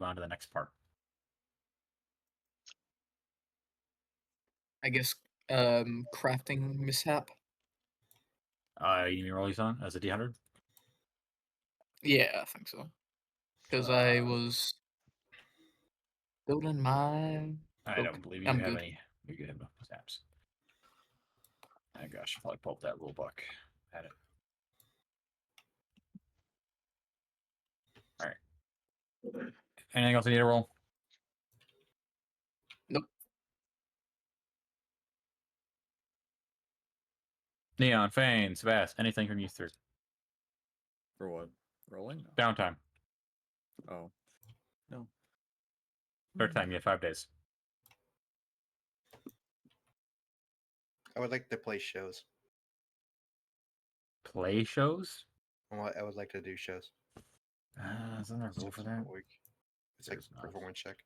on to the next part. I guess crafting mishap. You need me to roll these on as a D100? Yeah, I think so. Because I was building my. I don't believe you I'm have good. any. You're good. Snaps. Oh gosh, I'll probably pull up that rule book. Had it. All right. Anything else I need to roll? Nope. Neon, Fane, Sebast, anything from you three? For what? Rolling? No. Downtime. Oh. No. Third time, you have 5 days. I would like to play shows. Play shows? I would like to do shows. Isn't there a rule for that? It's like There's not. performance check.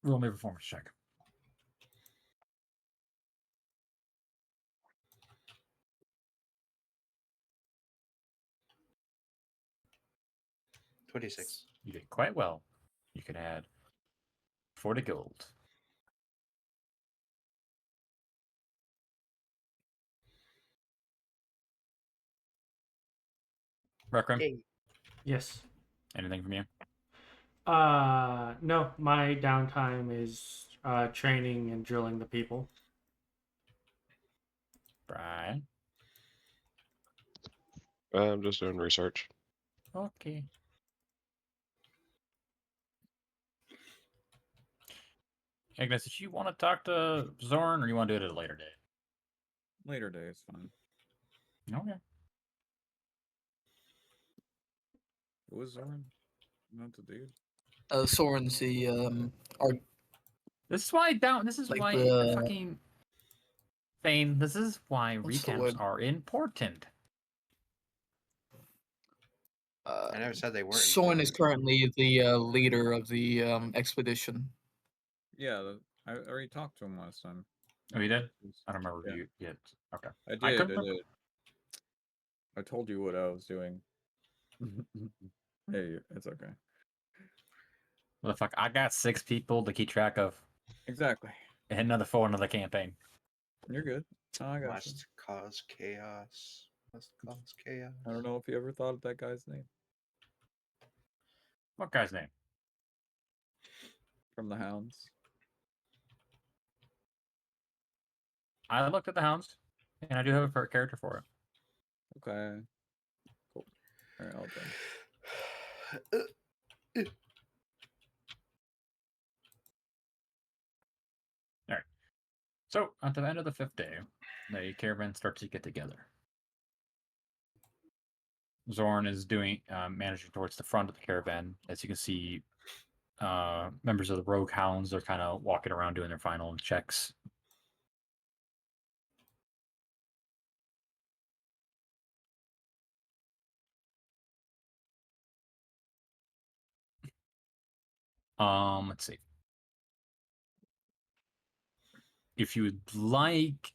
Roll me a performance check. $26. You did quite well. You can add 40 gold. Rekram, Yay. Yes. anything from you? No, my downtime is training and drilling the people. Brian? I'm just doing research. Okay. Ignis, did you want to talk to Zorn, or you want to do it at a later date? Later day is fine. Okay. Who was Zoran? Not the dude. Soren's the This is why This is Like why the- fucking Fane. This is why What's the recaps word? are important. I never said they weren't. Soren is currently the leader of the expedition. Yeah, I already talked to him last time. Oh, you did? I don't remember Yeah. if you yet. Okay. I did. I I, couldn't remember. did. I told you what I was doing. Hey, it's okay. What the fuck? I got 6 people to keep track of. Exactly. And another 4 another campaign. You're good. Oh, I got you. Must cause chaos. Must cause chaos. I don't know if you ever thought of that guy's name What guy's name? from the Hounds. I looked at the hounds, and I do have a character for it. Okay. Cool. All right, I'll done. Alright. So, at the end of the 5th day, the caravan starts to get together. Zorn is managing towards the front of the caravan. As you can see, members of the Rogue Hounds are kind of walking around doing their final checks. Let's see. If you would like,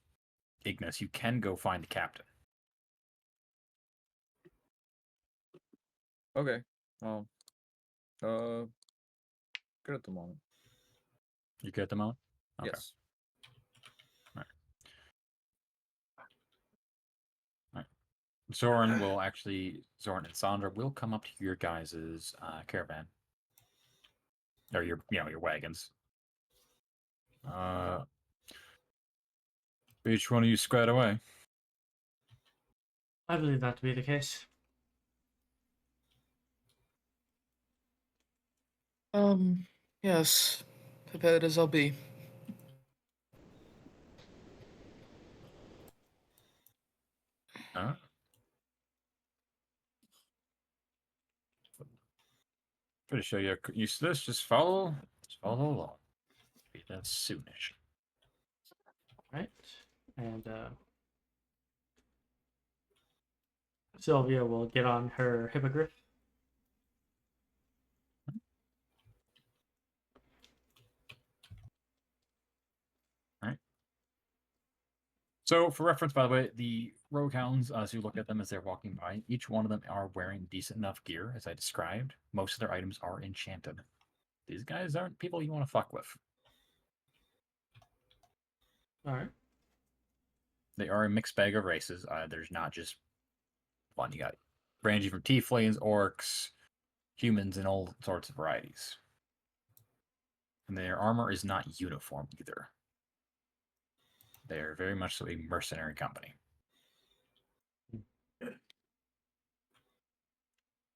Ignis, you can go find the captain. Okay. Well, good at the moment. You good at the moment? Okay. Yes. Zorn and Sandra will come up to your guys' caravan. Or your wagons. Each one of you squared away. I believe that to be the case. Yes, prepared as I'll be. Pretty sure you're used to this. Just follow along. Be done soonish. Right? And Sylvia will get on her hippogriff. So, for reference, by the way, the rogue hounds, as you look at them as they're walking by, each one of them are wearing decent enough gear, as I described. Most of their items are enchanted. These guys aren't people you want to fuck with. All right. They are a mixed bag of races. There's not just one. You got ranging from tieflings, orcs, humans, and all sorts of varieties. And their armor is not uniform either. They're very much so a mercenary company.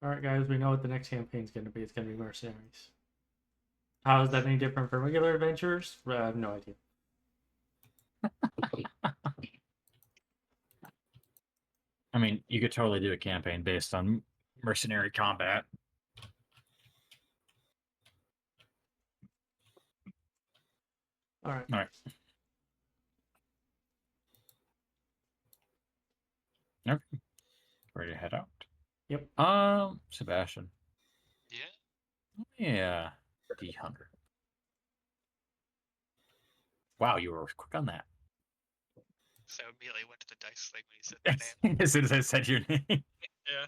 All right, guys. We know what the next campaign is going to be. It's going to be mercenaries. How is that any different from regular adventurers? I have no idea. I mean, you could totally do a campaign based on mercenary combat. All right. All right. Okay. Ready to head out? Yep. Sebastian. Yeah. Yeah. D100. Wow, you were quick on that. So I immediately went to the dice like when you said the name. As soon as I said your name. Yeah.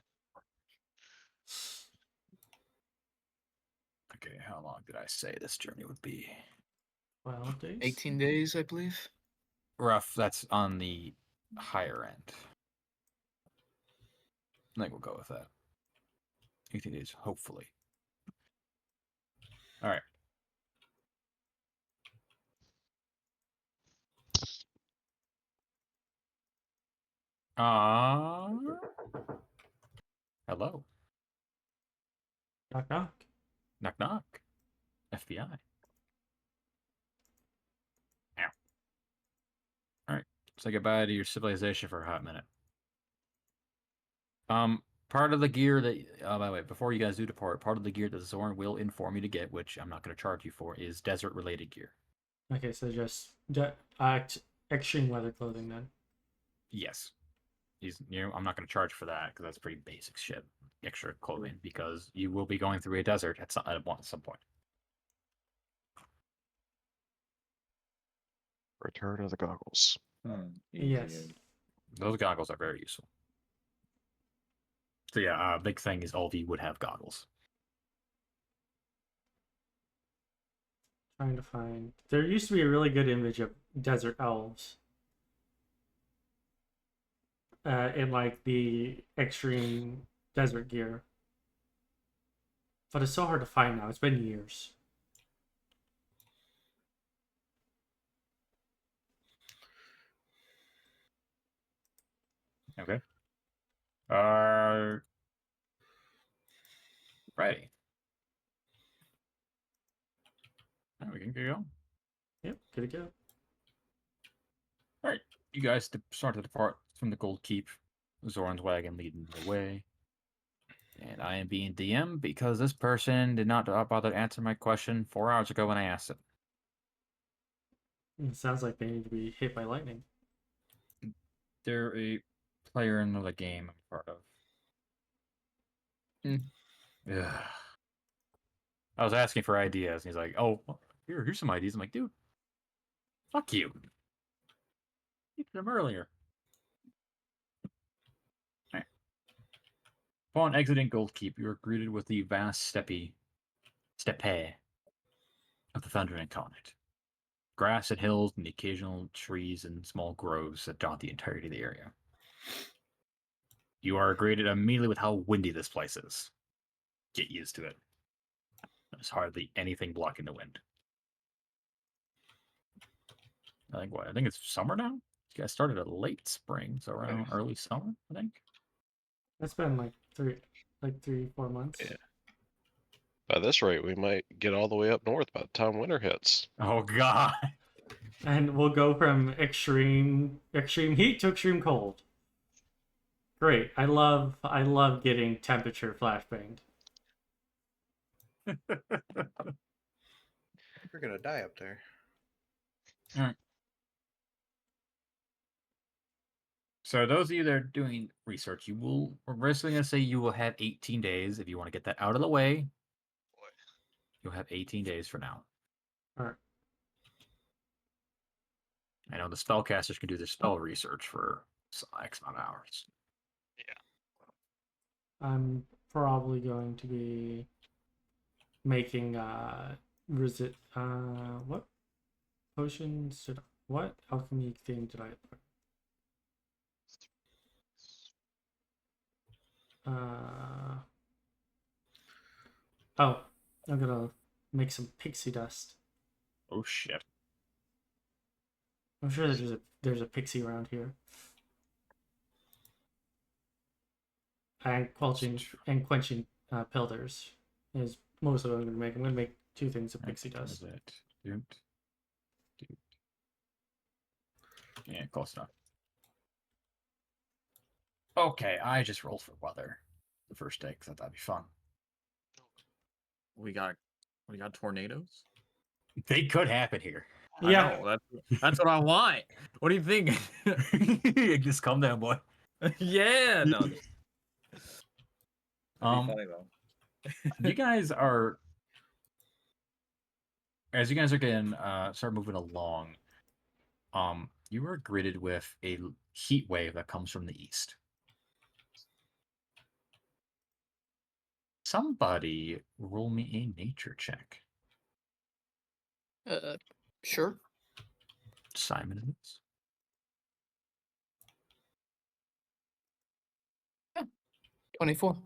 Okay, how long did I say this journey would be? 12 days. 18 days, I believe. Rough, that's on the higher end. I think we'll go with that. 18 days, hopefully. All right. Hello. Knock knock. Knock knock. FBI. Ow. All right. Say goodbye to your civilization for a hot minute. Part of the gear that, by the way, before you guys do depart, part of the gear that Zorn will inform you to get, which I'm not going to charge you for, is desert-related gear. Okay, so just extreme weather clothing then. Yes. I'm not going to charge for that because that's pretty basic shit. Extra clothing because you will be going through a desert at some point. Return of the goggles. Yes. Those goggles are very useful. So yeah, big thing is all of you would have goggles. Trying to find. There used to be a really good image of desert elves. In like the extreme desert gear. But it's so hard to find now. It's been years. Okay. Ready. Right, we can go. Yep, good to go. All right, you guys start to depart from the Gold Keep. Zoran's wagon leading the way. And I am being DM because this person did not bother to answer my question 4 hours ago when I asked it. It sounds like they need to be hit by lightning. They're a player in another game I'm part of. Yeah. I was asking for ideas, and he's like, "Oh, here's some ideas." I'm like, "Dude, fuck you. You did them earlier." All right. Upon exiting Gold Keep, you are greeted with the vast steppe of the Thunder Incarnate. Grass and hills, and the occasional trees and small groves that dot the entirety of the area. You are greeted immediately with how windy this place is. Get used to it. There's hardly anything blocking the wind. I think it's summer now. You guys started a late spring, so around early summer, I think. It's been like 3-4 months. Yeah. By this rate, we might get all the way up north by the time winter hits. Oh God. And we'll go from extreme heat to extreme cold. Great. I love getting temperature flashbanged. We're gonna die up there. So those of you that are doing research, we're basically going to say you will have 18 days. If you want to get that out of the way, Boy. you'll have 18 days for now. All right. I know the spellcasters can do their spell research for X amount of hours. I'm probably going to be making what potions did what alchemy thing did I put? Oh, I'm gonna make some pixie dust. Oh shit. I'm sure there's a pixie around here. And quenching pillars is most of what I'm gonna make. I'm gonna make 2 things of pixie What dust. is it? Doot. Doot. Yeah, close enough. Okay, I just rolled for weather the first day because I thought that'd be fun. We got tornadoes. They could happen here. Yeah. I know, that's what I want. What do you think? Just calm down, boy. Yeah, no. That'd be funny though. You guys are, as you guys are getting start moving along, you are greeted with a heat wave that comes from the east. Somebody roll me a nature check. Sure. Simon it is. 24.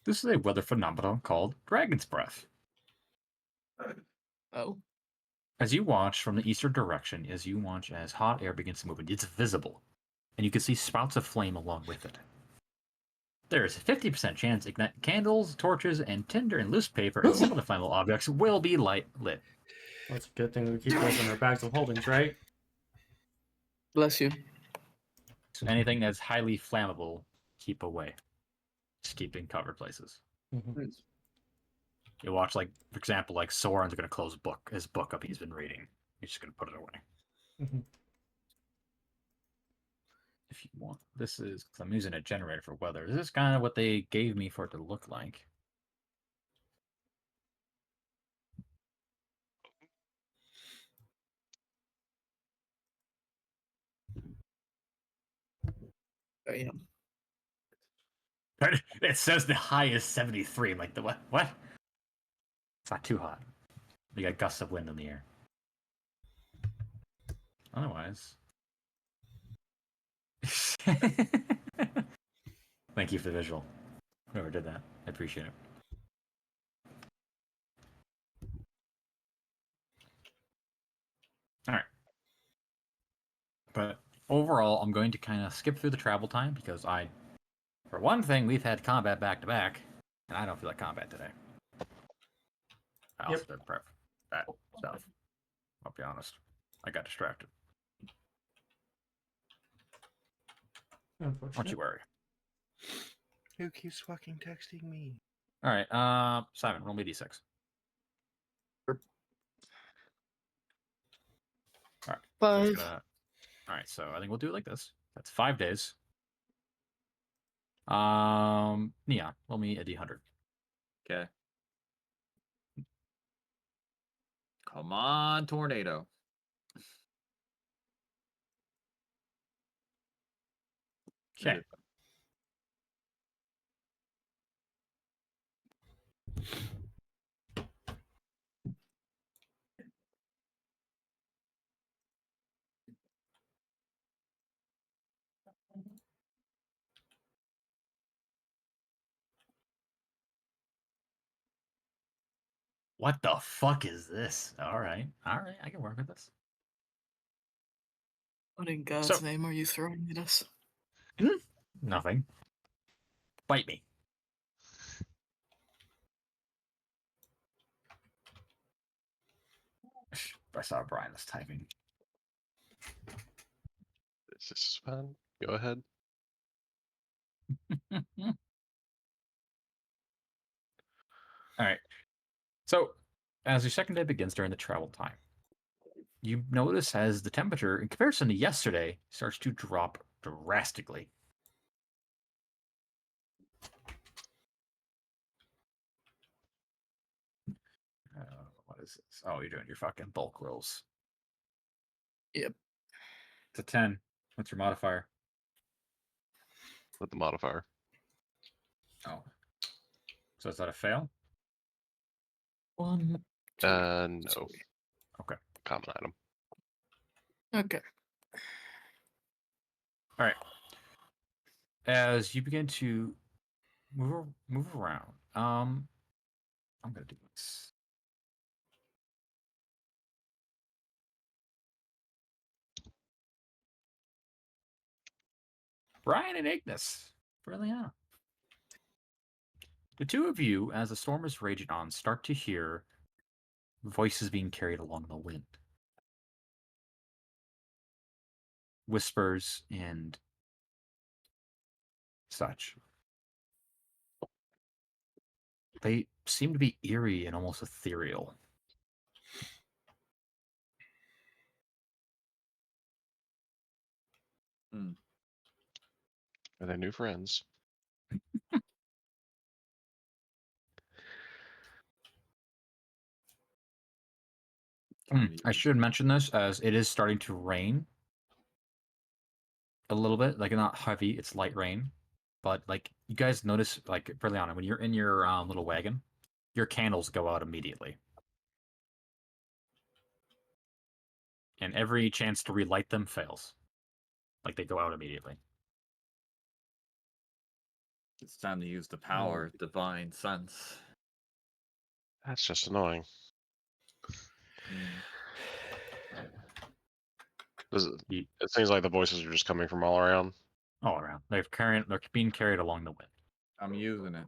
This is a weather phenomenon called Dragon's Breath. Oh. As you watch from the eastern direction, as you watch as hot air begins to move, it's visible, and you can see spouts of flame along with it. There is a 50% chance ignite candles, torches, and tinder and loose paper and similar flammable objects will be lit. That's a good thing we keep those in our bags of holdings, right? Bless you. So anything that's highly flammable, keep away. Just keep in covered places. Mhm. You watch, like, for example, like Soren's going to close his book up he's been reading. He's just going to put it away. Mhm. If you want, this is, because I'm using a generator for weather. This is kind of what they gave me for it to look like. Damn. It says the high is 73. I'm like, the what? What? It's not too hot. You got gusts of wind in the air. Otherwise. Thank you for the visual. Whoever did that. I appreciate it. Alright. But overall, I'm going to kind of skip through the travel time because for one thing, we've had combat back to back, and I don't feel like combat today. I also Yep. did prep that stuff. I'll be honest. I got distracted. Don't Unfortunately. you worry. Who keeps fucking texting me? Alright, Simon, roll me d6. Alright. 5. Alright, so I think we'll do it like this. That's 5 days. Neon, roll me a d100. Okay. Come on, tornado. Okay. What the fuck is this? Alright, I can work with this. What in God's So- name are you throwing at us? Nothing. Bite me. I saw Brian was typing. This is fun. Go ahead. Alright. So, as your second day begins during the travel time, you notice as the temperature, in comparison to yesterday, starts to drop drastically. What is this? Oh, you're doing your fucking bulk rolls. Yep. It's a 10. What's your modifier? With the modifier. Oh. So is that a fail? 1, 2, No. 3. Okay. Common item. Okay. All right. As you begin to move around, I'm gonna do this. Brian and Ignis, Verleana. The two of you, as the storm is raging on, start to hear voices being carried along the wind. Whispers and such. They seem to be eerie and almost ethereal. Are they new friends? I should mention this as it is starting to rain a little bit, like not heavy, it's light rain. But like you guys notice, like Verleana, when you're in your little wagon, your candles go out immediately. And every chance to relight them fails. Like they go out immediately. It's time to use the power, divine sense. That's just annoying. Does it, Ye- it seems like the voices are just coming from all around. All around. They're being carried along the wind. I'm using it.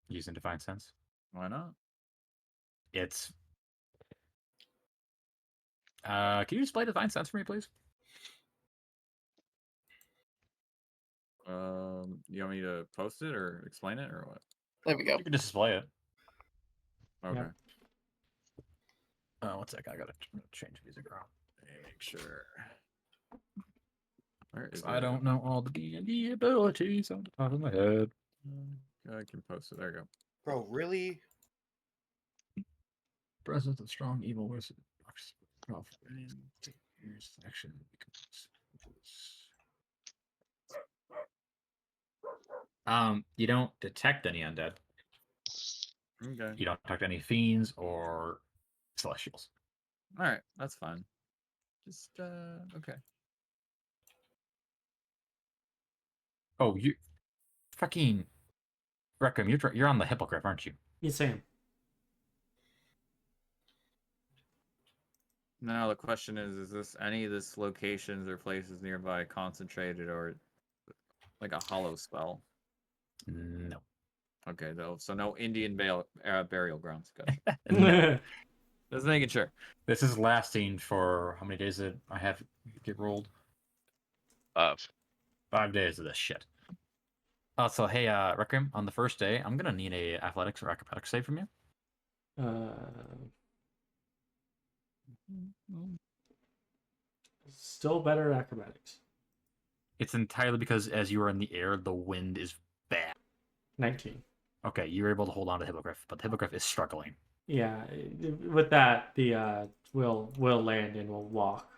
Using Divine Sense. Why not? It's can you display Divine Sense for me, please? You want me to post it or explain it or what? There we go. You can just display it. Okay. Yep. One sec, I gotta change music around. Make sure. Where is I it? don't know all the D&D abilities on the top of my head. I can post it. There you go. Bro, really? Presence of strong evil wizard. Action. You don't detect any undead. Okay. You don't detect any fiends or celestials. All right. That's fine. Just okay. Oh, you fucking Reckham, you're on the hippogriff, aren't you? You same. Now the question is this any of this locations or places nearby concentrated or like a hollow spell? No. Okay, though. So no Indian burial grounds. Gotcha. No. Just making sure. This is lasting for how many days did I have get rolled? 5. 5 days of this shit. So hey, Requiem, on the first day, I'm gonna need a athletics or acrobatics save from you. Still better at acrobatics. It's entirely because as you are in the air, the wind is bad. 19. Okay, you're able to hold on to the hippogriff, but the hippogriff is struggling. Yeah, with that, the we'll land and we'll walk.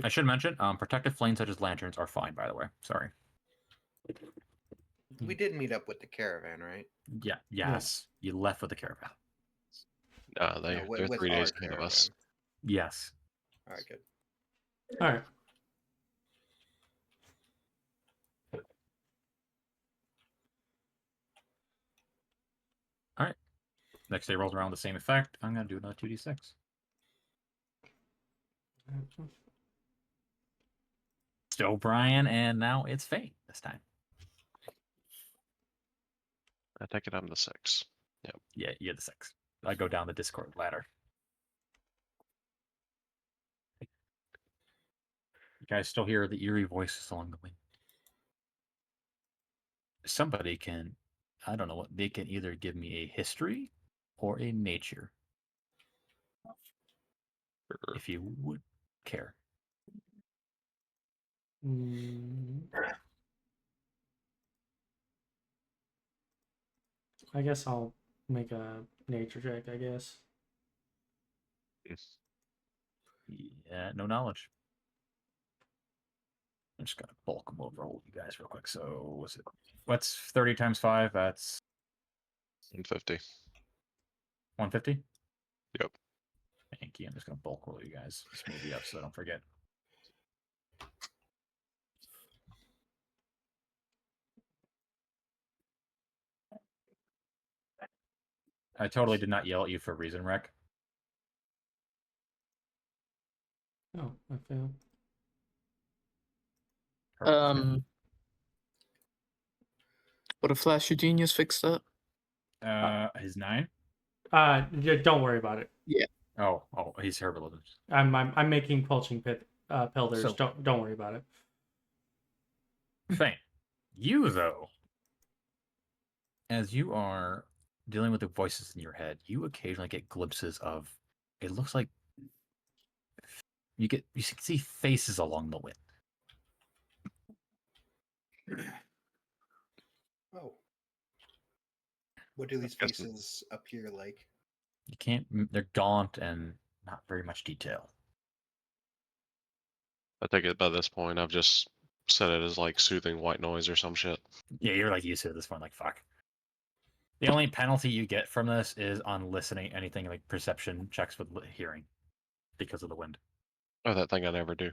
I should mention, protective flames such as lanterns are fine, by the way. Sorry. We did meet up with the caravan, right? Yeah, yes. You left with the caravan. They're with 3 our days ahead of us. Yes. All right, good. All right. Next day rolls around the same effect. I'm gonna do another 2d6. Still Brian, and now it's Fane this time. I take it I'm the 6. Yeah, you're the 6. I go down the Discord ladder. You guys still hear the eerie voices along the wind. Somebody can, I don't know what, they can either give me a history or a nature. Sure. If you would care. I guess I'll make a nature check, I guess. Yes. Yeah, no knowledge. I'm just gonna bulk them over all you guys real quick. So what's it? What's 30 times 5? That's 150. 150? Yep. Thank you. I'm just gonna bulk roll you guys. Just move you up so I don't forget. I totally did not yell at you for a reason, Rec. Oh, I failed. Perfect. But a flash of genius fix that. His 9? Yeah, don't worry about it. Oh, he's herbalism. I'm making pulsing pillars. So- Don't worry about it. Fane, you though, as you are dealing with the voices in your head, you occasionally get glimpses of. It looks like you can see faces along the wind. Oh. What do these Guessing- faces appear like? You can't. They're gaunt and not very much detail. I think by this point I've just set it as like soothing white noise or some shit. Yeah, you're like used to it at this point. Like fuck. The only penalty you get from this is on listening anything like perception checks with hearing, because of the wind. Oh, that thing I never do.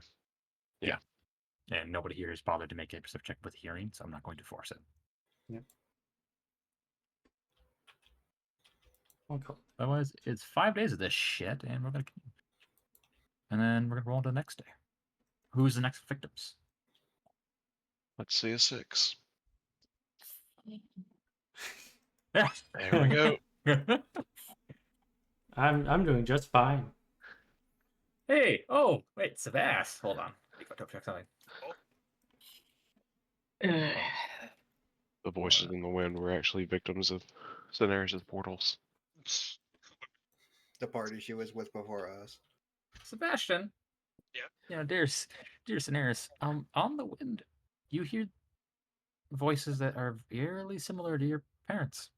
And nobody here is bothered to make a perception check with hearing, so I'm not going to force it. Okay. Otherwise, it's 5 days of this shit, and we're gonna, and then we're gonna roll on to the next day. Who's the next victims? Let's see a 6. Yeah, There we go. I'm doing just fine. Hey, oh wait, Sebas. Hold on. I think I double check something. The voices in the wind were actually victims of Cineres' portals. The party she was with before us. Sebastian. Yeah? You know, dear Cineres, on the wind, you hear voices that are eerily similar to your parents.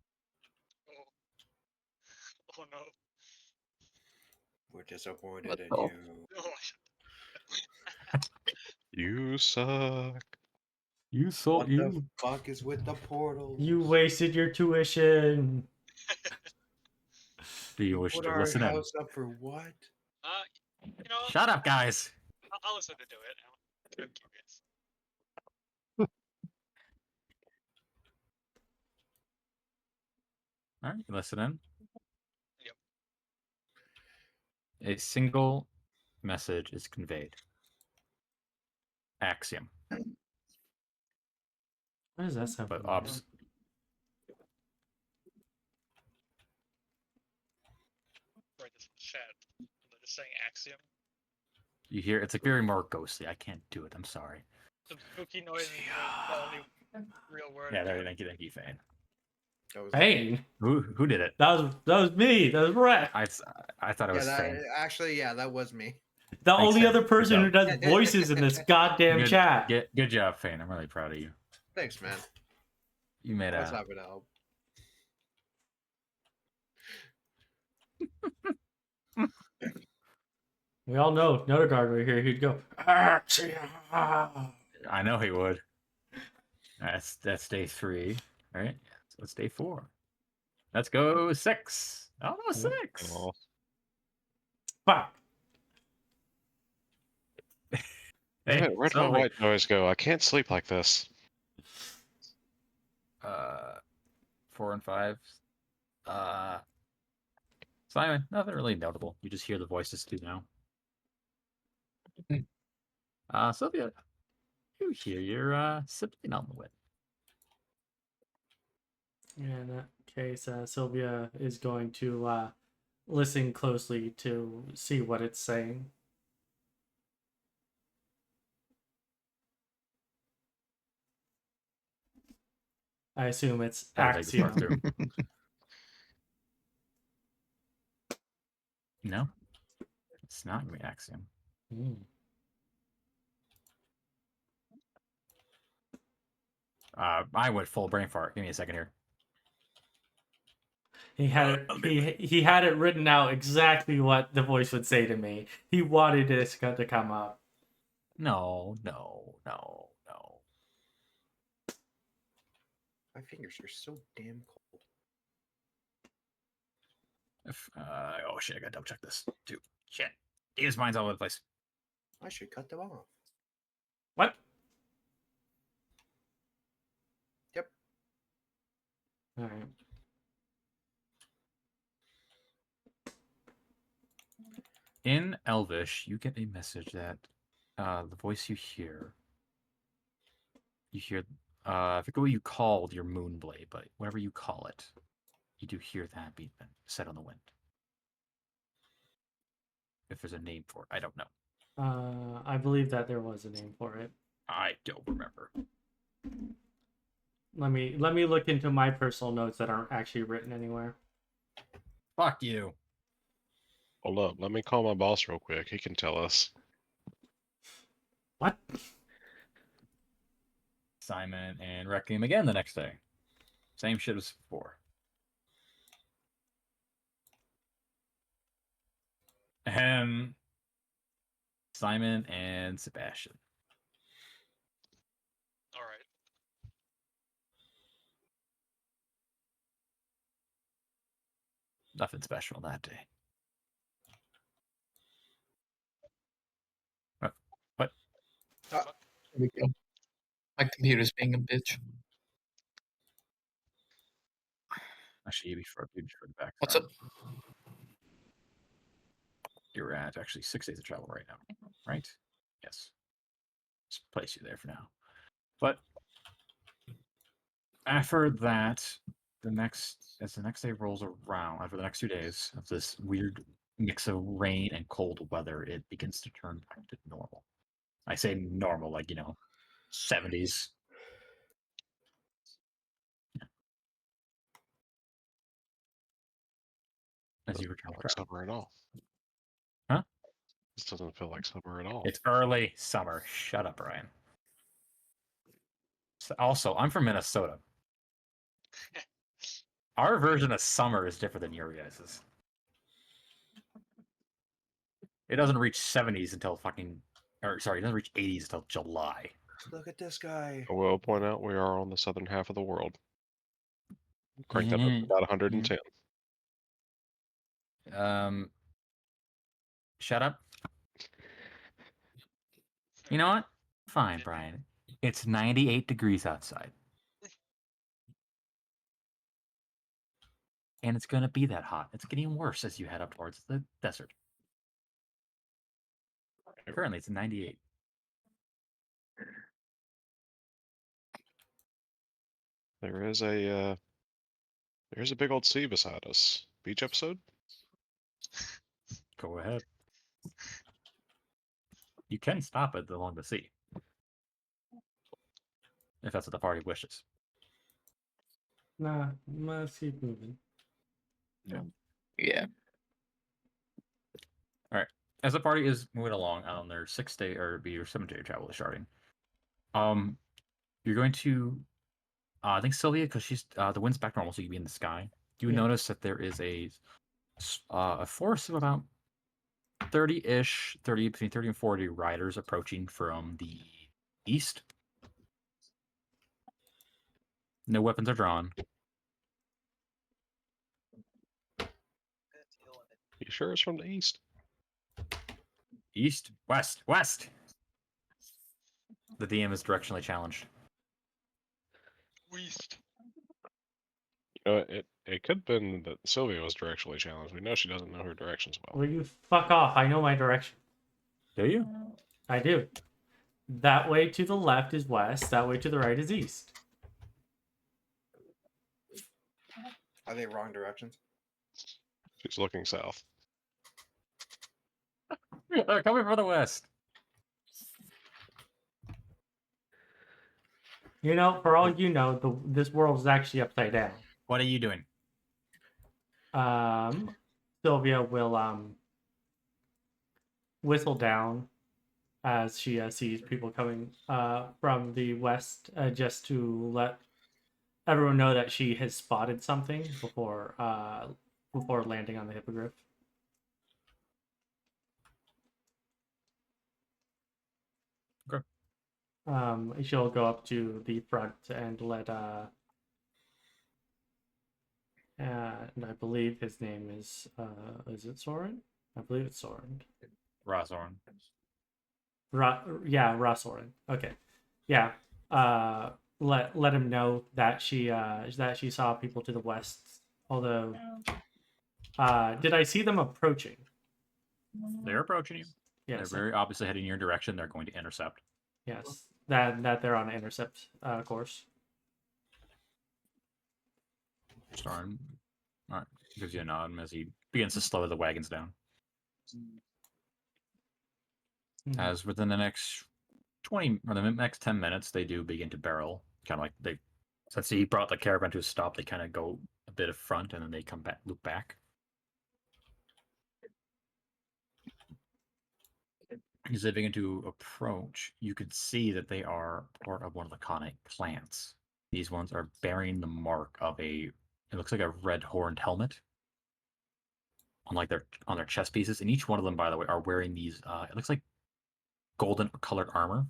Oh no. We're disappointed What in the- you. Oh, You suck. You saw What the fuck is with the portals? You wasted your tuition. Do you wish Put to our listen in? house up for what? you know, Shut up, guys. I'll listen to it. I'm curious. All right, listen in. Yep. A single message is conveyed. Axiom. What does that sound But familiar? Right, this was chat. They're just saying axiom. You hear it's like very more ghostly. I can't do it. I'm sorry. The spooky noise is the only real word. Yeah, there. Thank you, Fane. That was Hey, Who did it? that was me. That was Brett. I thought it yeah, was that, Fane. actually, yeah, that was me. The Thanks, only Fane. other Good person who job. does voices in this goddamn chat. Good job, Fane. I'm really proud of you. Thanks, man. You made I was a. happy to help. We all know if Nodeguard were here, he'd go. "Axiom." I know he would. That's day 3, right? So it's day 4. Let's go 6. Oh no, 6. Oh, Fuck. Hey, where'd so my wait, white noise go? I can't sleep like this. 4 and 5. Simon, nothing really notable. You just hear the voices too now. Sylvia, you hear your sibling on the wind. In that case, Sylvia is going to listen closely to see what it's saying. I assume it's That'll take this part axiom. through. No, it's not gonna be axiom. Mm. I went full brain fart. Give me a second here. He had he had it written out exactly what the voice would say to me. He wanted this to come up. No. My fingers are so damn cold. Oh shit! I gotta double check this too. Shit. Game's mind's all over the place. I should cut them off. What? Yep. All right. In Elvish, you get a message that the voice you hear, I forget what you called your moonblade, but whatever you call it, you do hear that being set on the wind. If there's a name for it, I don't know. I believe that there was a name for it. I don't remember. Let me look into my personal notes that aren't actually written anywhere. Fuck you. Hold up, let me call my boss real quick. He can tell us. What? Simon and Requiem again the next day. Same shit as before. Simon and Sebastian. All right. Nothing special that day. What? There we go. My computer's being a bitch. Actually, before the background. What's up? You're at actually 6 days of travel right now, right? Yes. Just place you there for now. But after that, as the next day rolls around, after the next 2 days of this weird mix of rain and cold weather, it begins to turn back to normal. I say normal, like, 70s. As you return to Like travel. summer at all. Huh? This doesn't feel like summer at all. It's early summer. Shut up, Ryan. Also, I'm from Minnesota. Our version of summer is different than your guys's. It doesn't reach 70s until it doesn't reach 80s until July. Look at this guy. I will point out we are on the southern half of the world. Crank that up to about 110. Shut up. You know what? Fine, Brian. It's 98 degrees outside. And it's going to be that hot. It's getting worse as you head up towards the desert. Currently, it's 98. There's a big old sea beside us. Beach episode? Go ahead. You can stop it along the sea. If that's what the party wishes. Nah, let's keep moving. Yeah. As the party is moving along on their 6-day or be your 7-day travel is starting, you're going to, I think Sylvia, because she's the wind's back normal, so you can be in the sky. You notice that there is a force of about 30-ish, between 30 and 40 riders approaching from the east. No weapons are drawn. You sure it's from the east? East, west. The DM is directionally challenged. West. It could have been that Sylvia was directionally challenged. We know she doesn't know her directions well. Will you fuck off? I know my direction. Do you? I do. That way to the left is west. That way to the right is east. Are they wrong directions? She's looking south. They're coming from the west. You know, for all you know, this world is actually upside down. What are you doing? Sylvia will whistle down as she sees people coming from the west, just to let everyone know that she has spotted something before landing on the hippogriff. Okay. She'll go up to the front and let and I believe his name is it Soren? I believe it's Soren. Rozoran. Rosoren. Okay. Yeah. Let him know that she saw people to the west. Although did I see them approaching? They're approaching you. Yes. They're very obviously heading in your direction. They're going to intercept. Yes. That they're on an intercept course. Starn. All right. Gives you a nod as he begins to slow the wagons down. Mhm. As within the next 20 or the next 10 minutes, they do begin to barrel. Kind of like they, since he brought the caravan to a stop, they kind of go a bit of front and then they come back, loop back. As they begin to approach, you could see that they are part of one of the Khanate clans. These ones are bearing the mark of it looks like a red horned helmet on their chest pieces, and each one of them, by the way, are wearing these. It looks like golden colored armor.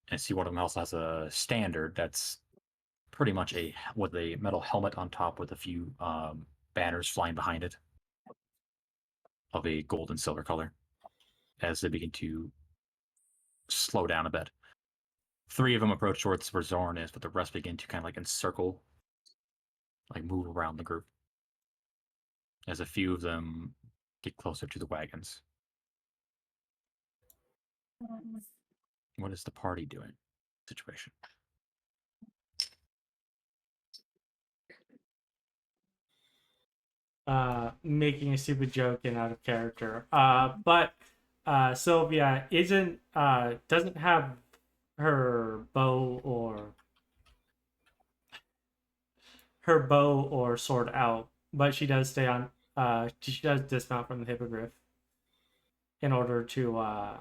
And I see one of them also has a standard that's pretty much with a metal helmet on top with a few banners flying behind it of a gold and silver color. As they begin to slow down a bit, 3 of them approach towards where Zorn is, but the rest begin to kind of like encircle, like move around the group. As a few of them get closer to the wagons. What is the party doing? Situation. Making a stupid joke and out of character. But Sylvia doesn't have her bow or sword out, but she does stay on. She does dismount from the hippogriff in order to.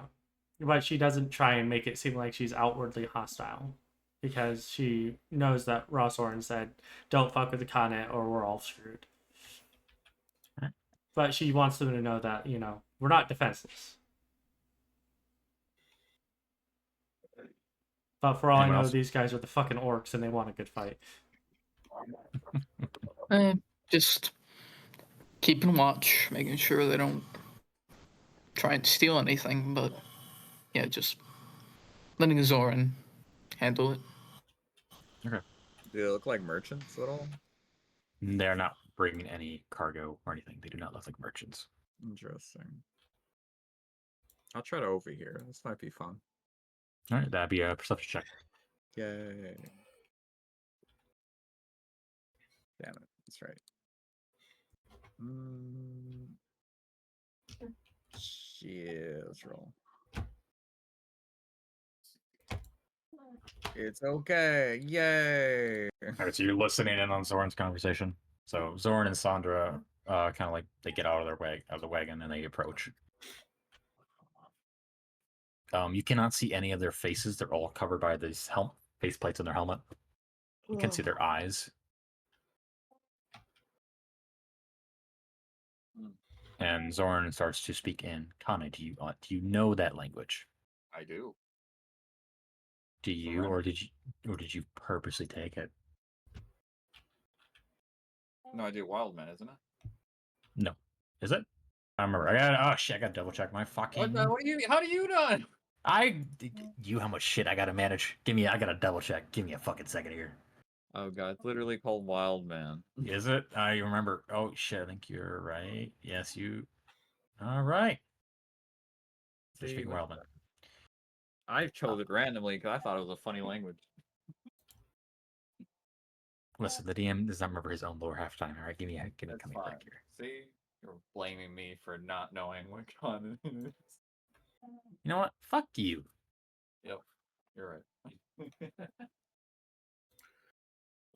But she doesn't try and make it seem like she's outwardly hostile, because she knows that Rosoren said, "Don't fuck with the Khanate, or we're all screwed." But she wants them to know that, we're not defenseless. But for all Anyone I know, else? these guys are the fucking orcs and they want a good fight. Just keeping watch, making sure they don't try and steal anything, but yeah, just letting Zoran handle it. Okay. Do they look like merchants at all? They're not bringing any cargo or anything. They do not look like merchants. Interesting. I'll try to overhear. This might be fun. All right, that'd be a perception check. Yay. Damn it. That's right. Yeah, let's roll. It's okay. Yay. All right, so you're listening in on Zoran's conversation. So Zoran and Sandra kind of like they get out of the wagon and they approach. You cannot see any of their faces. They're all covered by these face plates on their helmet. You can see their eyes. And Zoran starts to speak in Khanate. Do you know that language? I do. Do you, or did you purposely take it? No, I do Wildman, isn't it? No. Is it? I remember. I got to double check my fucking. What do you? How do you know? How much shit I gotta manage? I gotta double check. Give me a fucking second here. Oh god, it's literally called Wildman. Is it? I remember. Oh shit, I think you're right. Yes, you. All right. You're speaking Wildman. I chose it randomly because I thought it was a funny language. Listen, the DM does not remember his own lore half time. All right, give me a That's break fine. here. See, you're blaming me for not knowing what con it is. You know what? Fuck you. Yep, you're right.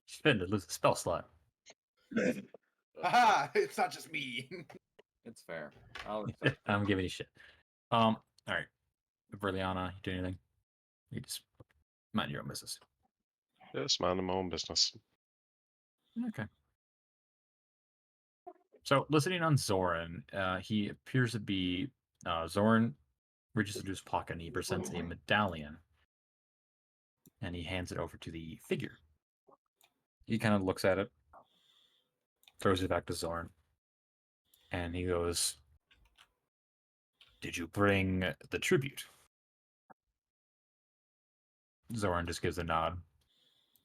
Spin to lose a spell slot. Haha! It's not just me. It's fair. I'll accept. I'm giving you shit. All right. Verleana, you do anything? You just mind your own business. Just minding my own business. Okay. So, listening on Zoran, he appears to be. Zoran reaches into his pocket and he presents a medallion. And he hands it over to the figure. He kind of looks at it, throws it back to Zoran, and he goes, "Did you bring the tribute?" Zoran just gives a nod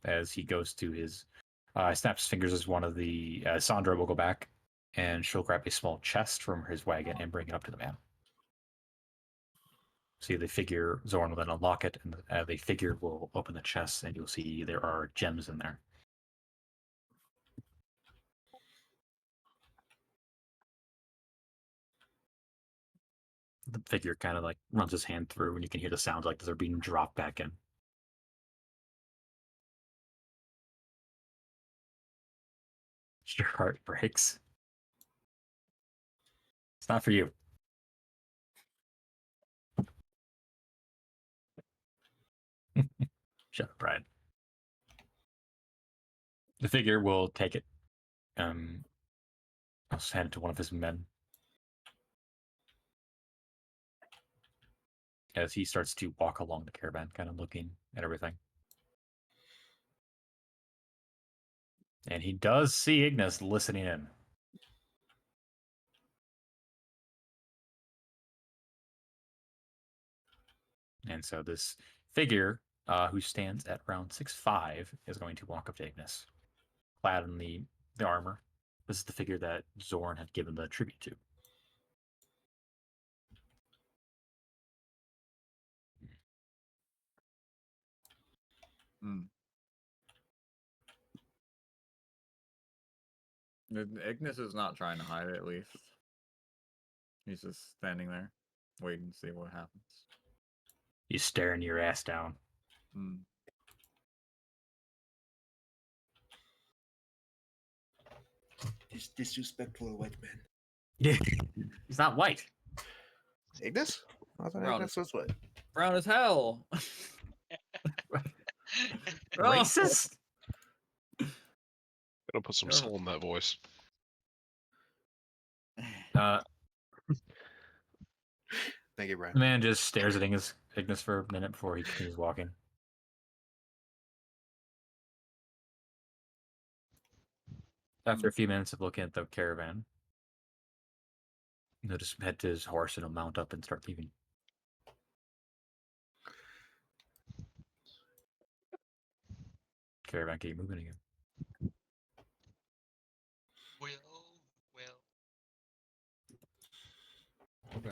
as he goes to his. Snaps his fingers as one of the. Sandra will go back, and she'll grab a small chest from his wagon and bring it up to the man. See the figure, Zoran will then unlock it, and the figure will open the chest, and you'll see there are gems in there. The figure kind of like runs his hand through, and you can hear the sounds like they're being dropped back in. Your heart breaks. It's not for you. Shut up, Brian. The figure will take it. I'll just hand it to one of his men. As he starts to walk along the caravan, kind of looking at everything. And he does see Ignis listening in. And so this figure, who stands at around 6'5", is going to walk up to Ignis, clad in the armor. This is the figure that Zoran had given the tribute to. Ignis is not trying to hide it, at least. He's just standing there, waiting to see what happens. He's staring your ass down. This disrespectful white man. Yeah, he's not white. Ignis? I thought Brown. Ignis was white. Brown as hell! Racist? Gotta put some soul in that voice. Thank you, Brian. The man just stares at Ignis for a minute before he continues walking. After a few minutes of looking at the caravan, he'll just head to his horse and he'll mount up and start leaving. Caravan, keep moving again. Well. Okay.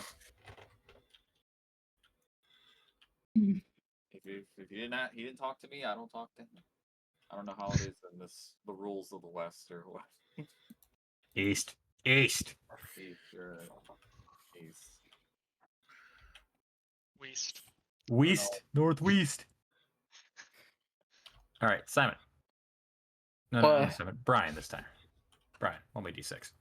If he didn't talk to me, I don't talk to him. I don't know how it is in the rules of the West or what. East. East. West. Northwest. All right, Simon. No, What? Simon. Brian this time. Brian, 1d6.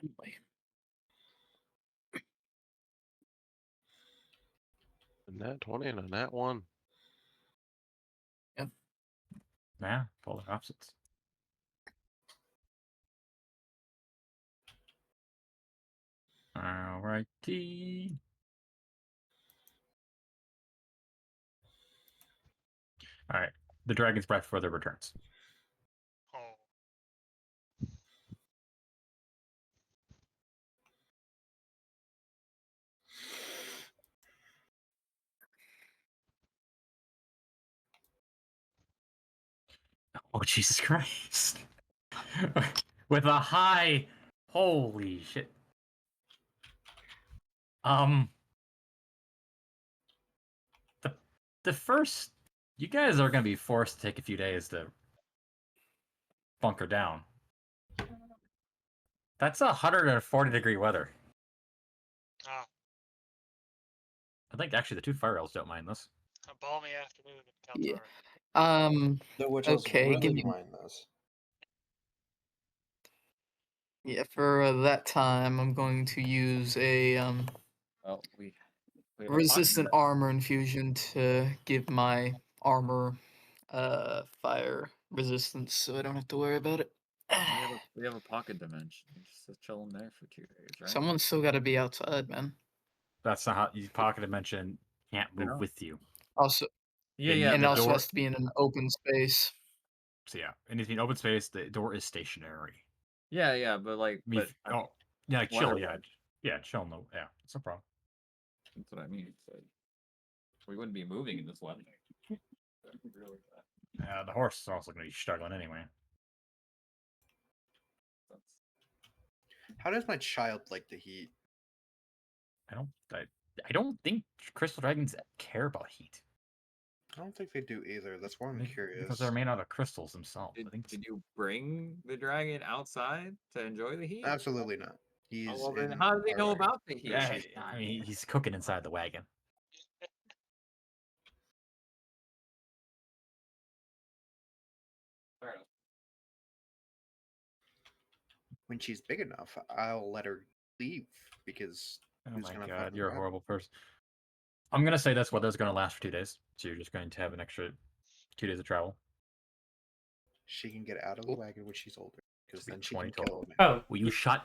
Anyway. A nat 20 and a nat 1. Yeah, polar opposites. Alrighty. All right. The Dragon's Breath further returns. Oh. Oh, Jesus Christ. With a high. Holy shit. The first. You guys are going to be forced to take a few days to bunker down. That's 140-degree weather. Ah, I think actually the two fire elves don't mind this. a balmy afternoon in Yeah. Kaltar. The witches Okay, give really me. mind this. Yeah, for that time, I'm going to use a Well, we have a resistant pocket armor infusion to give my armor fire resistance, so I don't have to worry about it. we have a pocket dimension. You just chill in there for 2 days, right? Someone's still got to be outside, man. That's not how you pocket dimension can't They move don't? with you. Also, Yeah, And yeah. and the also door- has to be in an open space. So yeah, and if you open space, the door is stationary. Yeah, yeah, but like, I mean, but I mean, oh, yeah, like chill, weather-wise. yeah, chill. No, yeah, it's no problem. That's what I mean. So we wouldn't be moving in this weather. Really, The horse is also going to be struggling anyway. that's How does my child like the heat? I don't think crystal dragons care about heat. I don't think they do either. That's why I'm Because curious. they're made out of crystals themselves. I think. Did you bring the dragon outside to enjoy the heat? Absolutely not. He's Oh, well, then in how does he my know wagon. about the heat? Yeah, I mean, he's cooking inside the wagon. Fair enough. When she's big enough, I'll let her leave because Oh who's my gonna god, fuck you're a around? horrible person. I'm gonna say this weather's gonna last for 2 days, so you're just going to have an extra 2 days of travel. She can get out of the wagon when she's older, because Be then she 20 can kill total. him. Oh, Will you shut?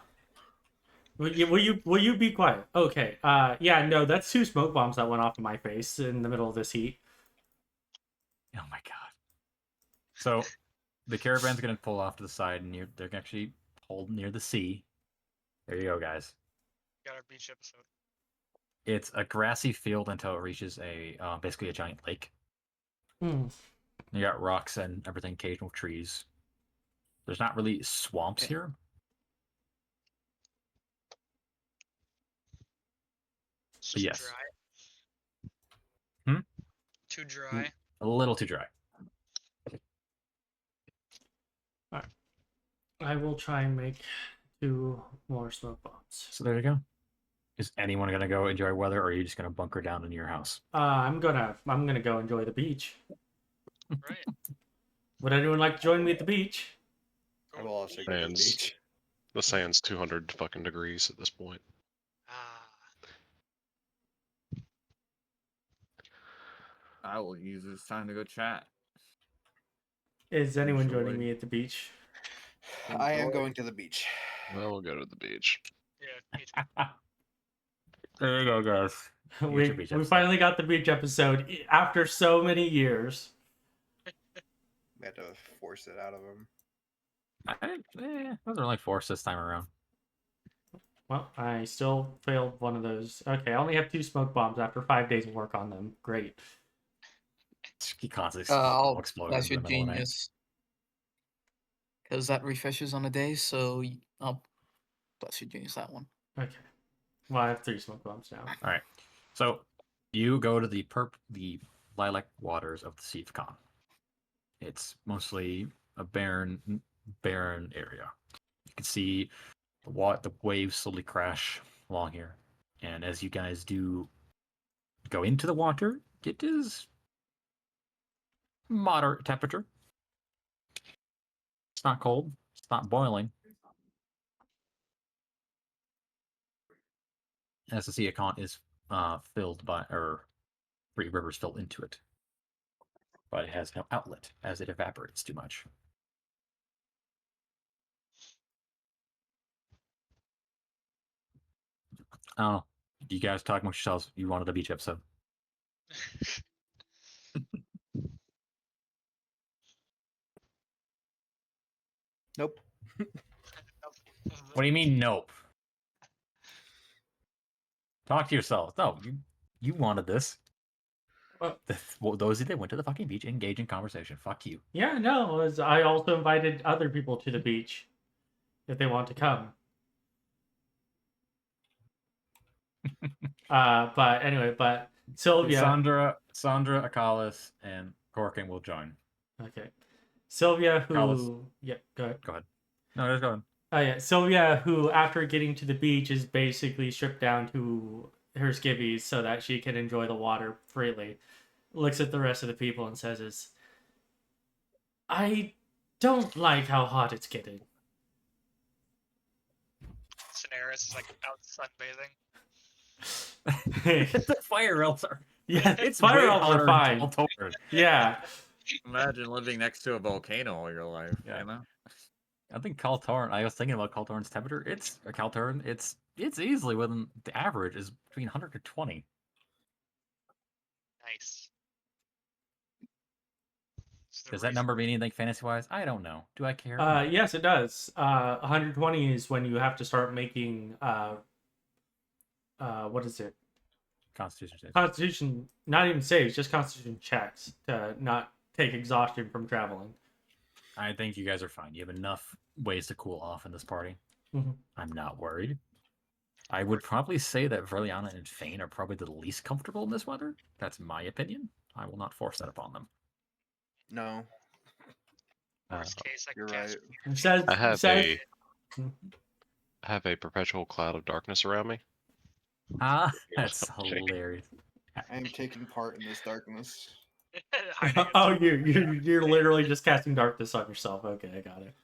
will you be quiet? Okay. Yeah, no, that's 2 smoke bombs that went off in my face in the middle of this heat. Oh my god. So the caravan's gonna pull off to the side, and they're gonna actually hold near the sea. There you go, guys. Got our beach episode. It's a grassy field until it reaches basically a giant lake. Hmm. You got rocks and everything, occasional trees. There's not really swamps here. It's But too yes. dry. Hmm? Too dry. A little too dry. I will try and make 2 more smoke bombs. So there you go. Is anyone gonna go enjoy weather, or are you just gonna bunker down in your house? I'm gonna go enjoy the beach. Right. Would anyone like to join me at the beach? I will also go to the Sands. beach. The sand's 200 fucking degrees at this point. Ah, I will use this time to go chat. Is anyone joining Enjoy. me at the beach? I am Enjoy. going to the beach. Well, we'll go to the beach. yeah. Me too. There you go, guys. we beach we episode. finally got the beach episode after so many years. We had to force it out of him. Those are only forced this time around. Well, I still failed one of those. Okay, I only have 2 smoke bombs after 5 days of work on them. Great. He constantly exploding That's in your the middle of the night. genius. Because that refreshes on a day, so I'll bless your genius that one. Okay. Well, I have 3 smoke bombs now. All right. So you go to the lilac waters of the Sea of Khan. It's mostly a barren area. You can see the waves slowly crash along here, and as you guys do go into the water, it is moderate temperature. It's not cold. It's not boiling. As the Sea of Khan is filled by, or 3 rivers fill into it, but it has no outlet as it evaporates too much. I don't know. You guys talk amongst yourselves. You wanted a beach episode. Nope. What do you mean, nope? Talk to yourself. No, you wanted this. Well, those that went to the fucking beach, engage in conversation. Fuck you. Yeah, no, I also invited other people to the beach if they want to come. But anyway, Sylvia. Sandra, Akalis, and Corkin will join. Okay. Sylvia, who. Carlos. Yeah, go ahead. Go ahead. No, just go ahead. Oh yeah, Sylvia, who after getting to the beach is basically stripped down to her skivvies so that she can enjoy the water freely, looks at the rest of the people and says, I don't like how hot it's getting. Cineres is like out sunbathing. The fire elves are. Yeah, It's fire way elves are hotter in fine. Kaltorn. Yeah. Imagine living next to a volcano all your life. Yeah. You know. I think Kaltorn. I was thinking about Kaltorn's temperature. It's Kaltorn. It's easily within the average is between 120. Nice. So the Does that reason- number mean anything fantasy wise? I don't know. Do I care? Yes, it does. 120 is when you have to start making what is it? Constitution saves. Constitution, not even saves, just Constitution checks to not take exhaustion from traveling. I think you guys are fine. You have enough ways to cool off in this party. Mhm. I'm not worried. I would probably say that Verleana and Fane are probably the least comfortable in this weather. That's my opinion. I will not force that upon them. No, Worst case, I can you're cast right. It says, I have says, I have a perpetual cloud of darkness around me. That's Okay. hilarious. I am taking part in this darkness. hiding oh, it. you're literally just casting darkness on yourself. Okay, I got it.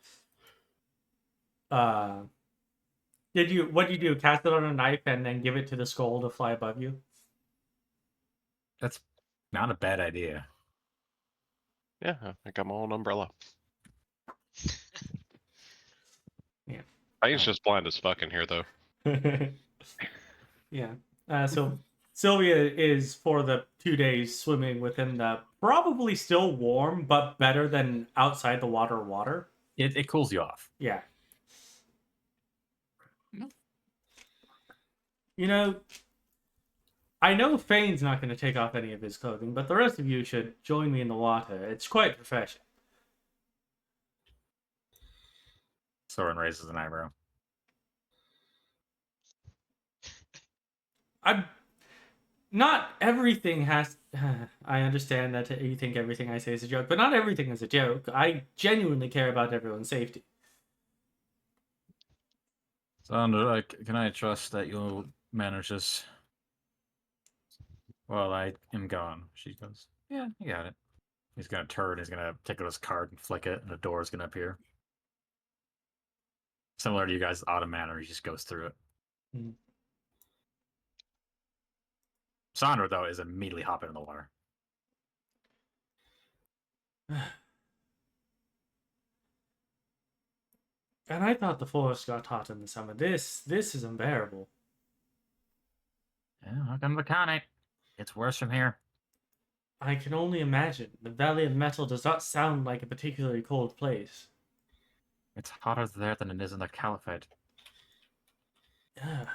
What did you do? Cast it on a knife and then give it to the skull to fly above you? That's not a bad idea. Yeah, I got my own umbrella. Yeah. I think it's just blind as fuck in here, though. Yeah. So Sylvia is for the 2 days swimming within the probably still warm, but better than outside the water. It cools you off. Yeah. You know, I know Fane's not going to take off any of his clothing, but the rest of you should join me in the water. It's quite refreshing. Soren raises an eyebrow. I'm not everything has. I understand that you think everything I say is a joke, but not everything is a joke. I genuinely care about everyone's safety. Sandra, can I trust that you'll manage this? Well, I am gone. She goes, yeah, you got it. He's gonna turn. He's gonna take out his card and flick it, and the door is gonna appear. Similar to you guys' auto manner, he just goes through it. Mhm. Sandra, though, is immediately hopping in the water. And I thought the forest got hot in the summer. This is unbearable. Yeah, welcome to Mechanic. It's worse from here. I can only imagine. The Valley of Metal does not sound like a particularly cold place. It's hotter there than it is in the Caliphate. Yeah.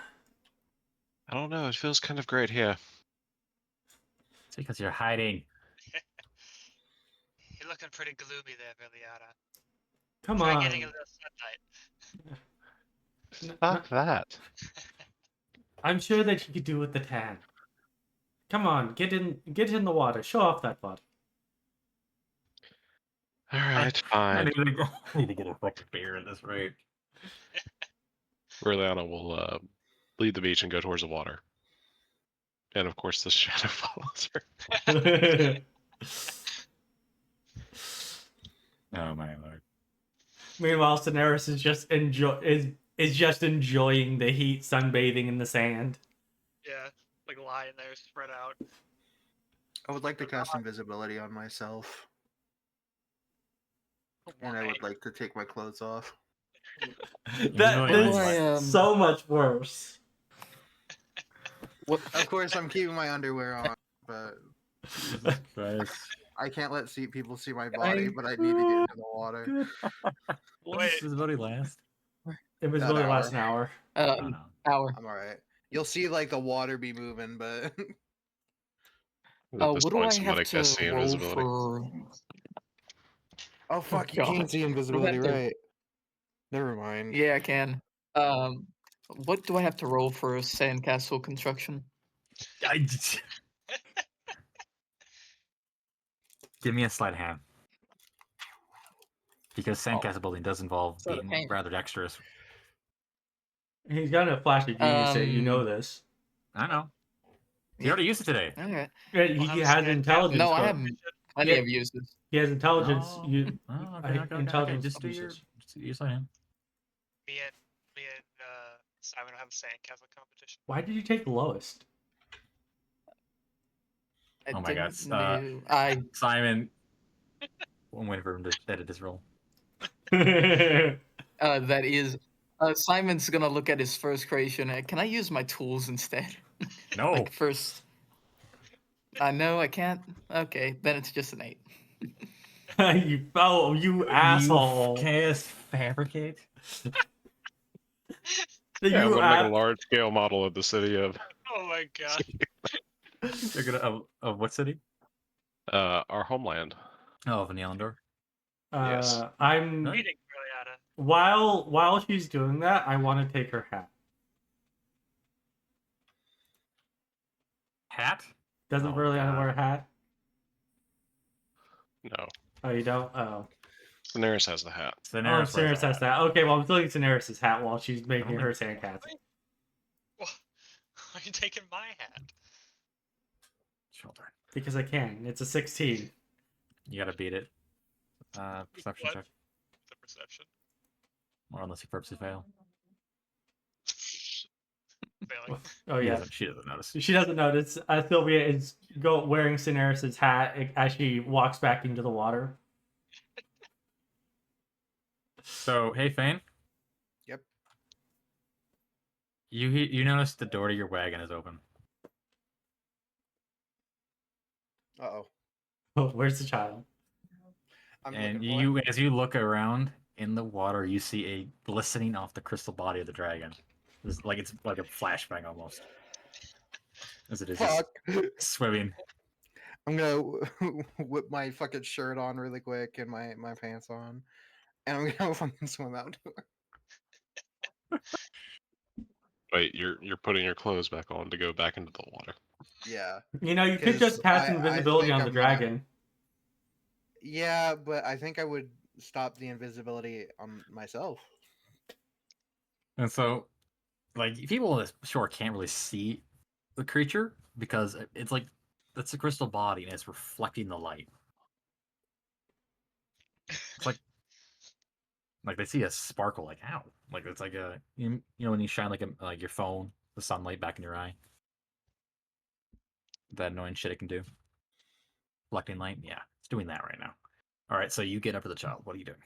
I don't know. It feels kind of great here. It's because you're hiding. You're looking pretty gloomy there, Verleana. Come Try on. getting a little sunlight. Fuck that. I'm sure that you could do with the tan. Come on, get in the water. Show off that body. All right, I fine. need to get a fucking beer at this rate. Verleana will leave the beach and go towards the water. And of course, the shadow follows her. Oh my lord. Meanwhile, Cineres is just enjoying the heat, sunbathing in the sand. Yeah, like lying there, spread out. I would like to cast invisibility on myself, and I would like to take my clothes off. That Really is nice. so much worse. What? Of course, I'm keeping my underwear on, but Jesus Christ. I can't let people see my body. But I need to get into the water. What Wait. does visibility last? It was An really hour. last an hour. Oh, no. Hour. I'm all right. You'll see like the water be moving, but At this What do point, I somebody have casts to the roll invisibility. for? oh fuck, you can't God. see invisibility, to- right? Never mind. Yeah, I can. What do I have to roll for sandcastle construction? Give me a sleight of hand. Because Oh. sandcastle building does involve So being pain. rather dexterous. He's got a flash of genius. You know this. I know. He Yeah. already used it today. All right. He has intelligence. No, I but have plenty Yeah. of uses. He has intelligence. Oh. You Oh, okay. intelligence Just do your, uses. just sign him. Me and Simon will have a sandcastle competition. Why did you take the lowest? I Oh my God, didn't know- I Simon. I'm waiting for him to edit this roll. that is. Simon's gonna look at his first creation. Can I use my tools instead? No. Like first. I know I can't. Okay, then it's just an 8. you asshole. Cast fabricate. Yeah, I'm You gonna make ass- a large scale model of the city of Oh my god. You're gonna of what city? our homeland. Oh, Vanillandor. Yes. I'm Meeting Verleana. while she's doing that, I want to take her hat. Hat? Doesn't Oh, Verleana God. wear a hat? No. Oh, you don't? Oh. Cineres has the hat. Cineres Cineres has that. Okay, well, I'm stealing Cineres' hat while she's making Oh, her sandcastle. Why are you taking my hat? Children. Because I can. It's a 16. You gotta beat it. Perception What? check. The perception. Or unless you purposely fail. Failing. Oh, yeah. She doesn't notice. She doesn't notice. Sylvia is wearing Cineres' hat as she walks back into the water. So, hey, Fane. Yep. You notice the door to your wagon is open. Uh-oh. Oh, where's the child? I'm And looking for it. as you look around in the water, you see a glistening off the crystal body of the dragon. It's like a flashbang almost. As it is just Fuck. swimming. I'm gonna whip my fucking shirt on really quick and my pants on, and I'm gonna fucking swim out to her. Wait, you're putting your clothes back on to go back into the water. Yeah. You know, you could 'Cause just cast I invisibility think on the I'm gonna- dragon. Yeah, but I think I would stop the invisibility on myself. And so, like, people on the shore can't really see the creature because it's like it's a crystal body and it's reflecting the light. It's like they see a sparkle, like ow, like it's like a you know when you shine like your phone, the sunlight back in your eye. That annoying shit it can do. Reflecting light, yeah, it's doing that right now. All right, so you get up to the child. What are you doing?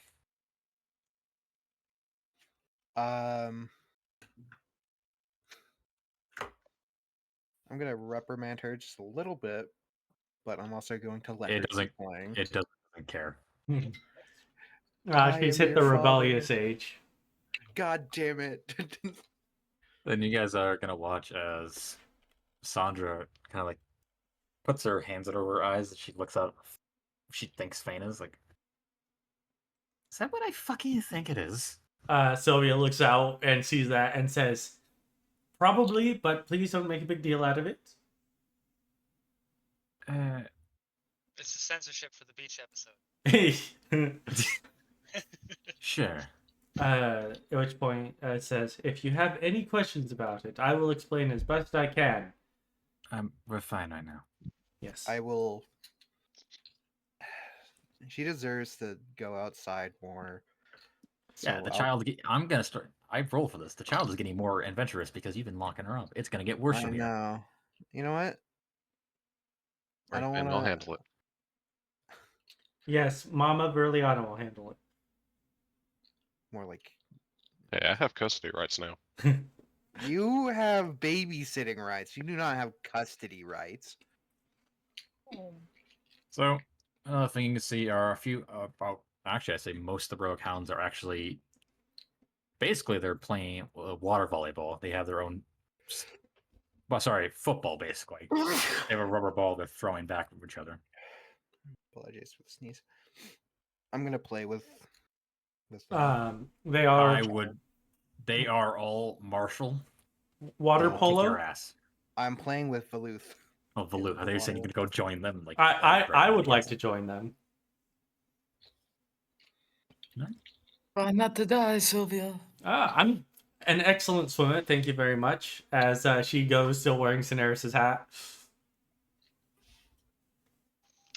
I'm gonna reprimand her just a little bit, but I'm also going to let her It doesn't. keep playing. It doesn't care. I She's am hit the your rebellious age. God damn it! Then you guys are gonna watch as Sandra kind of like puts her hands over her eyes and she looks up. She thinks Fane is like, is that what I fucking think it is? Sylvia looks out and sees that and says, "Probably, but please don't make a big deal out of it." It's the censorship for the beach episode. Sure. At which point it says, "If you have any questions about it, I will explain as best I can." We're fine right now. Yes. I will. She deserves to go outside more. Yeah, So the I'll- child. I'm gonna start. I roll for this. The child is getting more adventurous because you've been locking her up. It's gonna get worse I from here. know. You know what? I Right, don't and want I'll to. handle it. Yes, Mama Verleana will handle More like Hey, I have custody rights now. it. you have babysitting rights. You do not have custody rights. So another thing you can see are a few. Actually, I say most of the rogue hounds are actually. Basically, they're playing water volleyball. They have their own. Well, sorry, football. Basically, they have a rubber ball they're throwing back at each other. Apologize for the sneeze. I'm gonna play with. They are I would. They are all martial. water They will kick your polo. ass. I'm playing with Valuth. Oh, Valu. I thought you said you could go join them. Like I would like to join them. Try not to die, Sylvia. I'm An excellent swimmer, thank you very much. As she goes, still wearing Cineres' hat.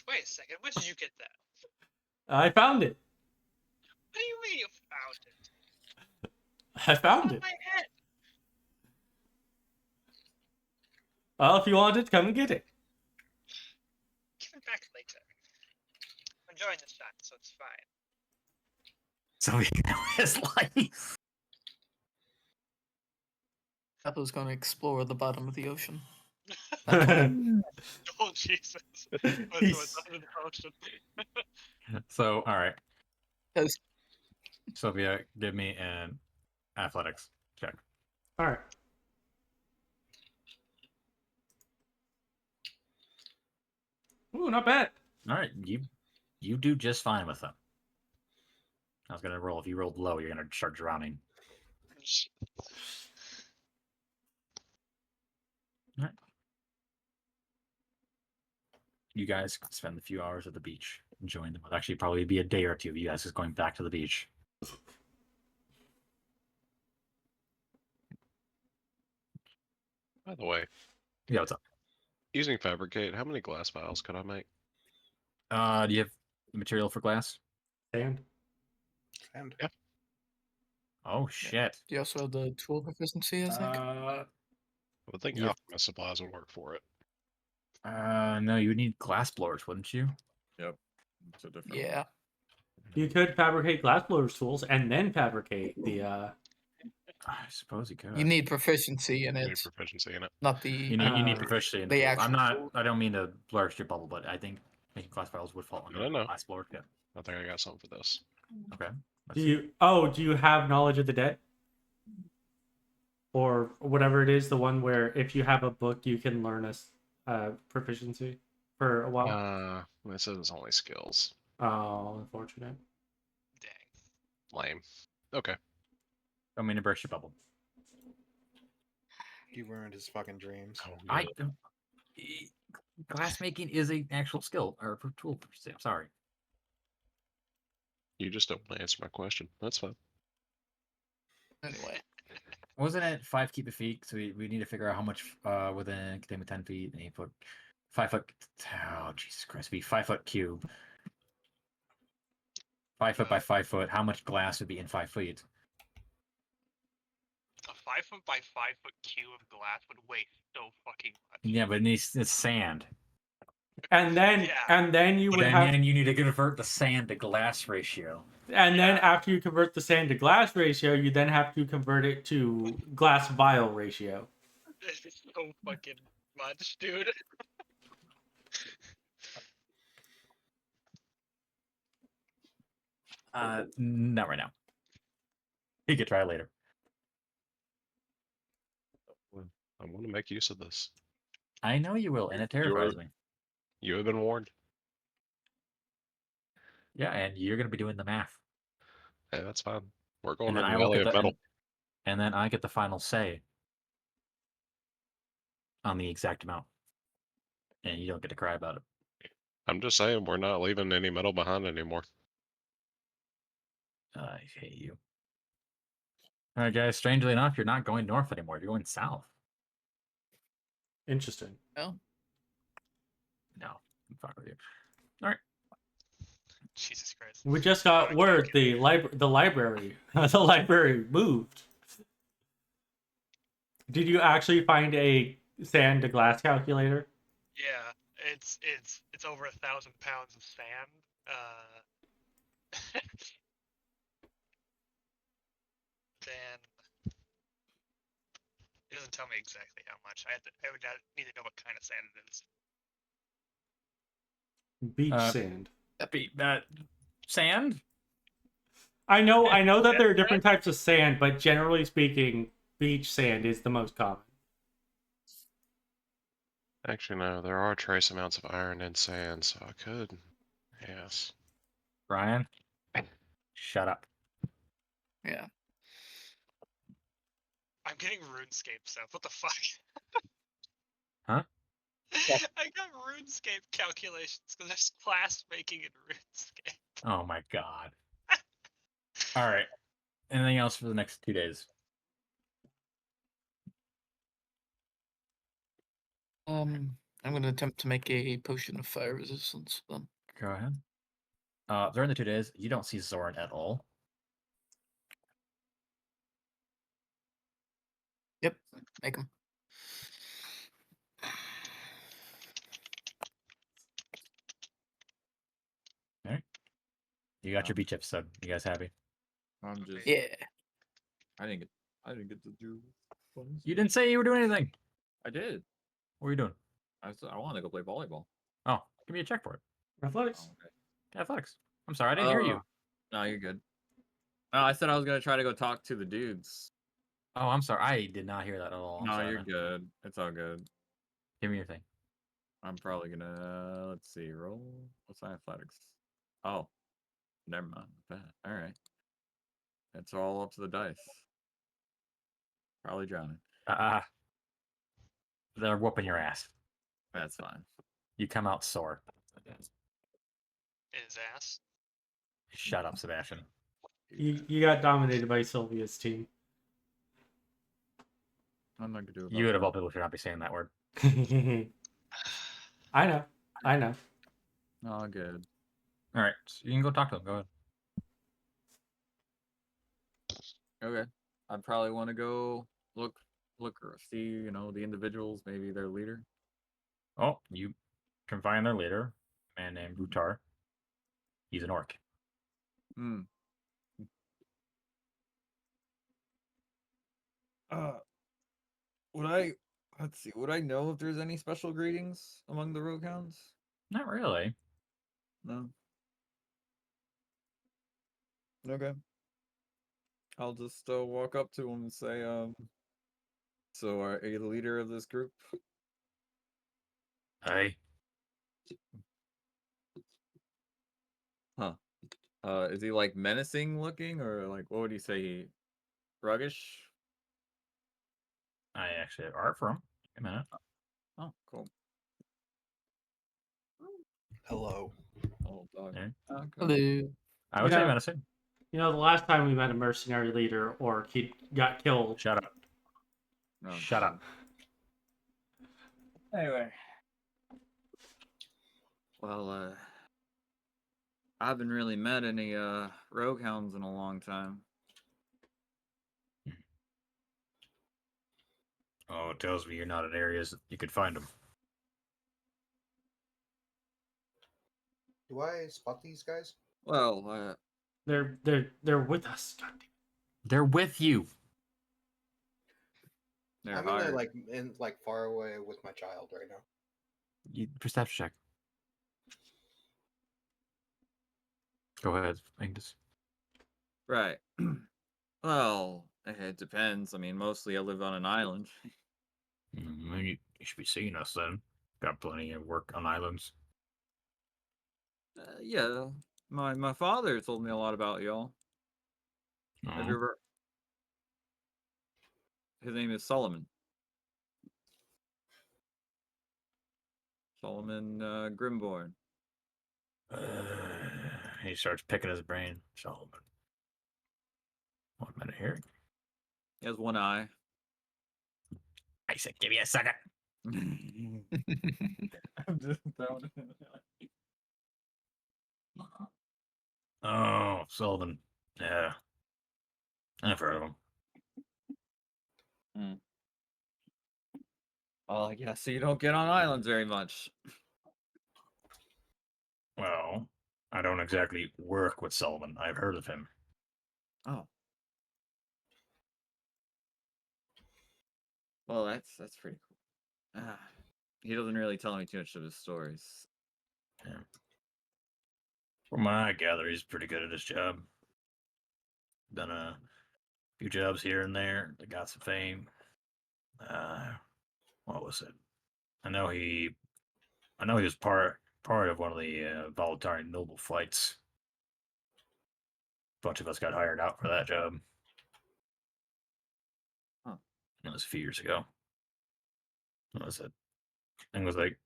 Wait a second, where did you get that? I found it. What do you mean you found it? I It's found on it. my head. Well, if you want it, come and get it. Give it back later. I'm enjoying this shot, so it's fine. So he know his life. Appo's gonna explore the bottom of the ocean. Oh Jesus! He's- What's under the ocean? So, all right, Because Sylvia, give me an athletics check. All right. Ooh, not bad. All right, you do just fine with them. I was gonna roll. If you rolled low, you're gonna start drowning. All right. You guys can spend a few hours at the beach enjoying them. It'll actually probably be a day or two of you guys just going back to the beach. By the way, Yeah, what's up? using fabricate, how many glass vials could I make? Do you have material for glass? And And Oh shit. you also have the tool proficiency, I think. I would think Yeah. alchemist supplies would work for it. No, you would need glass blowers, wouldn't you? Yep. It's a different. Yeah. you could fabricate glass blowers tools and then fabricate the. I suppose you could. You need proficiency in You need it, proficiency in it. not the. You need Uh, proficiency in the tools. actual I'm not. tool. I don't mean to blur your bubble, but I think making glass vials would fall under No. glass blowers. Yeah. I think I got something for this. Okay. Let's Do see. you? Oh, do you have knowledge of the dead? Or whatever it is, the one where if you have a book, you can learn a proficiency for a while. It says it's only skills. Oh, unfortunate. Dang. Lame. Okay. Don't mean to burst your bubble. you ruined his fucking dreams. Oh, I good. don't. Glass making is an actual skill or a tool. I'm sorry. You just don't want to answer my question. That's fine. Anyway, Wasn't it 5 cubic feet? So we need to figure out how much within containment 10 feet and 8 foot, 5 foot. Oh Jesus Christ! Be 5 foot cube. 5 foot by 5 foot. How much glass would be in 5 feet? A 5 foot by 5 foot cube of glass would weigh so fucking much. Yeah, but it's sand. And then Yeah. you But would have then you need to convert the sand to glass ratio. and then Yeah. after you convert the sand to glass ratio, you then have to convert it to glass vial ratio. This is so fucking much, dude. Not right now. You could try later. I want to make use of this. I know you will, and it terrifies me. You have been warned. Yeah, and you're gonna be doing the math. Hey, that's fine. We're going And to then the I will Valley get of the Metal. and then I get the final say on the exact amount. And you don't get to cry about it. I'm just saying, we're not leaving any metal behind anymore. I hate you. Alright guys, strangely enough, you're not going north anymore, you're going south. Interesting. no. No, I'm fuck with you. Alright. Jesus Christ. We just got word the library the library moved. Did you actually find a sand to glass calculator? Yeah, it's over 1,000 pounds of sand. Then it doesn't tell me exactly how much. I would need to know what kind of sand it is. Beach Uh, sand. Sand? I know that there are different types of sand, but generally speaking, beach sand is the most common. Actually, no, there are trace amounts of iron and sand, so I could. Yes. Brian? Shut up. Yeah. I'm getting RuneScape stuff. What the fuck? Huh? I got RuneScape calculations because there's class making in RuneScape. Oh my god. Alright. Anything else for the next 2 days? I'm gonna attempt to make a potion of fire resistance then. Go ahead. During the 2 days, you don't see Zoran at all. Yep, make them. You got your beach episode. You guys happy? I'm just. Yeah. I didn't get to do. You didn't say you were doing anything. I did. What were you doing? I wanted to go play volleyball. Oh, give me a check for it. Athletics. Oh, okay. Athletics. I'm sorry, I didn't hear you. No, you're good. Oh, I said I was gonna try to go talk to the dudes. Oh, I'm sorry. I did not hear that at all. I'm No, sorry, you're man. good. It's all good. Give me your thing. I'm probably gonna let's see, roll. What's my athletics? Oh, never mind. All right. It's all up to the dice. Probably drowning. They're whooping your ass. That's fine. You come out sore. His ass. Shut up, Sebastian. You got dominated by Sylvia's team. I'm not gonna do it. You of all people should not be saying that word. I know. I know. Oh, good. All right, so you can go talk to them. Go ahead. Okay. I'd probably want to go look or see, the individuals, maybe their leader. Oh, you can find their leader, a man named Rutar. He's an orc. Hmm. Would I know if there's any special greetings among the rogue hounds? Not really. No. Okay. I'll just walk up to him and say, so are you the leader of this group? Hey. Huh. Is he like menacing looking, or like what would you say? Ruggish? I actually have art for him. A minute. Oh, cool. Hello. Oh, dog. Yeah. Okay. Hello. I would say Yeah. medicine. You know, the last time we met a mercenary leader orc, he got killed. Shut up. Oh, Shut up. Anyway. Well, I haven't really met any rogue hounds in a long time. Oh, it tells me you're not in areas that you could find them. Do I spot these guys? Well, They're with us. God damn. They're with you. they're I'm hired. in far away with my child right now. You perception check. Go ahead, Ignis. Right. Well, it depends. I mean, mostly I live on an island. You should be seeing us then. Got plenty of work on islands. Yeah, my father told me a lot about y'all. Have you Oh. ever? His name is Solomon. Solomon Grimborn. He starts picking his brain. Solomon. 1 minute here. He has one eye. I said, give me a second. I'm just throwing it. Oh, Sullivan. Yeah. I've heard of him. Oh, yeah, so you don't get on islands very much. Well, I don't exactly work with Sullivan. I've heard of him. Oh. Well, that's pretty cool. He doesn't really tell me too much of his stories. Yeah. From what I gather, he's pretty good at his job. Done a few jobs here and there that got some fame. What was it? I know he was part of one of the voluntary noble flights. A bunch of us got hired out for that job. Huh. It was a few years ago. What was it? I think it was like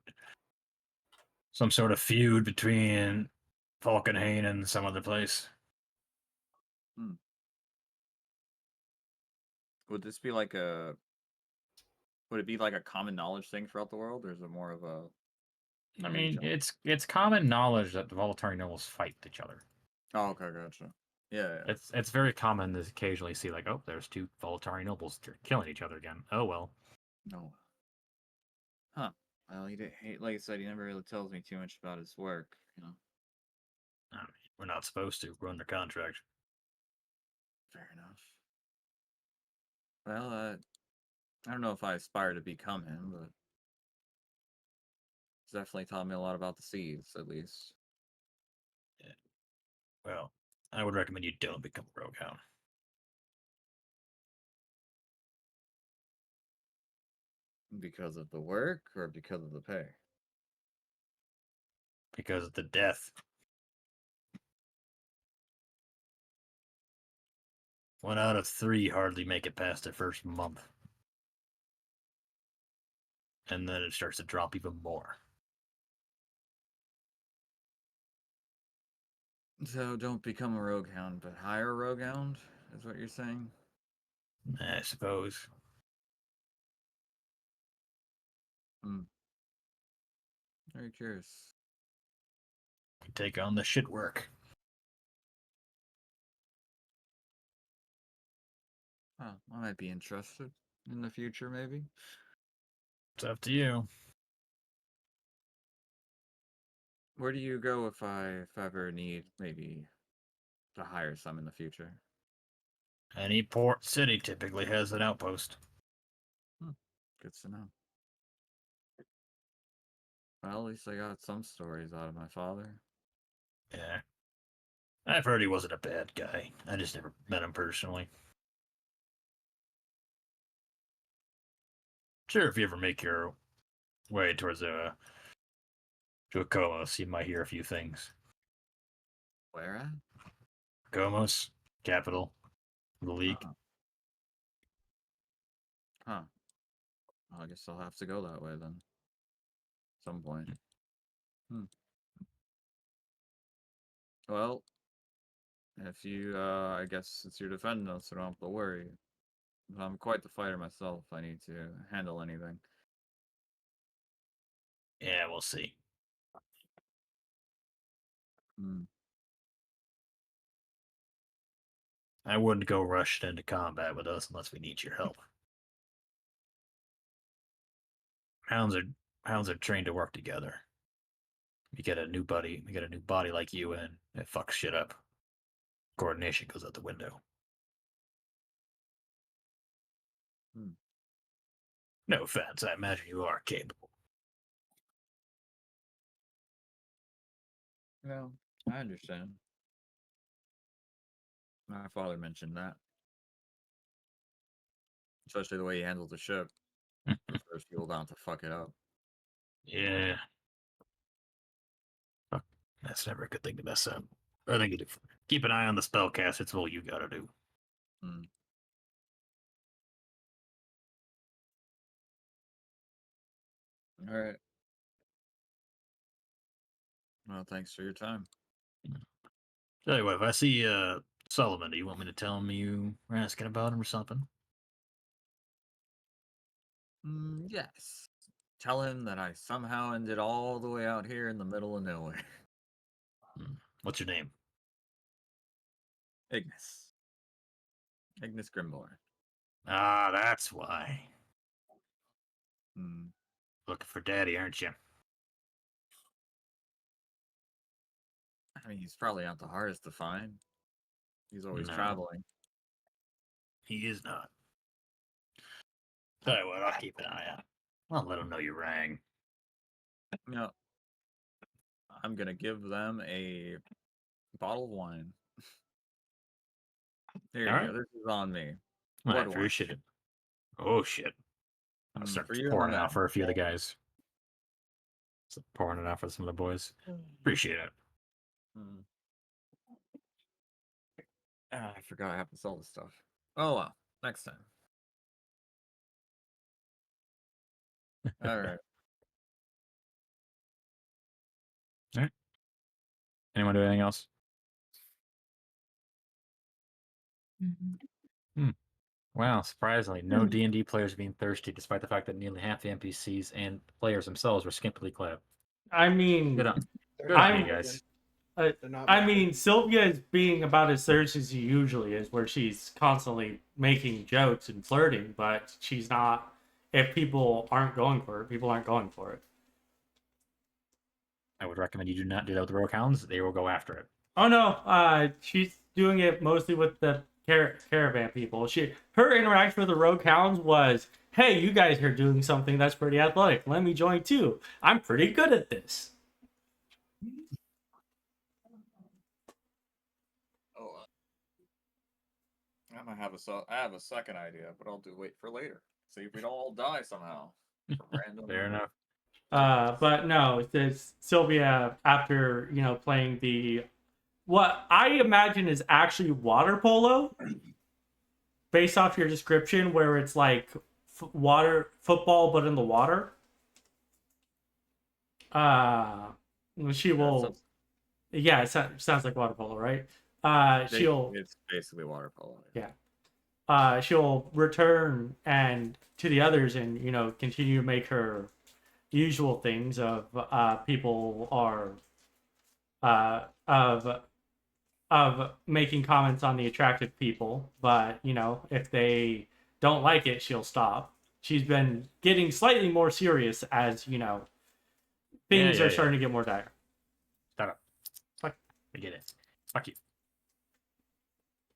some sort of feud between Falkenhayn and some other place. Would this be like a Would it be like a common knowledge thing throughout the world, or is it more of a? I mean, regional? it's common knowledge that the voluntary nobles fight each other. Oh, okay, gotcha. Yeah. It's very common to occasionally see like, oh, there's two voluntary nobles killing each other again. Oh well. No. Huh. Well, he did. Like I said, he never really tells me too much about his work. I mean, we're not supposed to. We're under contract. Fair enough. Well, I don't know if I aspire to become him, but he's definitely taught me a lot about the seas, at least. Well, I would recommend you don't become a rogue hound. Because of the work or because of the pay? Because of the death. One out of 3 hardly make it past their first month. And then it starts to drop even more. So don't become a rogue hound, but hire a rogue hound, is what you're saying? I suppose. Very curious. Take on the shit work. Oh, I might be interested in the future, maybe. It's up to you. Where do you go if I ever need maybe to hire some in the future? Any port city typically has an outpost. Good to know. Well, at least I got some stories out of my father. Yeah. I've heard he wasn't a bad guy. I just never met him personally. Sure, if you ever make your way towards to Comos, you might hear a few things. Where at? Comos, capital, of the league. Huh. Well, I guess I'll have to go that way then. Some point. Well, if you, I guess since you're defending us, I don't have to worry. I'm quite the fighter myself. I need to handle anything. Yeah, we'll see. I wouldn't go rushing into combat with us unless we need your help. Hounds are trained to work together. You get a new buddy like you in, it fucks shit up. Coordination goes out the window. No offense, I imagine you are capable. No, I understand. My father mentioned that. Especially the way he handled the ship. First people down to fuck it up. Yeah. Fuck, that's never a good thing to mess up. I think you do. Keep an eye on the spellcast. It's all you gotta do. All right. Well, thanks for your time. Tell you what, if I see Solomon, do you want me to tell him you were asking about him or something? Yes. Tell him that I somehow ended all the way out here in the middle of nowhere. What's your name? Ignis. Ignis Grimborn. Ah, that's why. Looking for Daddy, aren't you? I mean, he's probably not the hardest to find. He's always No. traveling. He is not. Tell you what, I'll keep an eye out. I'll let him know you rang. No. I'm gonna give them a bottle of wine. Here you All go. right. This is on me. I Blood appreciate wine. it. Oh, shit. I'll start For you and pouring the it out men. for a few of the guys. Start pouring it out for some of the boys. Appreciate it. I forgot I have to sell this stuff. Oh well, next time. All right. All right. Anyone do anything else? Wow, surprisingly, no D&D players being thirsty, despite the fact that nearly half the NPCs and players themselves were skimpily clad. I mean, Good on, They're good not on you moving. guys. They're not I moving. mean, Sylvia is being about as thirsty as she usually is, where she's constantly making jokes and flirting, but she's not. If people aren't going for it, people aren't going for it. I would recommend you do not do that with the rogue hounds. They will go after it. Oh no, she's doing it mostly with the caravan people. Her interaction with the rogue hounds was, "Hey, you guys are doing something that's pretty athletic. Let me join too. I'm pretty good at this." Oh, I might have I have a second idea, but I'll wait for later. See if we don't all die somehow. From random. Fair enough. But no, it's Sylvia after playing what I imagine is actually water polo, based off your description, where it's like water football but in the water. She will. Yeah, it sounds like water polo, right? It's basically water polo. Yeah. She'll return and to the others and continue to make her usual things of people are of making comments on the attractive people, but if they don't like it, she'll stop. She's been getting slightly more serious as things are starting to get more dire. Shut up. Fuck. I get it. Fuck you.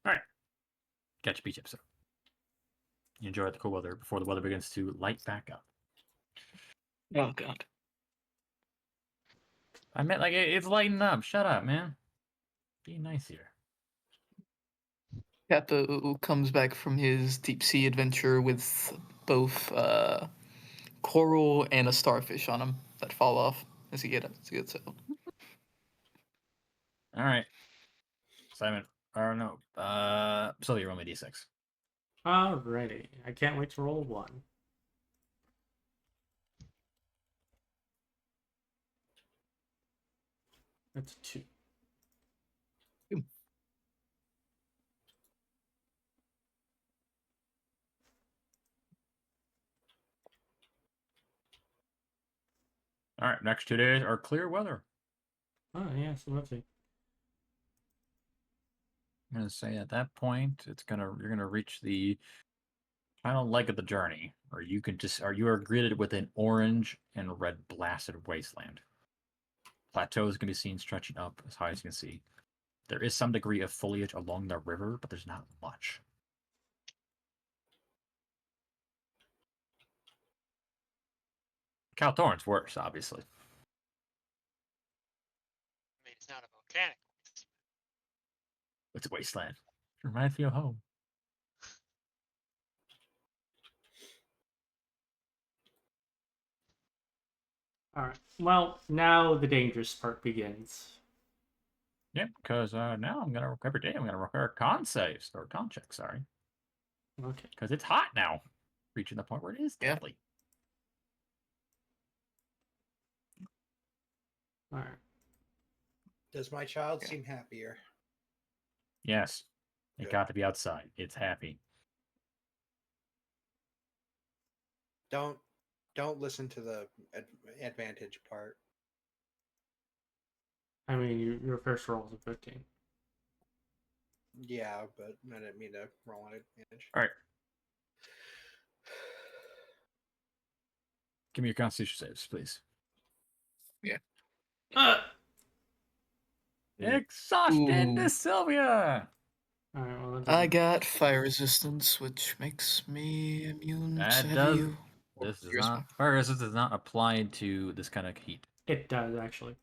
All right. Catch a beach episode. You enjoy the cool weather before the weather begins to light back up. Oh god. I meant like it's lighting up. Shut up, man. Be nice here. Kappa comes back from his deep sea adventure with both coral and a starfish on him that fall off as he gets out. All right. Simon. Or no. Sylvia, roll me d6. Alrighty. I can't wait to roll one. That's 2. All right. Next 2 days are clear weather. Oh yeah, so let's see. I'm gonna say at that point, you're gonna reach the final leg of the journey, or you are greeted with an orange and red blasted wasteland. Plateaus can be seen stretching up as high as you can see. There is some degree of foliage along the river, but there's not much. Calthorn's worse, obviously. I mean, it's not a volcanic. It's a wasteland. It reminds me of home. Alright. Well, now the dangerous part begins. Yep, because now every day I'm gonna require con saves or con checks. Sorry, Okay. because it's hot now, reaching the point where it is Yeah. deadly. Alright. Does my child seem happier? Yes, it Good. got to be outside. It's happy. Don't listen to the advantage part. I mean, your first roll is a 15. Yeah, but I didn't mean to roll an advantage. All right, give me your Constitution saves, please. Exhaustion Ooh. to Sylvia. Alright, well, I got fire resistance, which makes me immune to That heavy. does. or This is charisma. not fire resistance is not applied to this kind of heat. It does, actually.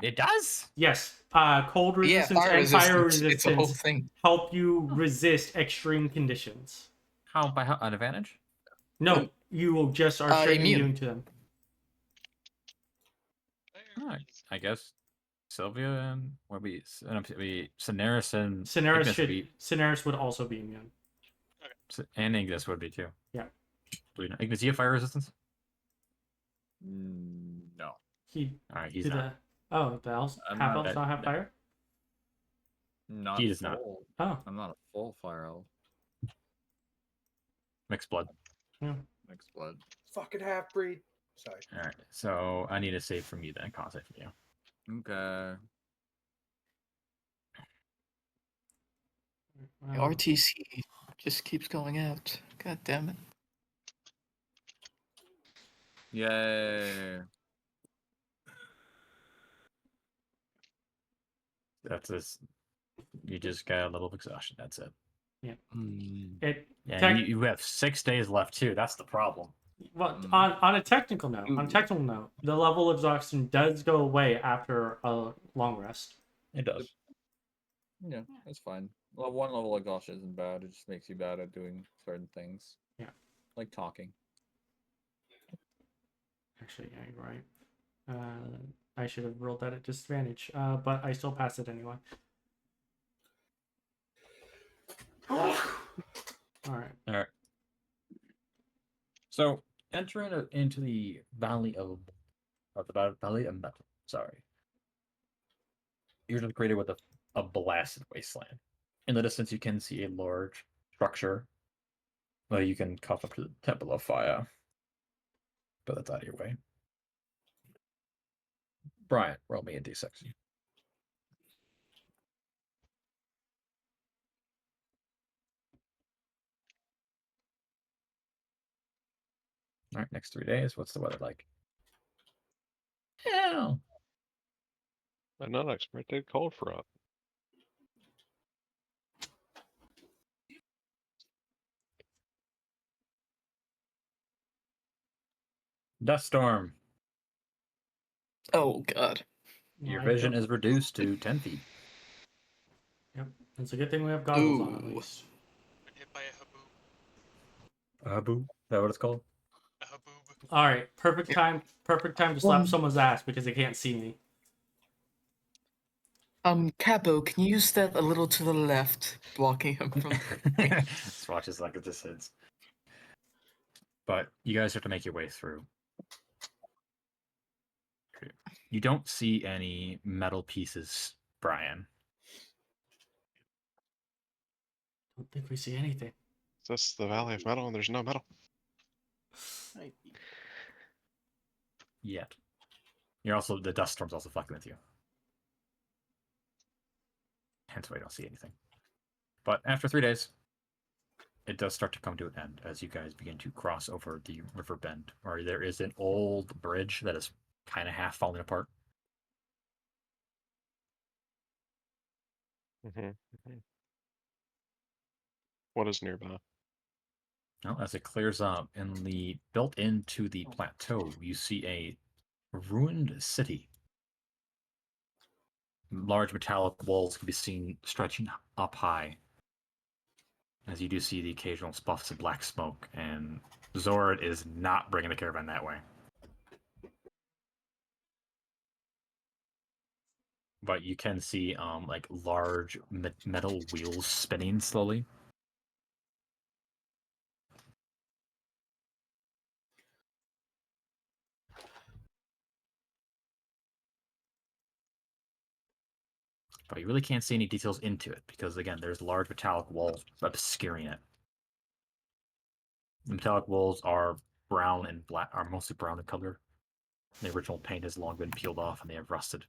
It does. Yes. Cold Yeah, resistance fire and fire resistance. It's a whole resistance thing. help you resist extreme conditions. How an advantage? No, you just are straight immune. immune to them. All right, I guess Sylvia and what we Cineres and Cineres would also be immune. and Ignis would be too. Yeah. Ignis, do you have fire resistance? No. He All right, he's did not. the elves I'm half not elves not have that- fire? Not He does not. full. Oh. I'm not a full fire elf. Mixed blood. Mixed blood. Fucking half breed. Sorry. All right. So I need a save from you then. Con save from you. Okay. RTC just keeps going out. God damn it. Yay. That's this. You just got a level of exhaustion. That's it. It Yeah, Tech- you have 6 days left too. That's the problem. well, on a technical note, Ooh. the level of exhaustion does go away after a long rest. It does. Yeah, that's fine. Well, one level of exhaustion isn't bad. It just makes you bad at doing certain things. Yeah. Like talking. Actually, yeah, you're right. I should have rolled that at disadvantage, but I still pass it anyway. All right. All right. So entering into the Valley of Valley of Metal. Sorry. You're just created with a blasted wasteland. In the distance, you can see a large structure. Well, you can cuff up to the Temple of Fire, but that's out of your way. Brian, roll me a d6. All right, next 3 days. What's the weather like? Hell. I'm not expected cold front. Dust storm. Oh god. Your I vision don't- is reduced to 10 feet. Yep. It's a good thing we have goggles on at Ooh. least. Been hit by a haboob. Abu? Is that what it's called? A haboob. All right. Perfect time to slap someone's ass because they can't see me. Capo, can you step a little to the left, blocking him from This watch is like a distance. But you guys have to make your way through. You don't see any metal pieces, Brian. Don't think we see anything. Is this the Valley of Metal and there's no metal? Yet. You're also the dust storm's also fucking with you. Hence why you don't see anything. But after 3 days, it does start to come to an end as you guys begin to cross over the river bend, or there is an old bridge that is kind of half falling apart. What is nearby? Now, as it clears up, built into the plateau, you see a ruined city. Large metallic walls can be seen stretching up high, as you do see the occasional spuffs of black smoke, and Zord is not bringing the caravan that way. But you can see like large metal wheels spinning slowly. But you really can't see any details into it because, again, there's large metallic walls obscuring it. The metallic walls are brown and black, are mostly brown in color. The original paint has long been peeled off and they have rusted.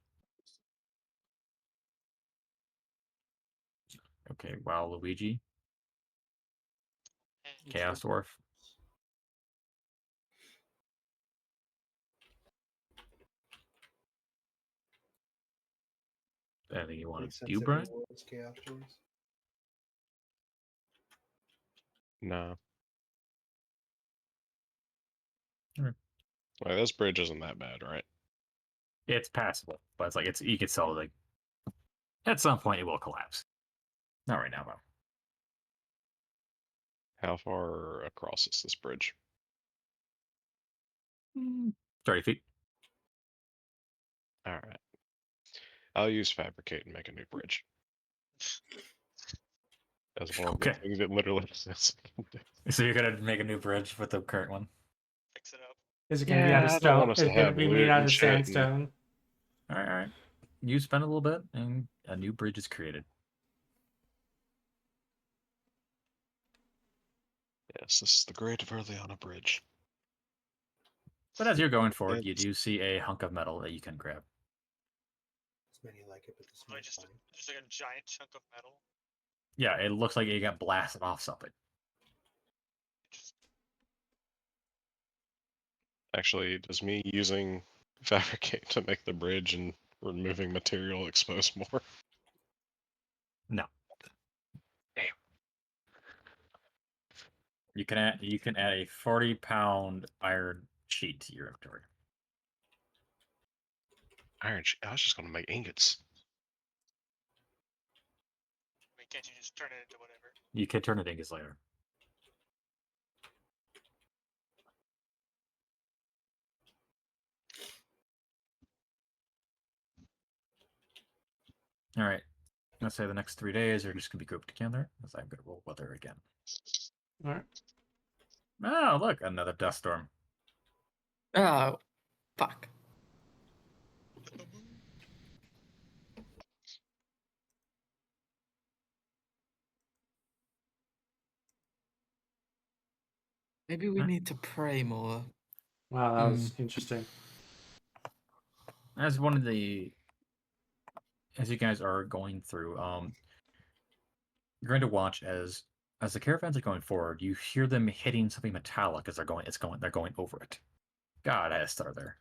Okay, wow, Luigi. Chaos Dwarf. Anything you want Makes to sense do, if Brian? it was Chaos Dwarves. No. Alright. Well, this bridge isn't that bad, right? It's passable, but it's like you could sell like at some point it will collapse. Not right now, though. How far across is this bridge? 30 feet. All right. I'll use fabricate and make a new bridge. As one of the Okay. things it literally says. So you're gonna make a new bridge with the current one. Fix it up. Is it going to be out of I don't stone? want us Is to it going to have be loot made out and of shit and- sandstone? All right. You spend a little bit, and a new bridge is created. Yeah, Yes, this is the Great Verleana Bridge. But as you're going forward, you It's- do see a hunk of metal that you can grab. As many like it, but this Like one's just, fine. just like a giant chunk of metal. Yeah, it looks like it got blasted off something. Just Actually, does me using Fabricate to make the bridge and removing material expose more? No. Damn. You can add a 40-pound iron sheet to your inventory. Iron sheet. I was just gonna make ingots. I mean, can't you just turn it into whatever? You can turn it ingots later. All right. Let's say the next 3 days are just gonna be grouped together, as I'm gonna roll weather again. All right. Oh, look, another dust storm. Oh, fuck. Maybe we Huh? need to pray more. Wow, that was interesting. As you guys are going through, you're going to watch as the caravans are going forward. You hear them hitting something metallic as they're going over it. God, I had a stutter there.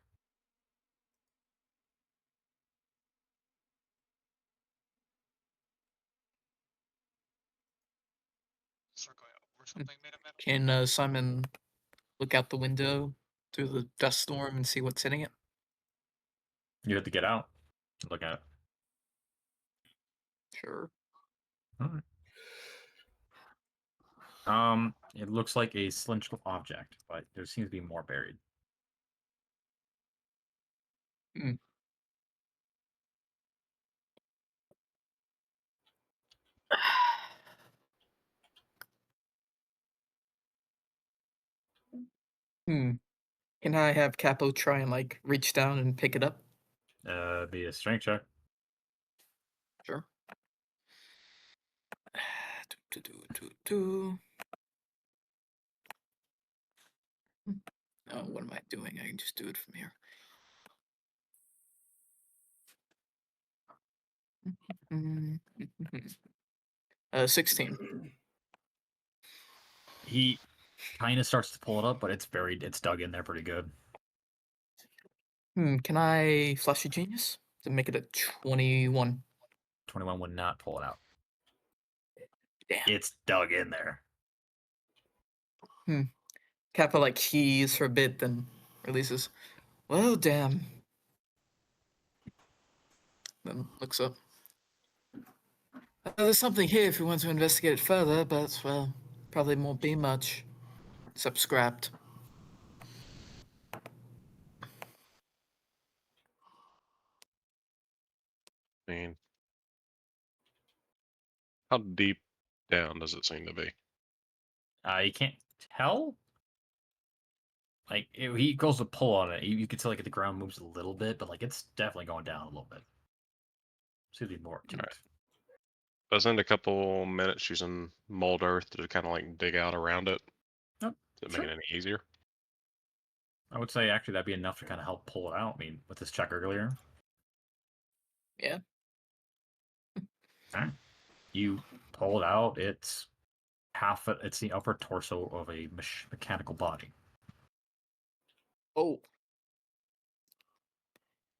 Start going over something made of metal. Can Simon look out the window through the dust storm and see what's hitting it? You have to get out. Look at it. Sure. Alright. It looks like a cylindrical object, but there seems to be more buried. Can I have Capo try and like reach down and pick it up? Be a strength check. Sure. Do. Oh, what am I doing? I can just do it from here. 16. He kind of starts to pull it up, but it's dug in there pretty good. Can I flash a genius to make it a 21? 21 would not pull it out. Damn. It's dug in there. Kappa like keys for a bit, then releases. Well, damn. Then looks up. There's something here if we want to investigate it further, but well, probably won't be much. Except scrapped. I mean, how deep down does it seem to be? You can't tell. Like he goes to pull on it, you can tell like the ground moves a little bit, but like it's definitely going down a little bit. Should be more to it. Alright. I spend a couple minutes using mold earth to kind of like dig out around it. Yep, Does it sure. make it any easier? I would say actually that'd be enough to kind of help pull it out. I mean, with this check earlier. Yeah. Alright. You pull it out. It's it's the upper torso of a mechanical body. Oh.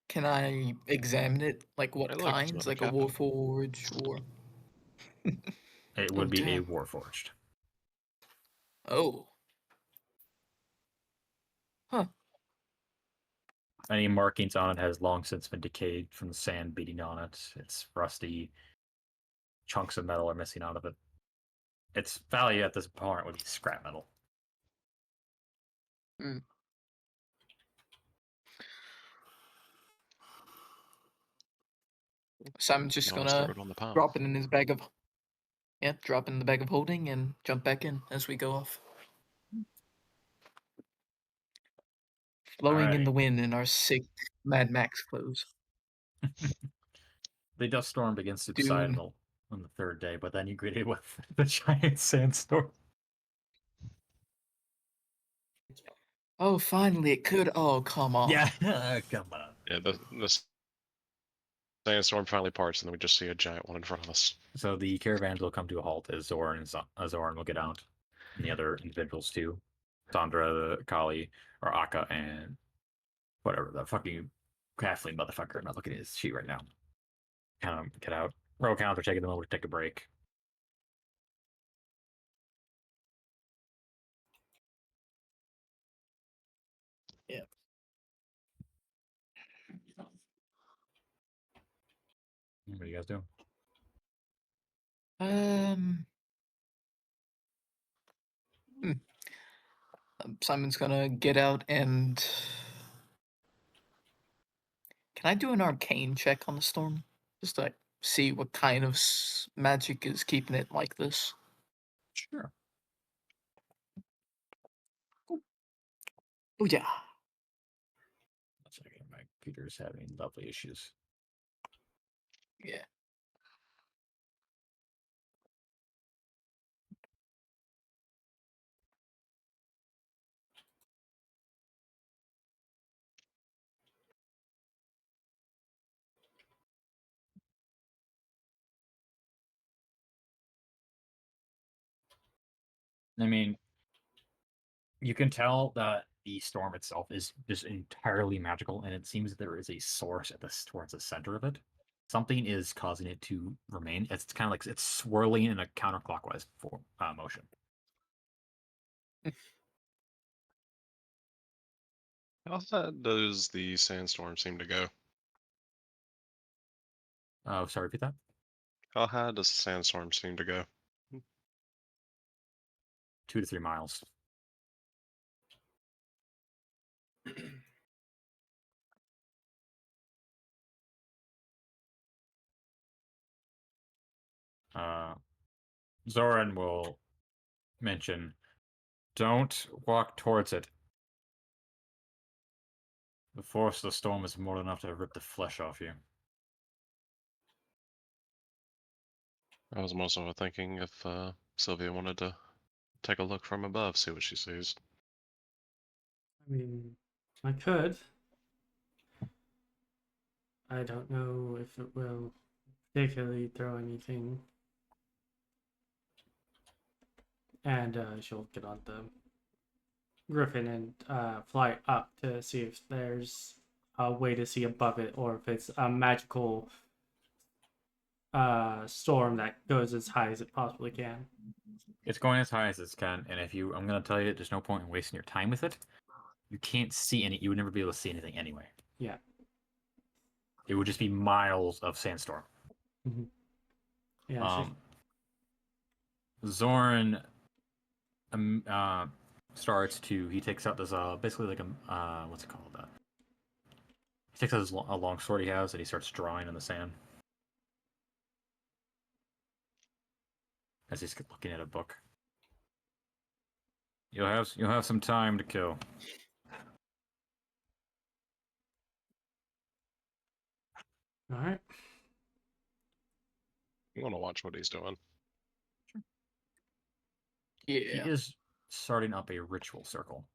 Can I examine it? Like what Hey, look, it's kinds? another Like a Kappa. warforge or? It would be a damn. warforged. Oh. Huh. Any markings on it has long since been decayed from the sand beating on it. It's rusty. Chunks of metal are missing out of it. Its value at this point would be scrap metal. Simon's just You almost gonna throw it on the pile. drop it in his bag of. Yeah, drop it in the bag of holding and jump back in as we go off. Blowing in Alright. the wind in our sick Mad Max clothes. The dust storm begins to subside Doom. on the third day, but then you greet it with the giant sandstorm. Oh, finally it could. Oh, come on. Yeah, come on. Yeah, the sandstorm finally parts, and then we just see a giant one in front of us. So the caravans will come to a halt as Zoran will get out, and the other individuals too. Sandra, Kali, or Akka, and whatever the fucking halfling motherfucker. I'm not looking at his sheet right now. Kind of get out. Roll counts are taking them over to take a break. Yeah. What are you guys doing? Hmm. Simon's gonna get out and. Can I do an arcane check on the storm? Just to see what kind of magic is keeping it like this. Sure. Oh, yeah. One second, my computer's having lovely issues. Yeah. I mean, you can tell that the storm itself is just entirely magical, and it seems that there is a source at towards the center of it. Something is causing it to remain. It's kind of like it's swirling in a counterclockwise motion. How fast does the sandstorm seem to go? Oh, sorry, repeat that. How high does the sandstorm seem to go? 2 to 3 miles. Zoran will mention, don't walk towards it. The force of the storm is more than enough to rip the flesh off you. I was also thinking if Sylvia wanted to take a look from above, see what she sees. I mean, I could. I don't know if it will particularly throw anything. And she'll get on the griffin and fly up to see if there's a way to see above it, or if it's a magical storm that goes as high as it possibly can. It's going as high as it can, and I'm going to tell you, there's no point in wasting your time with it. You can't see you would never be able to see anything anyway. Yeah. It would just be miles of sandstorm. Mm-hmm. Yeah. Zoran starts to, he takes out this, basically like a, what's it called? He takes out a long sword he has, and he starts drawing in the sand. As he's looking at a book. You'll have some time to kill. All right. You want to watch what he's doing. He Yeah. is starting up a ritual circle.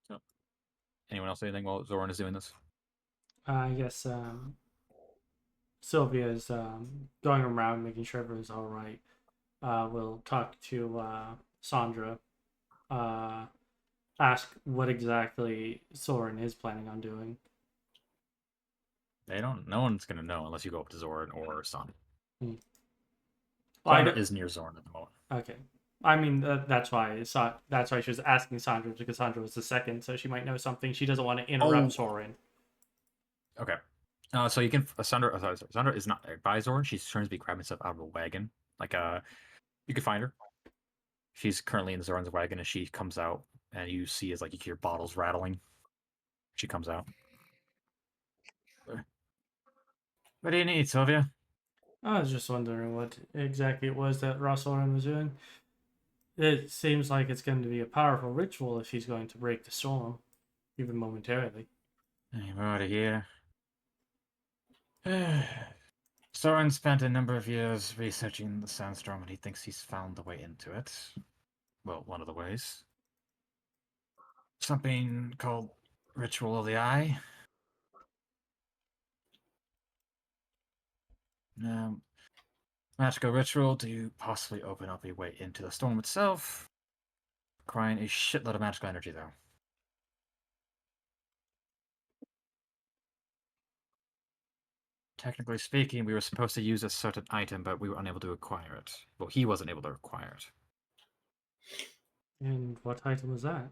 So, anyone else say anything while Zoran is doing this? I guess Sylvia is going around making sure everyone's all right. We'll talk to Sandra. Ask what exactly Soren is planning on doing. No one's gonna know unless you go up to Zoran or Sandra. Well, Sandra is near Zoran at the moment. Okay. I mean, that's why she was asking Sandra, because Sandra was the second, so she might know something. She doesn't want to interrupt Soren. Okay. So you can Sandra. Sorry, Sandra is not by Zoran. She's trying to be grabbing stuff out of a wagon. Like you can find her. She's currently in Zoran's wagon, and she comes out, and you see as like you hear bottles rattling. She comes out. What do you need, Sylvia? I was just wondering what exactly it was that Soren was doing. It seems like it's going to be a powerful ritual if he's going to break the storm, even momentarily. I'm out of here. Soren spent a number of years researching the sandstorm, and he thinks he's found the way into it. Well, one of the ways. Something called Ritual of the Eye. Magical ritual to possibly open up a way into the storm itself, requiring a shitload of magical energy, though. Technically speaking, we were supposed to use a certain item, but we were unable to acquire it. Well, he wasn't able to acquire it. And what item was that?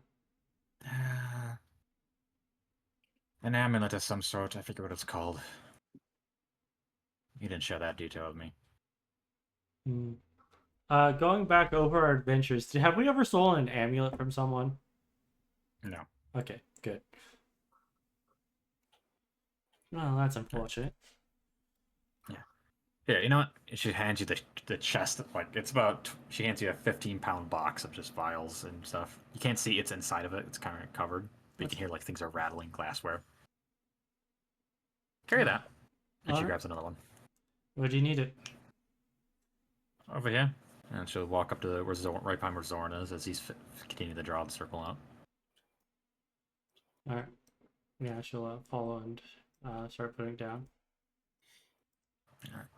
An amulet of some sort. I forget what it's called. He didn't share that detail with me. Hmm. Going back over our adventures, have we ever stolen an amulet from someone? No. Okay, good. Well, that's unfortunate. Yeah, you know what? She hands you the chest. Like, it's about. She hands you a 15-pound box of just vials and stuff. You can't see it's inside of it. It's kind of covered. But you can hear, like, things are rattling glassware. Carry that. And she Alright. grabs another one. Where do you need it? Over here. And she'll walk up to where right behind where Zorn is as he's continuing to draw the circle out. Alright. Yeah, she'll follow and start putting it down. Alright.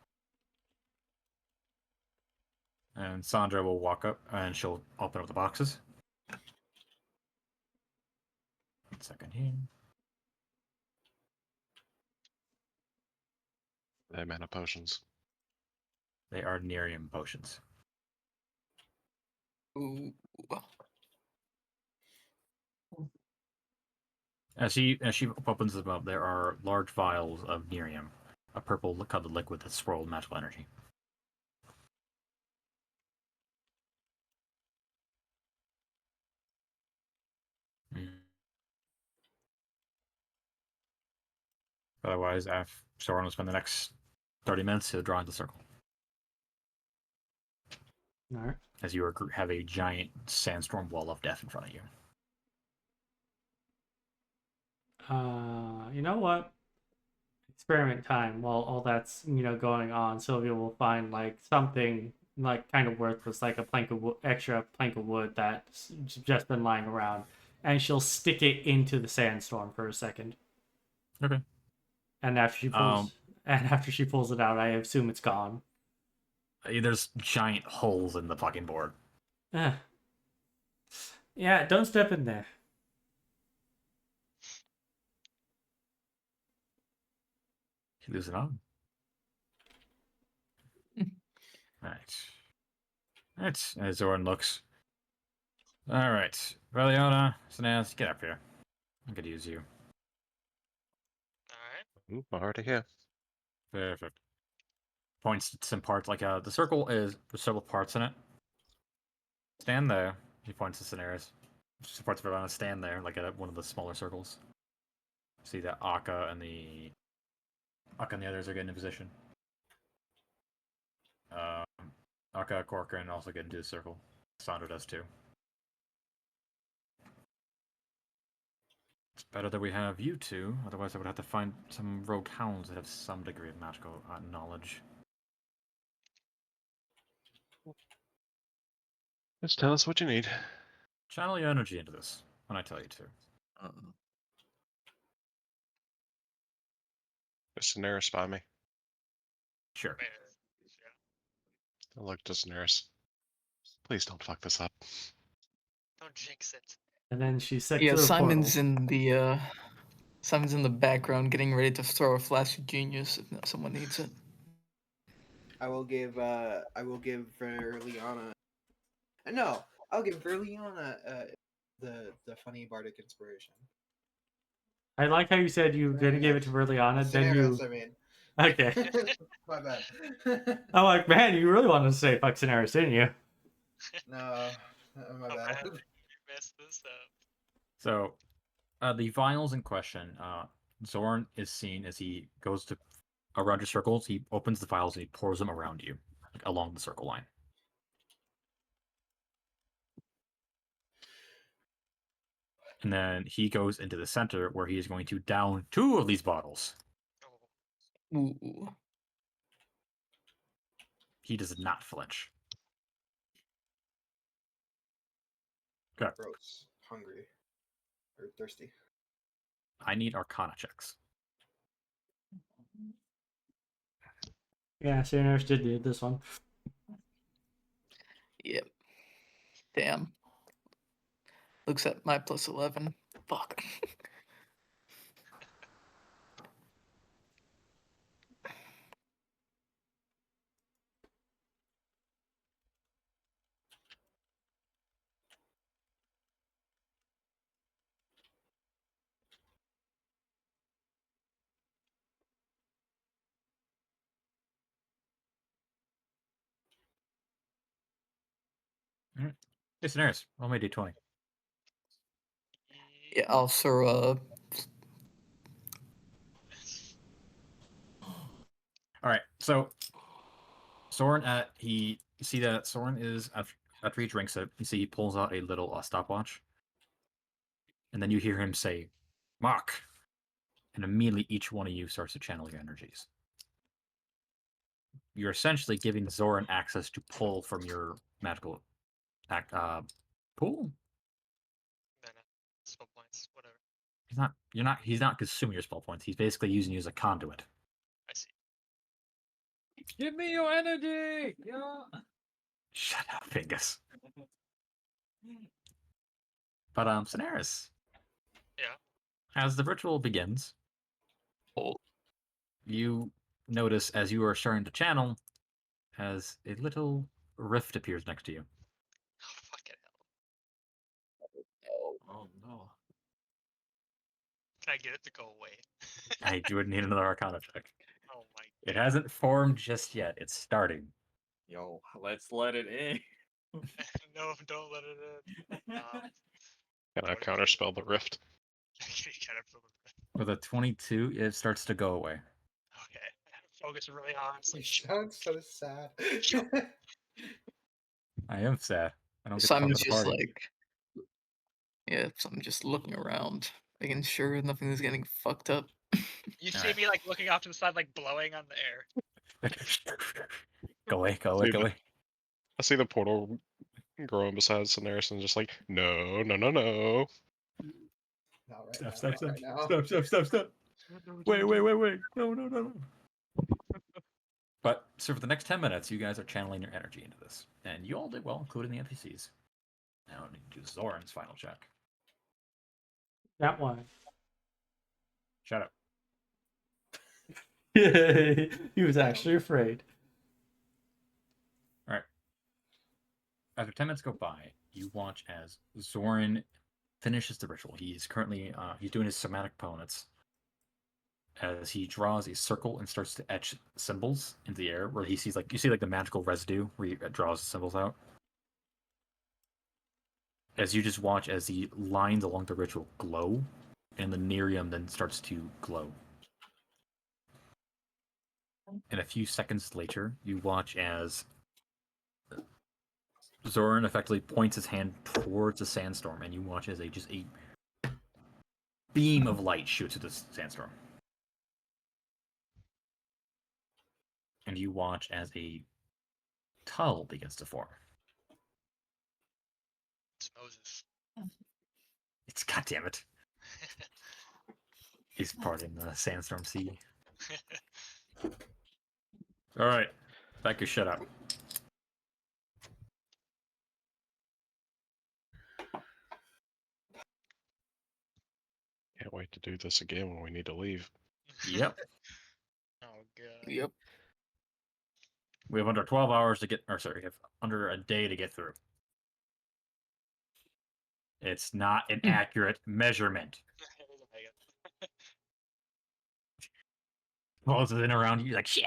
And Sandra will walk up and she'll open up the boxes. 1 second here. They mana potions. They are Nerium potions. Ooh. As she opens them up, there are large vials of Nerium, a purple colored liquid that's swirled magical energy. Otherwise, Soren will spend the next 30 minutes to draw into the circle. Alright. As you have a giant sandstorm wall of death in front of you. You know what? Experiment time. While all that's going on, Sylvia will find like something like kind of worthless, like a plank of extra plank of wood that's just been lying around, and she'll stick it into the sandstorm for a second. Okay. And after she pulls it out, I assume it's gone. There's giant holes in the fucking board. Yeah, don't step in there. You lose it on. Right. Right. As Zoran looks. Alright. Verleana, Cineres, get up here. I'm gonna use you. All right. Ooh, already here. Perfect. Points to some parts, like the circle is there's several parts in it. Stand there. He points to Cineres. Some parts of Verleana stand there, like at one of the smaller circles. See that Akka and the others are getting in position. Akka, Corcoran also get into the circle. Sandra does too. It's better that we have you two, otherwise I would have to find some rogue hounds that have some degree of magical knowledge. Just tell us what you need. Channel your energy into this when I tell you to. Is Cineres by me? Sure. Yeah. I look to Cineres. Please don't fuck this up. Don't jinx it. And then she sets Yeah, through a Simon's portal. Simon's in the background getting ready to throw a flash of genius if someone needs it. I will give Verleana. No, I'll give Verleana the funny bardic inspiration. I like how you said you were gonna give it to Verleana, then you. Cineres, I mean. Okay. My bad. I'm like, man, you really wanted to say fuck Cineres, didn't you? No, my Oh, bad. man, you messed this up. So, the vials in question, Zorn is seen as he goes to around your circles. He opens the vials and he pours them around you, like, along the circle line. And then he goes into the center where he is going to down 2 of these bottles. Oh, Ooh. He does not flinch. Okay. Gross. Hungry. Or thirsty. I need Arcana checks. Yeah, Cineres did need this one. Yep. Damn. Looks at my plus 11. Fuck. Hey, Cineres, roll me a d20. Yeah, I'll throw All right, so Soren, you see that Soren is after he drinks it, you see he pulls out a little stopwatch, and then you hear him say, "Mark," and immediately each one of you starts to channel your energies. You're essentially giving Zoran access to pull from your magical pool. Mana, spell points, whatever. He's not consuming your spell points. He's basically using you as a conduit. I see. Give me your energy. Yeah. Shut up, Fingus. But Cineres. Yeah. As the ritual begins, you notice as you are starting to channel, as a little rift appears next to you. Oh, fucking hell. Oh no. Can I get it to go away? I would need another Arcana check. Oh my It hasn't formed just yet. It's starting. Yo, let's let it in. No, don't let it in. Can I counterspell the rift? Can you kind of feel the With a 22, it starts to go away. Okay. I had to focus really hard. It's You like, sound so sad. I am sad. I don't get to So come I'm to the just party. like, yeah, so I'm just looking around, making sure nothing is getting fucked up. you see Alright. me like looking off to the side, like blowing on the air. Go away, go away, See go the- away. I see the portal growing beside Cineres and just like, no, no, no, no. Not right Stop, now. stop, Not stop. right now. Stop, stop, stop, stop. Wait. No, no, no, no. But so for the next 10 minutes, you guys are channeling your energy into this. And you all did well, including the NPCs. Now I need to do Zoran's final check. That one. Shut up. He was actually afraid. All right. After 10 minutes go by, you watch as Zoran finishes the ritual. He's currently he's doing his somatic ponens as he draws a circle and starts to etch symbols into the air where he sees like the magical residue where he draws the symbols out. As you just watch as the lines along the ritual glow and the Nerium then starts to glow. And a few seconds later, you watch as Zoran effectively points his hand towards the sandstorm, and you watch as a beam of light shoots at the sandstorm. And you watch as a tunnel begins to form. It's Moses. It's goddamn it. He's parting the sandstorm sea. All right, Becca, shut up. Can't wait to do this again when we need to leave. Yep, Oh god. Yep. we have under 12 hours to get, or sorry, we have under a day to get through. It's not an accurate measurement. Closes in around you, you're like shit.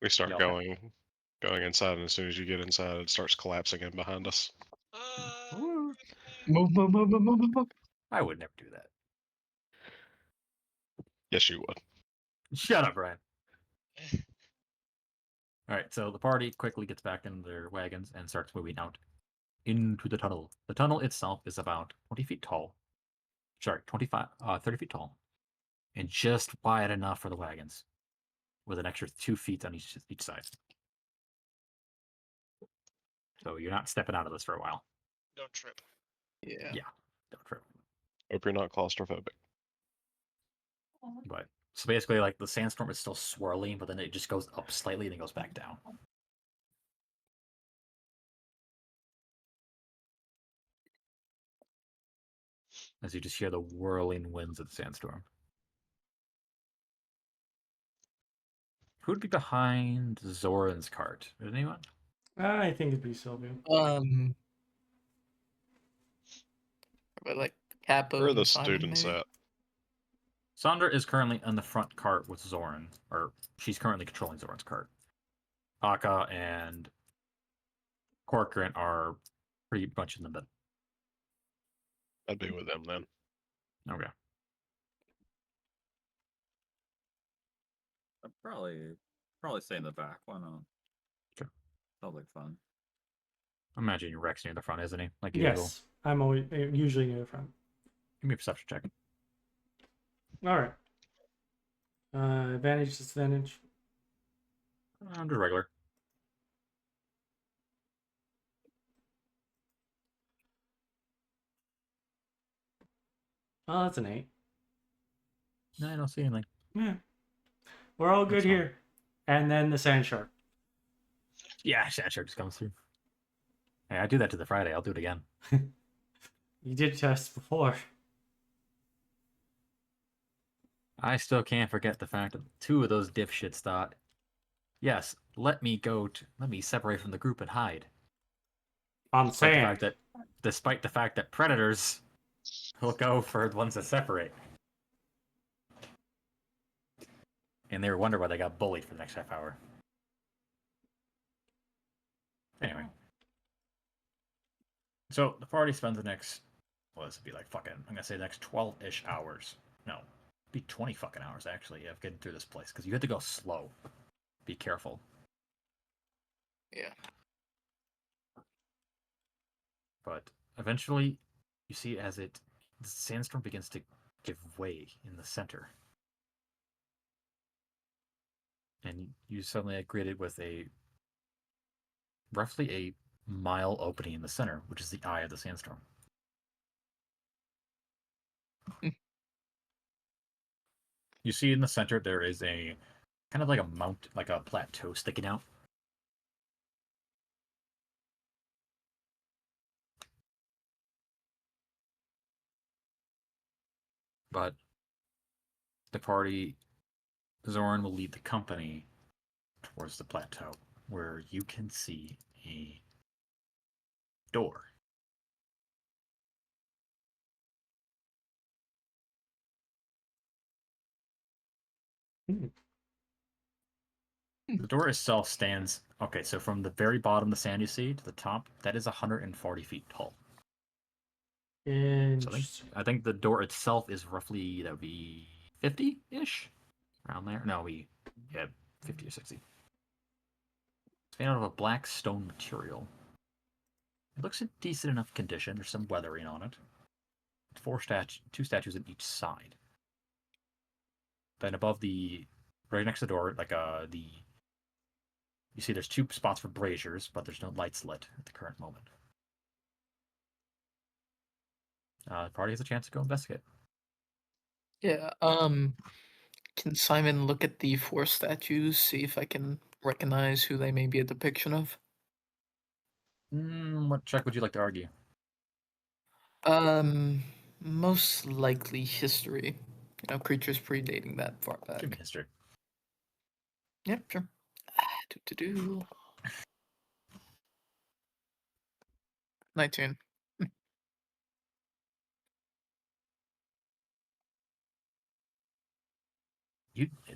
We start Y'all- going inside, and as soon as you get inside, it starts collapsing in behind us. Woo. Move, move, move, move, move, move. I would never do that. Yes, you would. Shut up, Brian. All right, so the party quickly gets back in their wagons and starts moving out into the tunnel. The tunnel itself is about 20 feet tall. Sorry, 30 feet tall. And just wide enough for the wagons. with an extra 2 feet on each side. So you're not stepping out of this for a while. Don't trip. Yeah. Yeah. Don't trip. Hope you're not claustrophobic. But so basically, like the sandstorm is still swirling, but then it just goes up slightly and then goes back down. As you just hear the whirling winds of the sandstorm. Who would be behind Zoran's cart? Is anyone? I think it'd be Sylvia. But like Capo Where are the and Simon, students maybe? at? Sandra is currently on the front cart with Zoran, or she's currently controlling Zoran's cart. Akka and Corcoran are pretty much in the middle. I'd be with them then. Okay. I'd probably stay in the back. Why not? Sure. Sounds like fun. I imagine Rex near the front, isn't he? Like usual. Yes, I'm always usually near the front. Give me a perception check. All right. Advantage, disadvantage. I'm just regular. Oh, that's an 8. No, I don't see anything. Yeah. We're all good That's fine. here. And then the sand shark. Yeah, sure just comes through. Hey, I do that to the Friday. I'll do it again. You did test before. I still can't forget the fact that 2 of those dipshits thought, yes, let me separate from the group and hide. On Despite the sand. fact despite the fact that predators will go for the ones that separate. And they were wondering why they got bullied for the next half hour. Anyway. So the party spends the next, well, this would be like fucking, I'm gonna say the next 12-ish hours. No, it'd be 20 fucking hours actually of getting through this place, because you have to go slow. Be careful. Yeah. But eventually, you see as the sandstorm begins to give way in the center. And you suddenly are greeted with roughly a mile opening in the center, which is the eye of the sandstorm. You see in the center there is a kind of like a mount, like a plateau sticking out. But the party, Zoran will lead the company towards the plateau, where you can see a door. Hmm. The door itself stands, okay, so from the very bottom of the sand you see to the top, that is 140 feet tall. So Interesting. I think the door itself is roughly, that would be 50-ish? Around there? No, 50 or 60. It's made out of a black stone material. It looks in decent enough condition. There's some weathering on it. 2 statues on each side. Then above right next to the door, you see there's 2 spots for braziers, but there's no lights lit at the current moment. The party has a chance to go investigate. Yeah. Can Simon look at the 4 statues, see if I can recognize who they may be a depiction of? What check would you like to argue? Most likely history. Creatures predating that far back. Give me history. Yep, sure. Do. 19.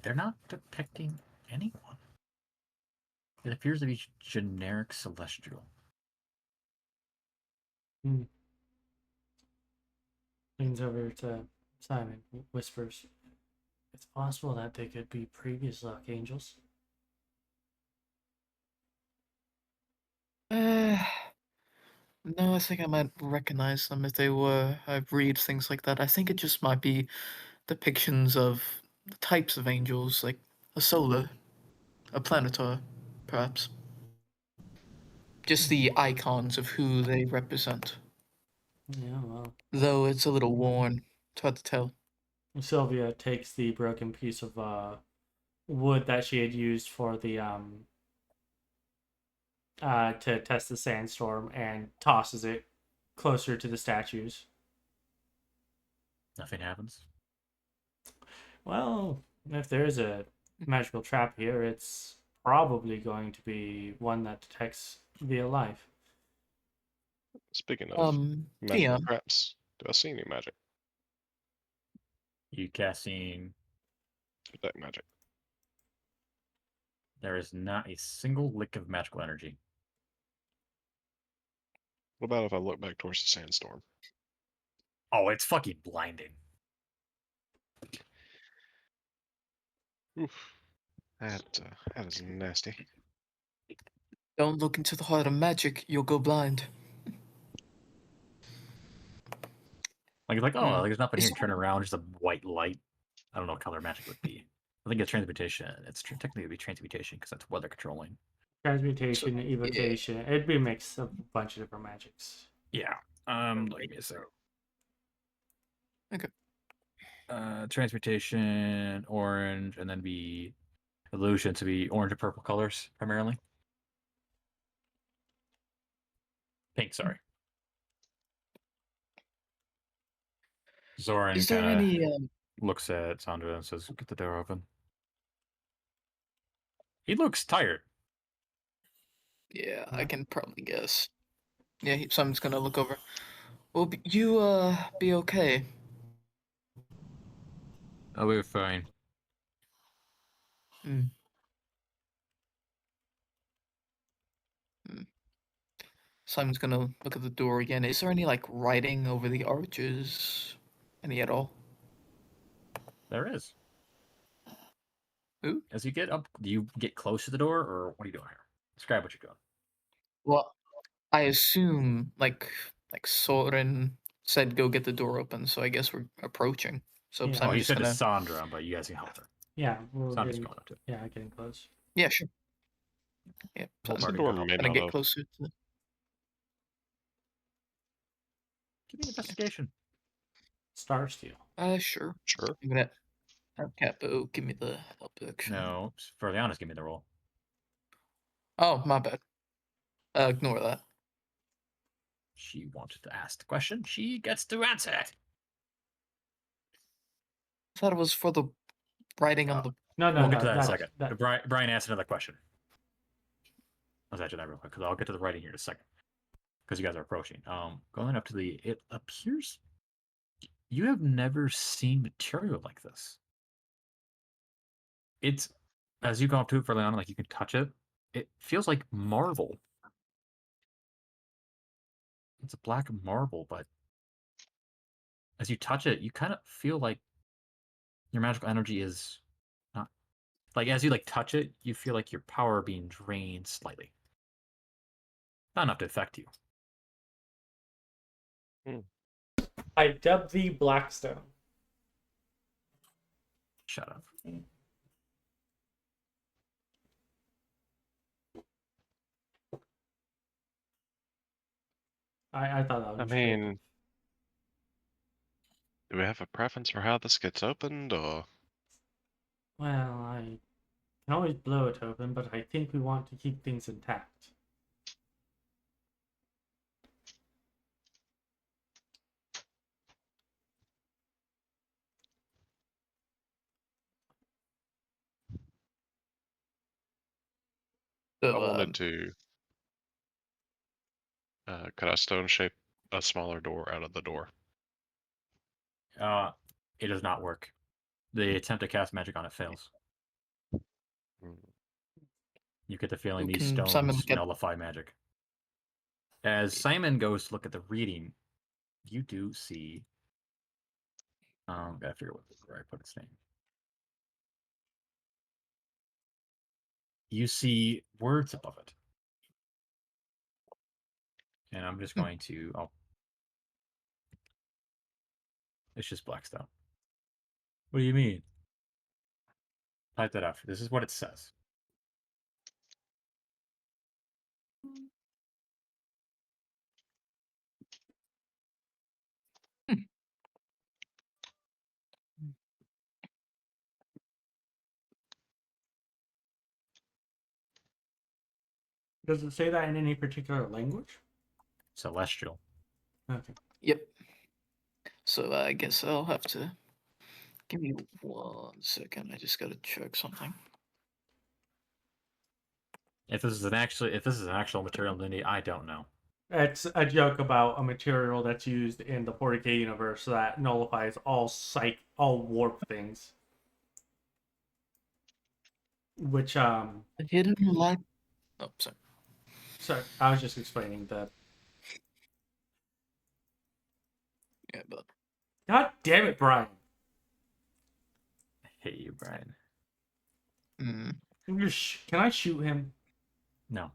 They're not depicting anyone. It appears to be generic celestial. Leans over to Simon, whispers, "It's possible that they could be previous archangels." No, I think I might recognize them if they were. I read things like that. I think it just might be depictions of the types of angels, like a solar A planetar, perhaps. Just the icons of who they represent. Yeah, well. Though it's a little worn. It's hard to tell. Sylvia takes the broken piece of wood that she had used for the to test the sandstorm and tosses it closer to the statues. Nothing happens. Well, if there's a magical trap here, it's probably going to be one that detects via life. Speaking of magical Tia, traps, do I see any magic? You casting. Detect magic. There is not a single lick of magical energy. What about if I look back towards the sandstorm? Oh, it's fucking blinding. Oof. That is nasty. don't look into the heart of magic, you'll go blind. Like, oh, Hmm. there's nothing Is here. Turn around, just a white light. I don't know what color magic would be. I think it's transmutation. It's technically it'd be transmutation because that's weather controlling. Transmutation, evocation. It'd be a mix of a bunch of different magics. Yeah. Let me see. Okay. Transmutation, orange, and then be illusion to be orange and purple colors primarily. Pink, sorry. Zoran Is there kind of any looks at Sandra and says, "Get the door open." He looks tired. Yeah, I can probably guess. Yeah, someone's gonna look over. Well, you be okay. Oh, we're fine. Hmm. Hmm. Simon's gonna look at the door again. Is there any like writing over the arches? Any at all? There is. Ooh. As you get up, do you get close to the door, or what are you doing here? Describe what you're doing. Well, I assume like Soren said go get the door open, so I guess we're approaching. So Yeah. Oh, Simon's he just said to gonna Sandra, but you guys can help her. Yeah, we're Sandra's getting going up to it. yeah, getting close. Yeah, sure. Yeah, Whole What's the Simon's party door to help. made gonna out get of? closer to Give me an investigation. Star Steel. sure. Sure. I'm gonna have Capo give me the help action. No, Verleana's give me the roll. Oh, my bad. Ignore that. She wanted to ask the question. She gets to answer it. I thought it was for the writing on the No, We'll get to that in a that's- second. that- Brian asked another question. Let's answer that real quick because I'll get to the writing here in a second. Because you guys are approaching. Going up to the. It appears you have never seen material like this. It's as you go up to it, Verleana, like you can touch it. It feels like marble. It's a black marble, but as you touch it, you kind of feel like your magical energy is not like as you like touch it, you feel like your power being drained slightly. Not enough to affect you. I dubbed thee Blackstone. Shut up. I thought that was I mean, do we have a preference for how this gets opened, or? well, I can always blow it open, but I think we want to keep things intact. I So, wanted to. Could I stone shape a smaller door out of the door? It does not work. The attempt to cast magic on it fails. Hmm. You get the feeling Who these can Simon stones look at? nullify magic. As Simon goes to look at the reading, you do see. Gotta figure out where I put its name. You see words above it, and I'm just going to. Oh, it's just Blackstone. What do you mean? Type that out. This is what it says. Does it say that in any particular language? Celestial. Okay. Yep. So I guess I'll have to give me 1 second. I just gotta check something. If this is an actual material entity, I don't know. It's a joke about a material that's used in the 40k universe that nullifies all warp things. Which A hidden light. Oh, sorry. sorry, I was just explaining that. Yeah, but God damn it, Brian! I hate you, Brian. Can I shoot him? No.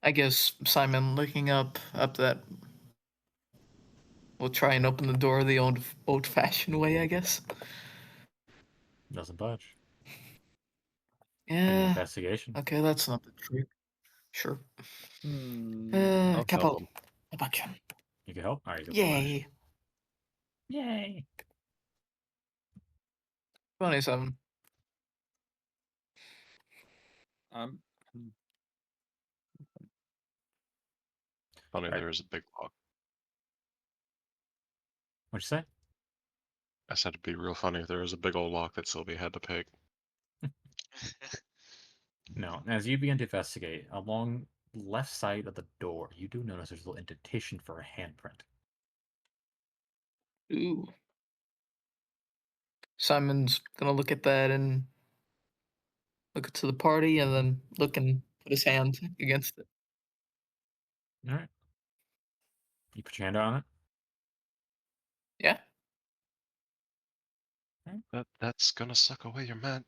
I guess Simon, looking up that, we'll try and open the door the old-fashioned way, I guess. Doesn't budge. Yeah. Investigation. Okay, that's not the trick. Sure. I'll Cap help out. him. Action. You can help? Alright, Yay. Yay. 27. Um, Funny, Alright. there is a big lock. What'd you say? I said it'd be real funny if there was a big old lock that Sylvia had to pick. No. As you begin to investigate, along the left side of the door, you do notice there's a little indentation for a handprint. Ooh. Simon's gonna look at that and look to the party and then look and put his hand against it. Alright. You put your hand on it? Yeah. That's gonna suck away your man.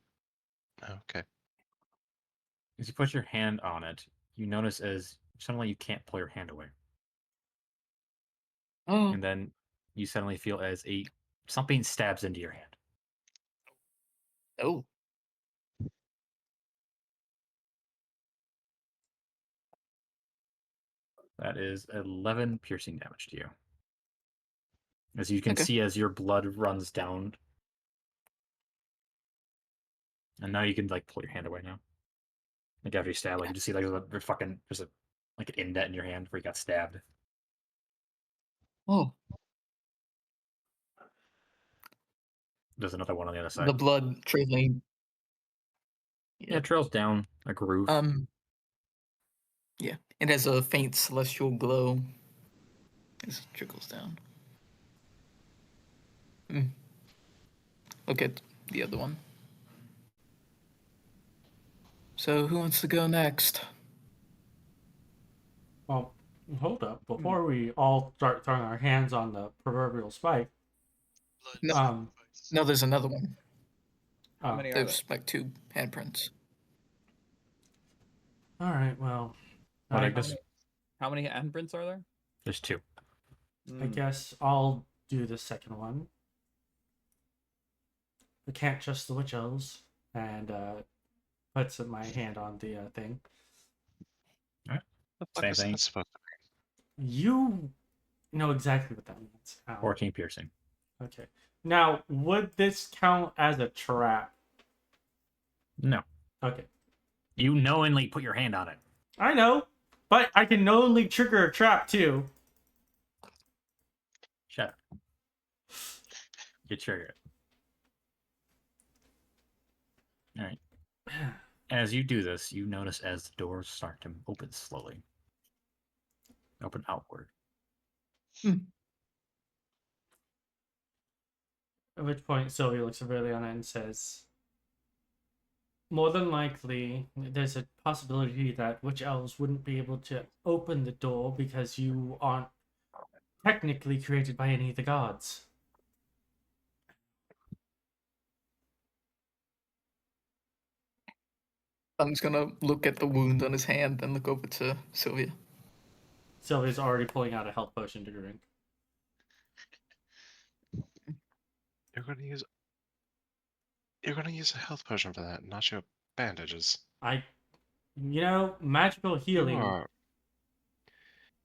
Okay. As you put your hand on it, you notice as suddenly you can't pull your hand away. Oh. And then you suddenly feel as something stabs into your hand. Oh. That is 11 piercing damage to you. As you can Okay. see as your blood runs down. And now you can pull your hand away now. Like after you stab, you just see there's an indent in your hand where you got stabbed. Oh. There's another one on the other side. The blood trailing. Yeah, it trails down a groove. Yeah. It has a faint celestial glow as it trickles down. Look at the other one. So who wants to go next? Well, hold up. Before we all start throwing our hands on the proverbial spike, No. sacrifice. No, there's another one. how many are there? There's like 2 handprints. all right, well, What, I, Ignis? How many handprints are there? There's 2. I guess I'll do the second one. I can't trust the witch elves, and puts my hand on the thing. The fuck Same is thing. that supposed to be? You know exactly what that means. 14 piercing. Okay. Now, would this count as a trap? No. Okay. You knowingly put your hand on it. I know, but I can knowingly trigger a trap too. Shut up. You trigger it. Alright. As you do this, you notice as the doors start to open slowly. Open outward. At which point Sylvia looks at Verleana and says, more than likely, there's a possibility that witch elves wouldn't be able to open the door because you aren't technically created by any of the gods. I'm just gonna look at the wound on his hand and look over to Sylvia. Sylvia's already pulling out a health potion to drink. You're gonna use a health potion for that, not your bandages. Magical healing.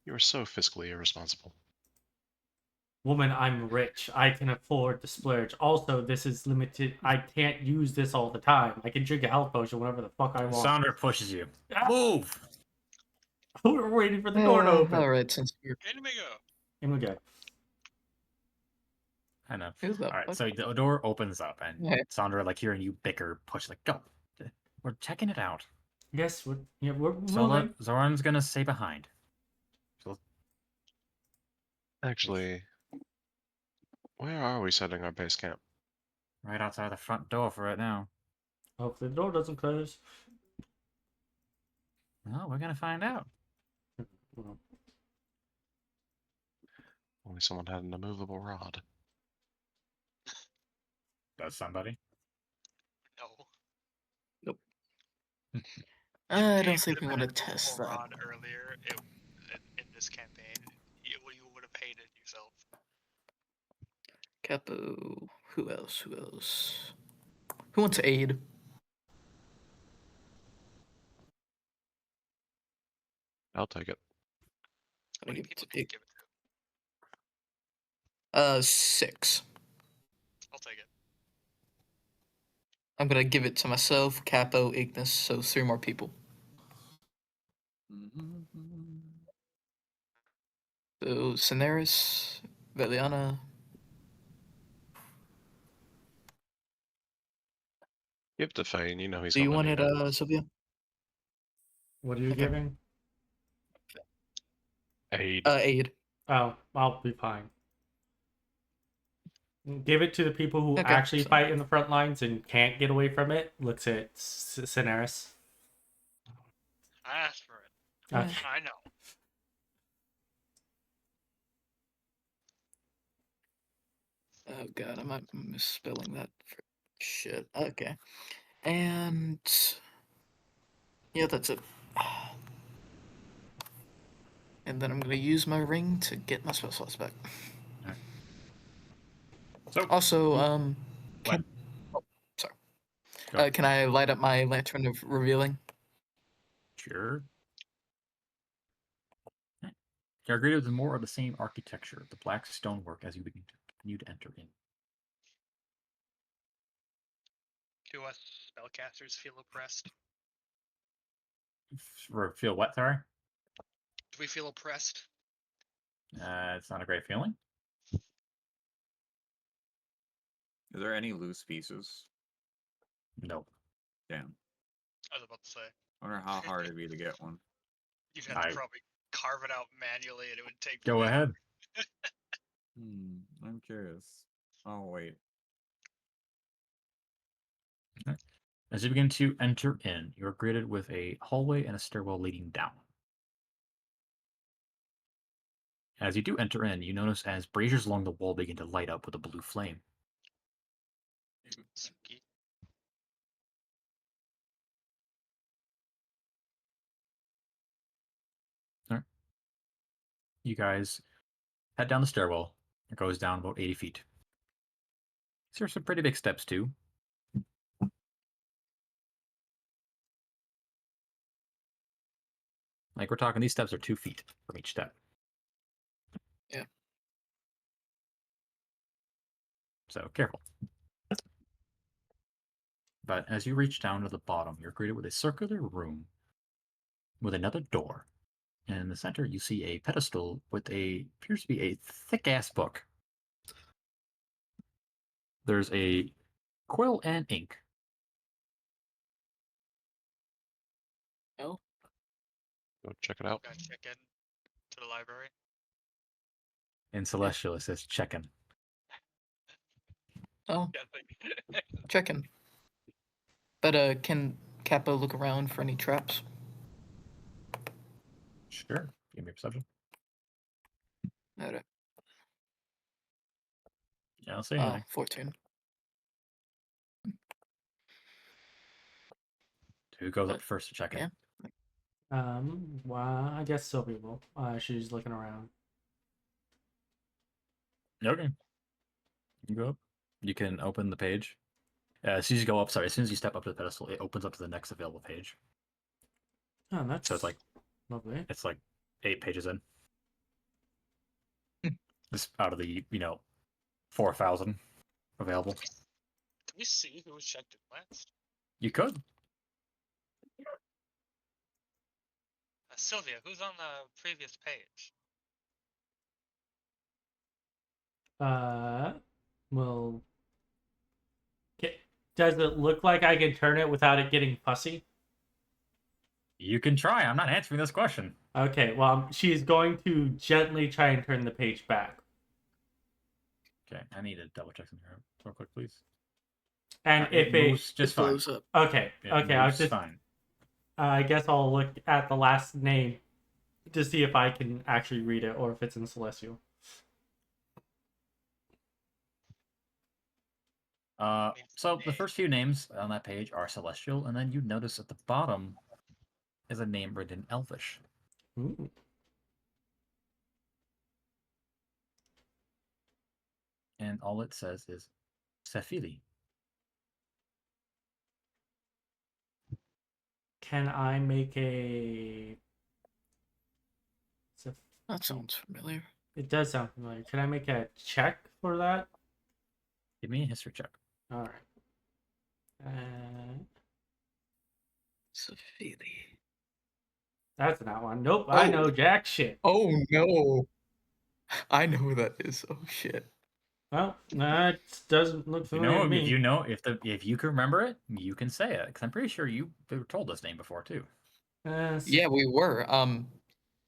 You are so fiscally irresponsible. Woman, I'm rich. I can afford the splurge. Also, this is limited. I can't use this all the time. I can drink a health potion whenever the fuck I want. Sandra pushes you. Ah! Move! We're waiting for the door to open. All right, since we're Enemigo. And we go. I know. who's that? All right, fuck? so the door opens up, and Okay. Sandra, like hearing you bicker, push, like, go. We're checking it out. Yes, we're moving. Zoran's gonna stay behind. So Actually, where are we setting our base camp? right outside the front door for right now. Hopefully the door doesn't close. Well, we're gonna find out. Well, Only someone had an immovable rod. Does somebody? No. I If don't you think we could've want to had a test full that. rod earlier in this campaign, you would have hated yourself. Capo. Who else? Who else? Who wants to aid? I'll take it. I'm gonna How many give it people to do you give it to? 6. I'll take it. I'm gonna give it to myself, Capo, Ignis, so 3 more people. So Cineres, Verleana. Give it to Fane. You know he's Do you gonna want need it, it. Sylvia? what are you Okay. giving? Aid. Aid. Oh, I'll be fine. Give it to the people who Okay, actually so- fight in the front lines and can't get away from it. Looks at Cineres. I asked for it. Yeah. Okay. I know. Oh god, I might be misspelling that. Shit. Okay. And yeah, that's it. And then I'm gonna use my ring to get my spell slots back. So Also, What? oh, sorry. Go. Can I light up my lantern of revealing? Sure. You're greeted with more of the same architecture, the black stonework as you begin to continue to enter in. Do us spellcasters feel oppressed? Feel what, sorry? Do we feel oppressed? It's not a great feeling. Is there any loose pieces? No. Damn. I was about to say. I wonder how hard it'd be to get one. You'd have to probably carve it out manually and it would take Go forever. ahead. I'm curious. Oh wait. As you begin to enter in, you are greeted with a hallway and a stairwell leading down. As you do enter in, you notice as braziers along the wall begin to light up with a blue flame. Spooky. You guys head down the stairwell. It goes down about 80 feet. These are some pretty big steps, too. Like, we're talking, these steps are 2 feet from each step. Yeah. So, careful. But as you reach down to the bottom, you're greeted with a circular room with another door. And in the center, you see a pedestal with appears to be a thick-ass book. There's a quill and ink. Oh. Go check it out. Gotta check in to the library. In Celestial, it says check-in. Oh, Definitely. checking. But can Capo look around for any traps? Sure. Give me a perception. Alright. Yeah, I'll say anything. 14. Who goes up first to check in? Yeah. Well, I guess Sylvia will. She's looking around. Okay. You go up. You can open the page. As soon as you go up, sorry, as soon as you step up to the pedestal, it opens up to the next available page. Oh, that's So it's like lovely. 8 pages in. Just out of the 4,000 available. Can we see who was checked in last? You could. Sylvia, who's on the previous page? Well, does it look like I can turn it without it getting fussy? You can try. I'm not answering this question. Okay, well, she's going to gently try and turn the page back. Okay, I need to double check something real quick, please. And if it moves just it fine. blows up. okay, It okay, I was moves just fine. I guess I'll look at the last name to see if I can actually read it or if it's in Celestial. So the first few names on that page are Celestial, and then you notice at the bottom is a name written in Elvish. Ooh. And all it says is Sefili. Can I make a? That sounds familiar. It does sound familiar. Can I make a check for that? Give me a history check. All right. Safili. That's not one. Nope. I know jack shit. Oh no. I know who that is. Oh shit. Well, that doesn't look familiar to me. If you can remember it, you can say it. Because I'm pretty sure you were told this name before too. Yeah, we were.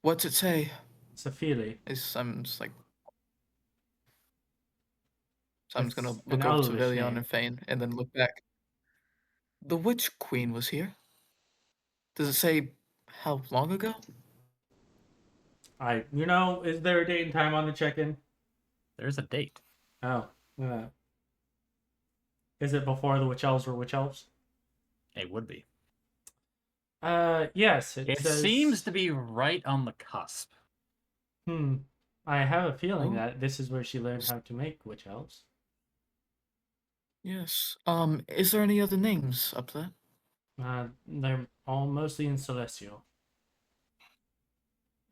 What's it say? Safili. I'm just like. So I'm just gonna It's look an over to Elvish Verleana name. and Fane and then look back. The Witch Queen was here. Does it say how long ago? Is there a date and time on the check-in? There's a date. Oh, is it before the witch elves were witch elves? It would be. Yes. It says... seems to be right on the cusp. I have a feeling Oh. that this is where she learned how to make witch elves. Yes. Is there any other names up there? They're all mostly in Celestial.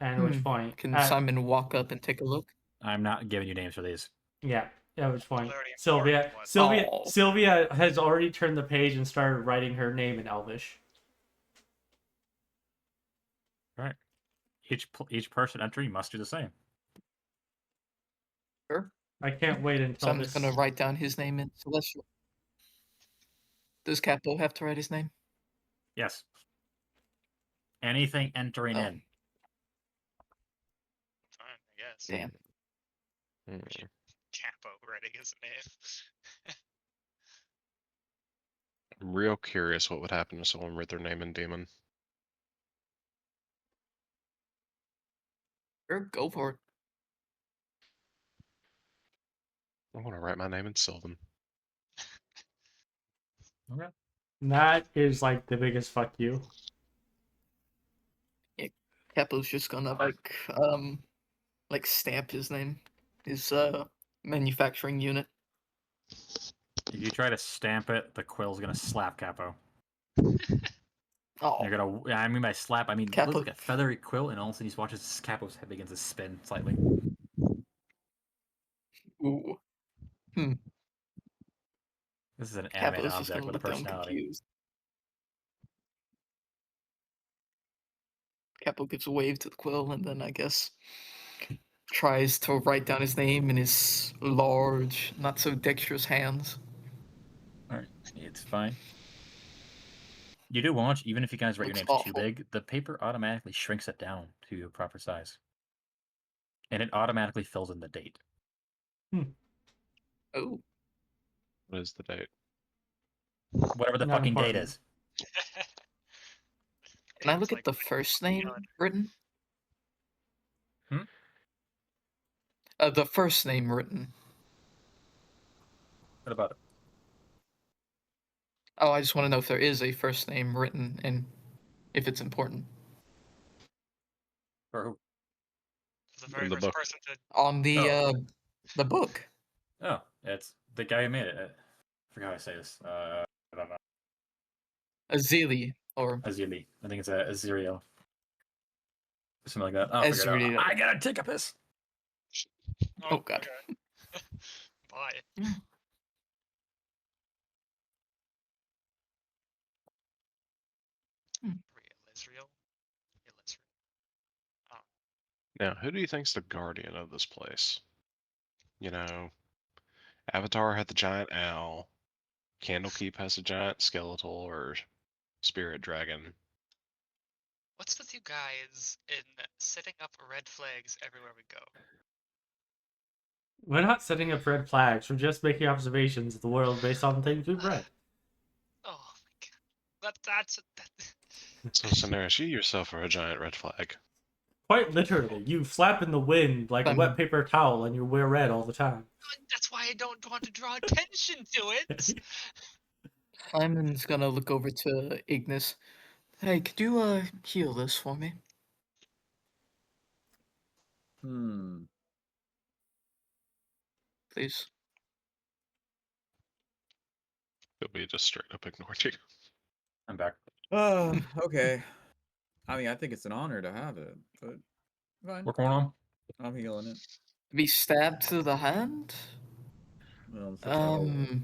And at which point... Can Simon walk up and take a look? I'm not giving you names for these. Yeah. At which point, Already informed what- Sylvia has already turned the page and started writing her name in Elvish. Right. Each person entering must do the same. Sure. I can't wait until So I'm just this... gonna write down his name in Celestial. Does Capo have to write his name? Yes. Anything entering Oh. in. Fine, I guess. Damn. Capo writing his name. I'm real curious what would happen if someone wrote their name in Demon. Sure, go for it. I want to write my name in Sylvan. Okay. That is like the biggest fuck you. Capo's just gonna like stamp his name. His manufacturing unit. If you try to stamp it, the quill's gonna slap Capo. Oh, You're gonna. I mean by slap, I mean it Capo. looks like a feathery quill, and all of a sudden he watches Capo's head begins to spin slightly. Ooh. This is an animated Capo's just object gonna with a look down personality. confused. Capo gives a wave to the quill and then I guess tries to write down his name in his large, not so dexterous hands. Alright, it's fine. You do watch, even if you guys write your Looks names too awful. big, the paper automatically shrinks it down to a proper size. And it automatically fills in the date. Oh, What is the date? Whatever the Not fucking date important. is. can I It's look like at the when first name calendar. written? Hmm? The first name written. What about it? Oh, I just want to know if there is a first name written and if it's important. For who? The very In the first book. person to On the book. Oh, it's the guy who made it. I forgot how I say this. I don't know. Azili or Azili. I think it's Aziriel. Something like that. I'll figure it Ezreal. out. I gotta take a piss. Oh, God. okay. Bye. Real Israel. Real Israel. Now, who do you think's the guardian of this place? You know, Avatar had the giant owl. Candlekeep has a giant skeletal or spirit dragon. What's with you guys in setting up red flags everywhere we go? We're not setting up red flags. We're just making observations of the world based on things we've read. Oh my god. That's So, Cineres, you yourself are a giant red flag. Quite literally, you flap in the wind like a wet paper towel and you wear red all the time. that's why I don't want to draw attention to it. Simon's gonna look over to Ignis. Hey, could you heal this for me? Please. He'll be just straight up ignored you. I'm back. Okay. I mean, I think it's an honor to have it, but fine. What's going on? I'm healing it. Be stabbed through the hand? Well, it's such a whole place.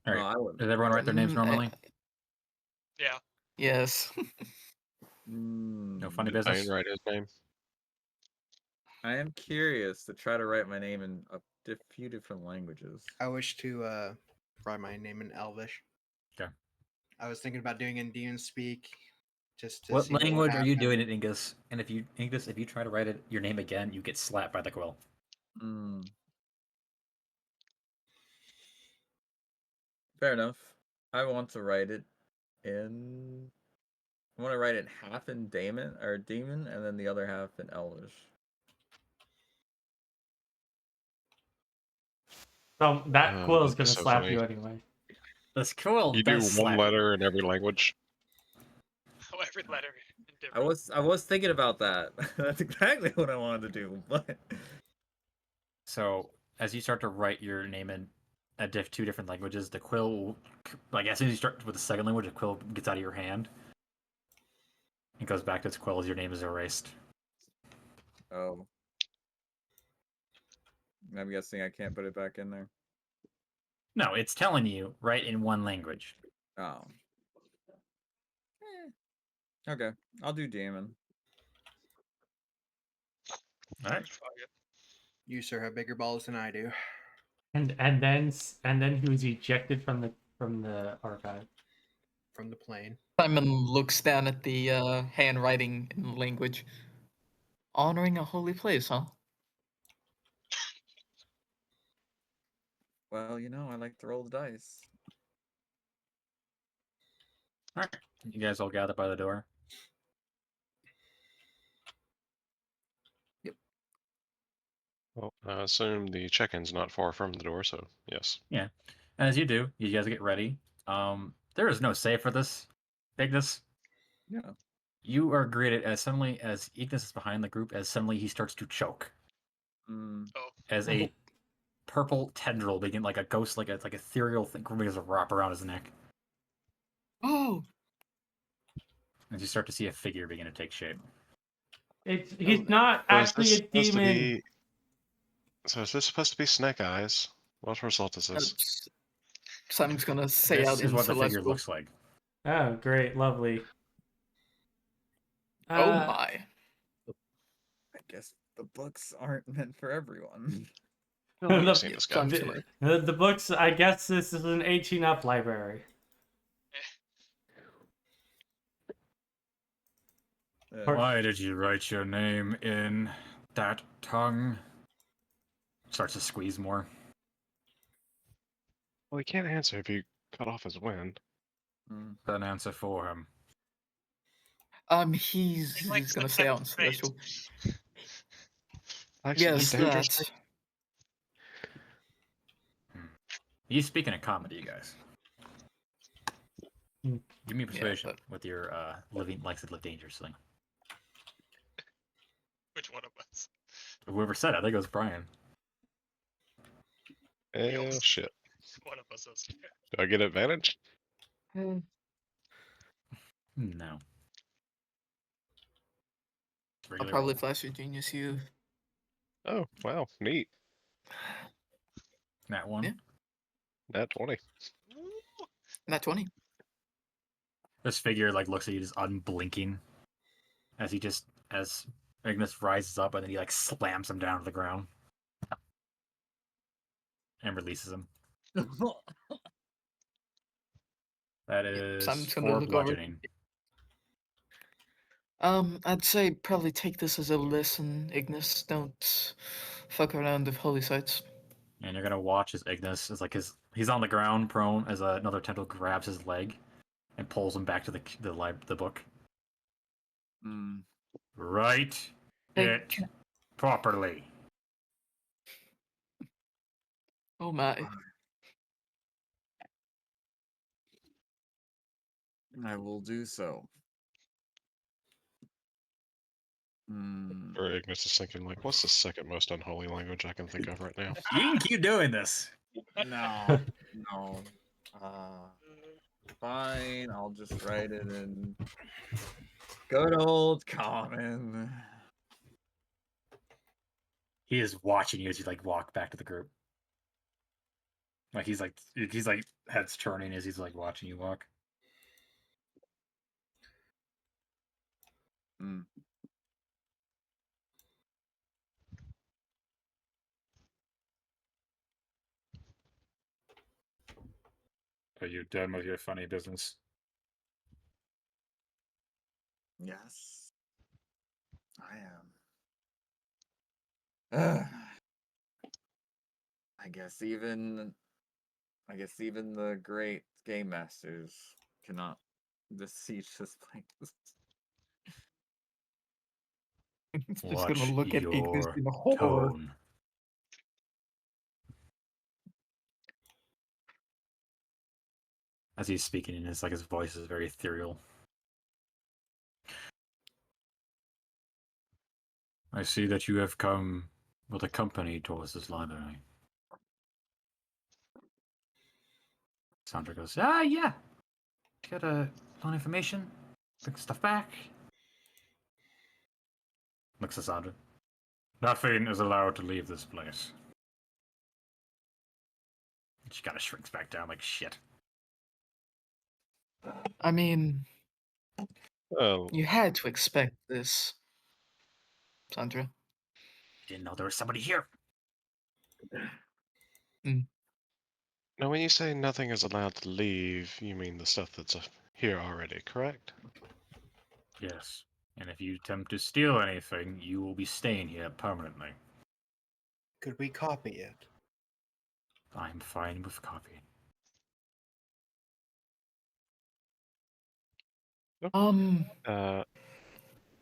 All No, right. I wouldn't. Does everyone write their names normally? Yeah. Yes. No funny Did business. Diane write his name? I am curious to try to write my name in a few different languages. I wish to write my name in Elvish. Okay. I was thinking about doing it in Demon Speak. Just to What see would language are you happen. doing it in Ignis? And if you try to write your name again, you get slapped by the quill. Fair enough. I want to write it in. I want to write it half in demon, and then the other half in Elvish. So that quill is That'd be gonna so slap funny. you anyway. This quill You do does one slap letter in every language. Oh, every letter. I was thinking about that. That's exactly what I wanted to do, but So as you start to write your name in two different languages, the quill, like as soon as you start with the second language, the quill gets out of your hand. It goes back to its quill as your name is erased. oh, I'm guessing I can't put it back in there. No, it's telling you write in one language. Oh. Okay, I'll do demon. All right. You, sir, have bigger balls than I do. And then he was ejected from the archive. From the plane. Simon looks down at the handwriting in language. Honoring a holy place, huh? Well, I like to roll the dice. All right. You guys all gather by the door. Well, I assume the check-in's not far from the door, so yes. Yeah. And as you do, you guys get ready. There is no save for this, Ignis. Yeah. You are greeted as suddenly as Ignis is behind the group, as suddenly he starts to choke. Mm. Oh. As a purple tendril begin like a ghost, like it's like ethereal thing begins to wrap around his neck. Oh. As you start to see a figure begin to take shape. He's not So is actually this a supposed to demon. be? So is this supposed to be Snake Eyes? What result is this? Simon's gonna say This out is in what the figure celestial. looks like. Oh, great, lovely. Oh my. I guess the books aren't meant for everyone. I feel like I've seen this guy. The books. I guess this is an 18-up library. Why did you write your name in that tongue? Starts to squeeze more. Well, he can't answer if you cut off his wind. An answer for him. He's likes gonna the say out in seventh grade. celestial. Actually, Yes, dangerous. that. You speaking of comedy, you guys. Give me a persuasion but- with your likes to live dangerously. Which one of us? Whoever said it, I think it was Brian. Shit. One of us is. Do I get advantage? No. I'll Regular probably roll. flash your genius you. Oh, wow, neat. That one. Yeah. Nat 20. Ooh, Not 20. This figure like looks at you just unblinking as Ignis rises up and then he like slams him down to the ground and releases him. That is Simon's gonna 4 look over. bludgeoning. I'd say probably take this as a lesson, Ignis. Don't fuck around with holy sites. And you're gonna watch as Ignis is like he's on the ground prone as another tentacle grabs his leg and pulls him back to the book. Mm. Write Hey, it properly. Oh my. I will do so. Mm. Or Ignis is thinking, like, what's the second most unholy language I can think of right now? You can keep doing this. No, no. Fine, I'll just write it in good old common. He is watching you as you like walk back to the group. Like he's like heads turning as he's like watching you walk. Mm. Are you done with your funny business? Yes, I am. I guess even the great game masters cannot besiege this place. He's just Watch gonna look at Ignis your in horror. tone. As he's speaking, and it's like his voice is very ethereal. I see that you have come with a company towards this library. Sandra goes, yeah. Got a lot of information. Bring stuff back. Looks at Sandra. Nothing is allowed to leave this place. She kind of shrinks back down like shit. I mean, Oh, you had to expect this, Sandra. Didn't know there was somebody here. now when you say nothing is allowed to leave, you mean the stuff that's here already, correct? Yes. And if you attempt to steal anything, you will be staying here permanently. Could we copy it? I'm fine with copying. Uh,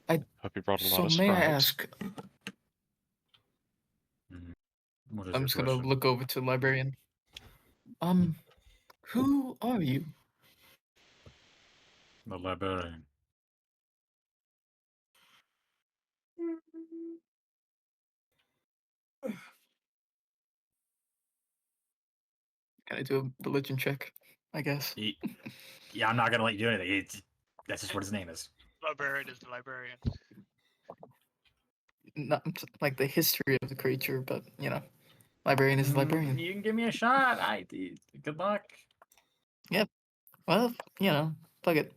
I- hope you brought a lot So of may I scribes. ask? What is I'm your just gonna question? look over to the librarian. Who are you? The librarian. Can I do a religion check? I guess. Yeah, I'm not gonna let you do anything. That's just what his name is. librarian is the librarian. Not like the history of the creature, but you know, librarian is librarian. You can give me a shot. Good luck. Well, you know, fuck it.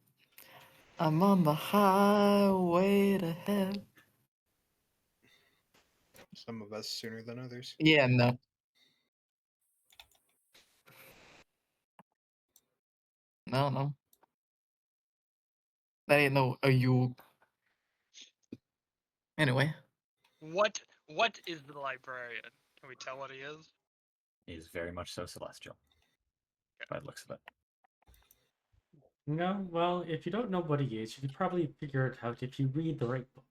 I'm on the highway to hell. Some of us sooner than others. Yeah, no. No. That ain't no a you. Anyway, What is the librarian? Can we tell what he is? He's very much so celestial. By the looks of it. No, well, if you don't know what he is, you could probably figure it out if you read the right book.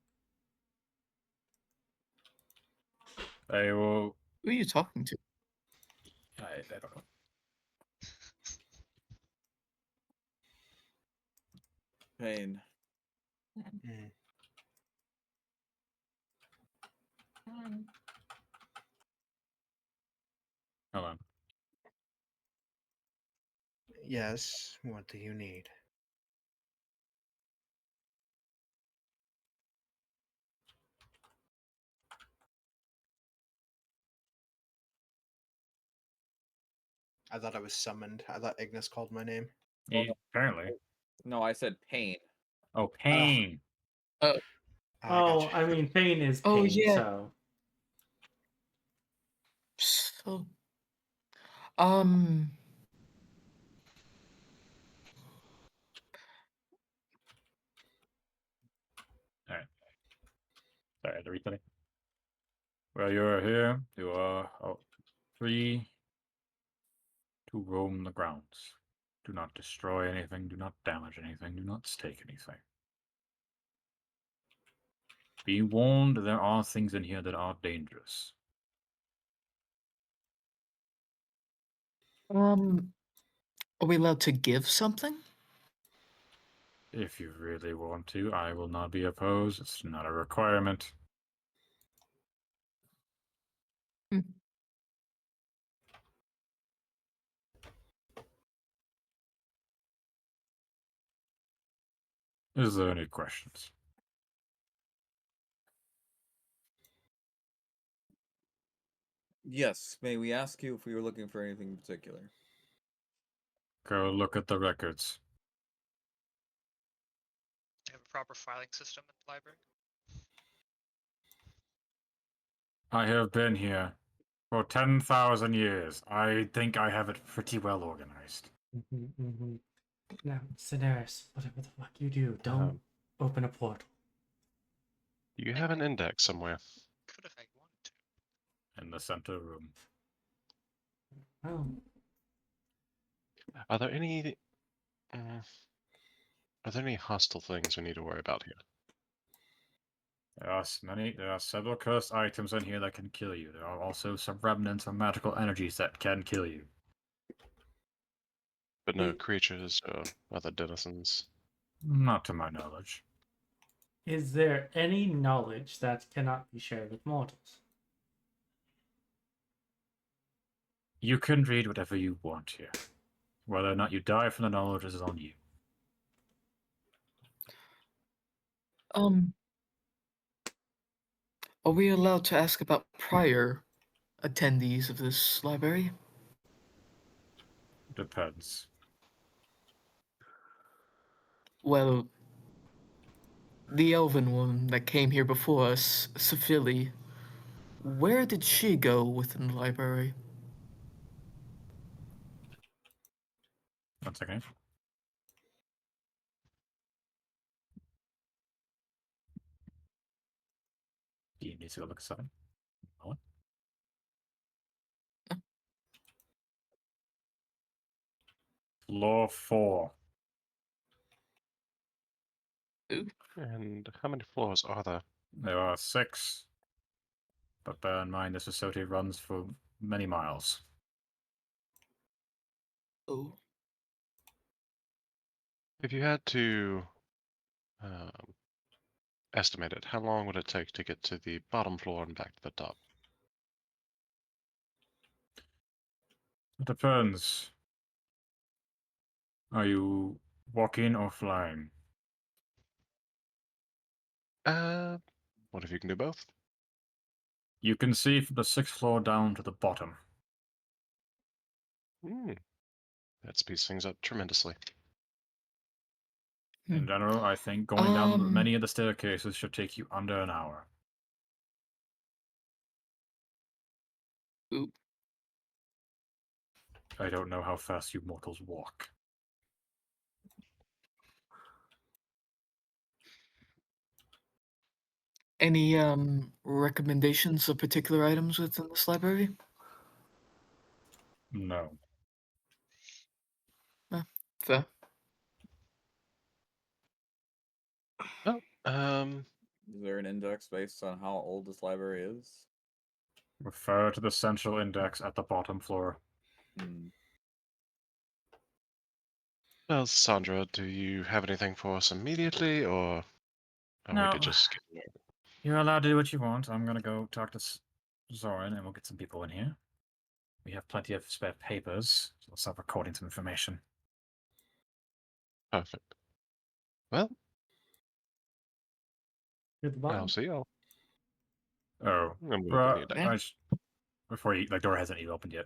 I will. who are you talking to? I don't know. Pain. Mm. Hold on. Yes, what do you need? I thought I was summoned. I thought Ignis called my name. Apparently. No, I said pain. Oh, pain. I Oh, gotcha. I mean, pain is Oh, pain, yeah. so. So, Alright. Sorry, I had to replay. Well, you're here. You are free to roam the grounds. Do not destroy anything. Do not damage anything. Do not stake anything. Be warned, there are things in here that are dangerous. are we allowed to give something? If you really want to, I will not be opposed. It's not a requirement. Hmm. Is there any questions? Yes. May we ask you if we were looking for anything in particular? Go look at the records. You have a proper filing system in the library. I have been here for 10,000 years. I think I have it pretty well organized. Now, Cineres, whatever the fuck you do, don't open a portal. You have an index somewhere. Could if I wanted to. In the center room. Oh, Are there any? Are there any hostile things we need to worry about here? There are several cursed items in here that can kill you. There are also some remnants of magical energies that can kill you. But no creatures or other denizens. Not to my knowledge. is there any knowledge that cannot be shared with mortals? You can read whatever you want here. Whether or not you die from the knowledge is on you. Are we allowed to ask about prior attendees of this library? Depends. Well, the elven woman that came here before us, Sophili, where did she go within the library? 1 second. You need to go look at something. What? Floor 4. And how many floors are there? There are 6. But bear in mind, this facility runs for many miles. Oh. If you had to estimate it, how long would it take to get to the bottom floor and back to the top? It depends. Are you walking or flying? What if you can do both? You can see from the 6th floor down to the bottom. That speeds things up tremendously. In general, I think going down many Um, of the staircases should take you under an hour. Oop. I don't know how fast you mortals walk. Any recommendations of particular items within this library? No. Fair. Oh, Is there an index based on how old this library is? Refer to the central index at the bottom floor. Hmm. well, Sandra, do you have anything for us immediately, or are we No. to just get going? You're allowed to do what you want. I'm gonna go talk to Zoran and we'll get some people in here. We have plenty of spare papers, so we'll start recording some information. Perfect. Well, You're the I'll bottom. see y'all. Oh, I'm gonna bruh, give you a day. before you, the door hasn't even opened yet.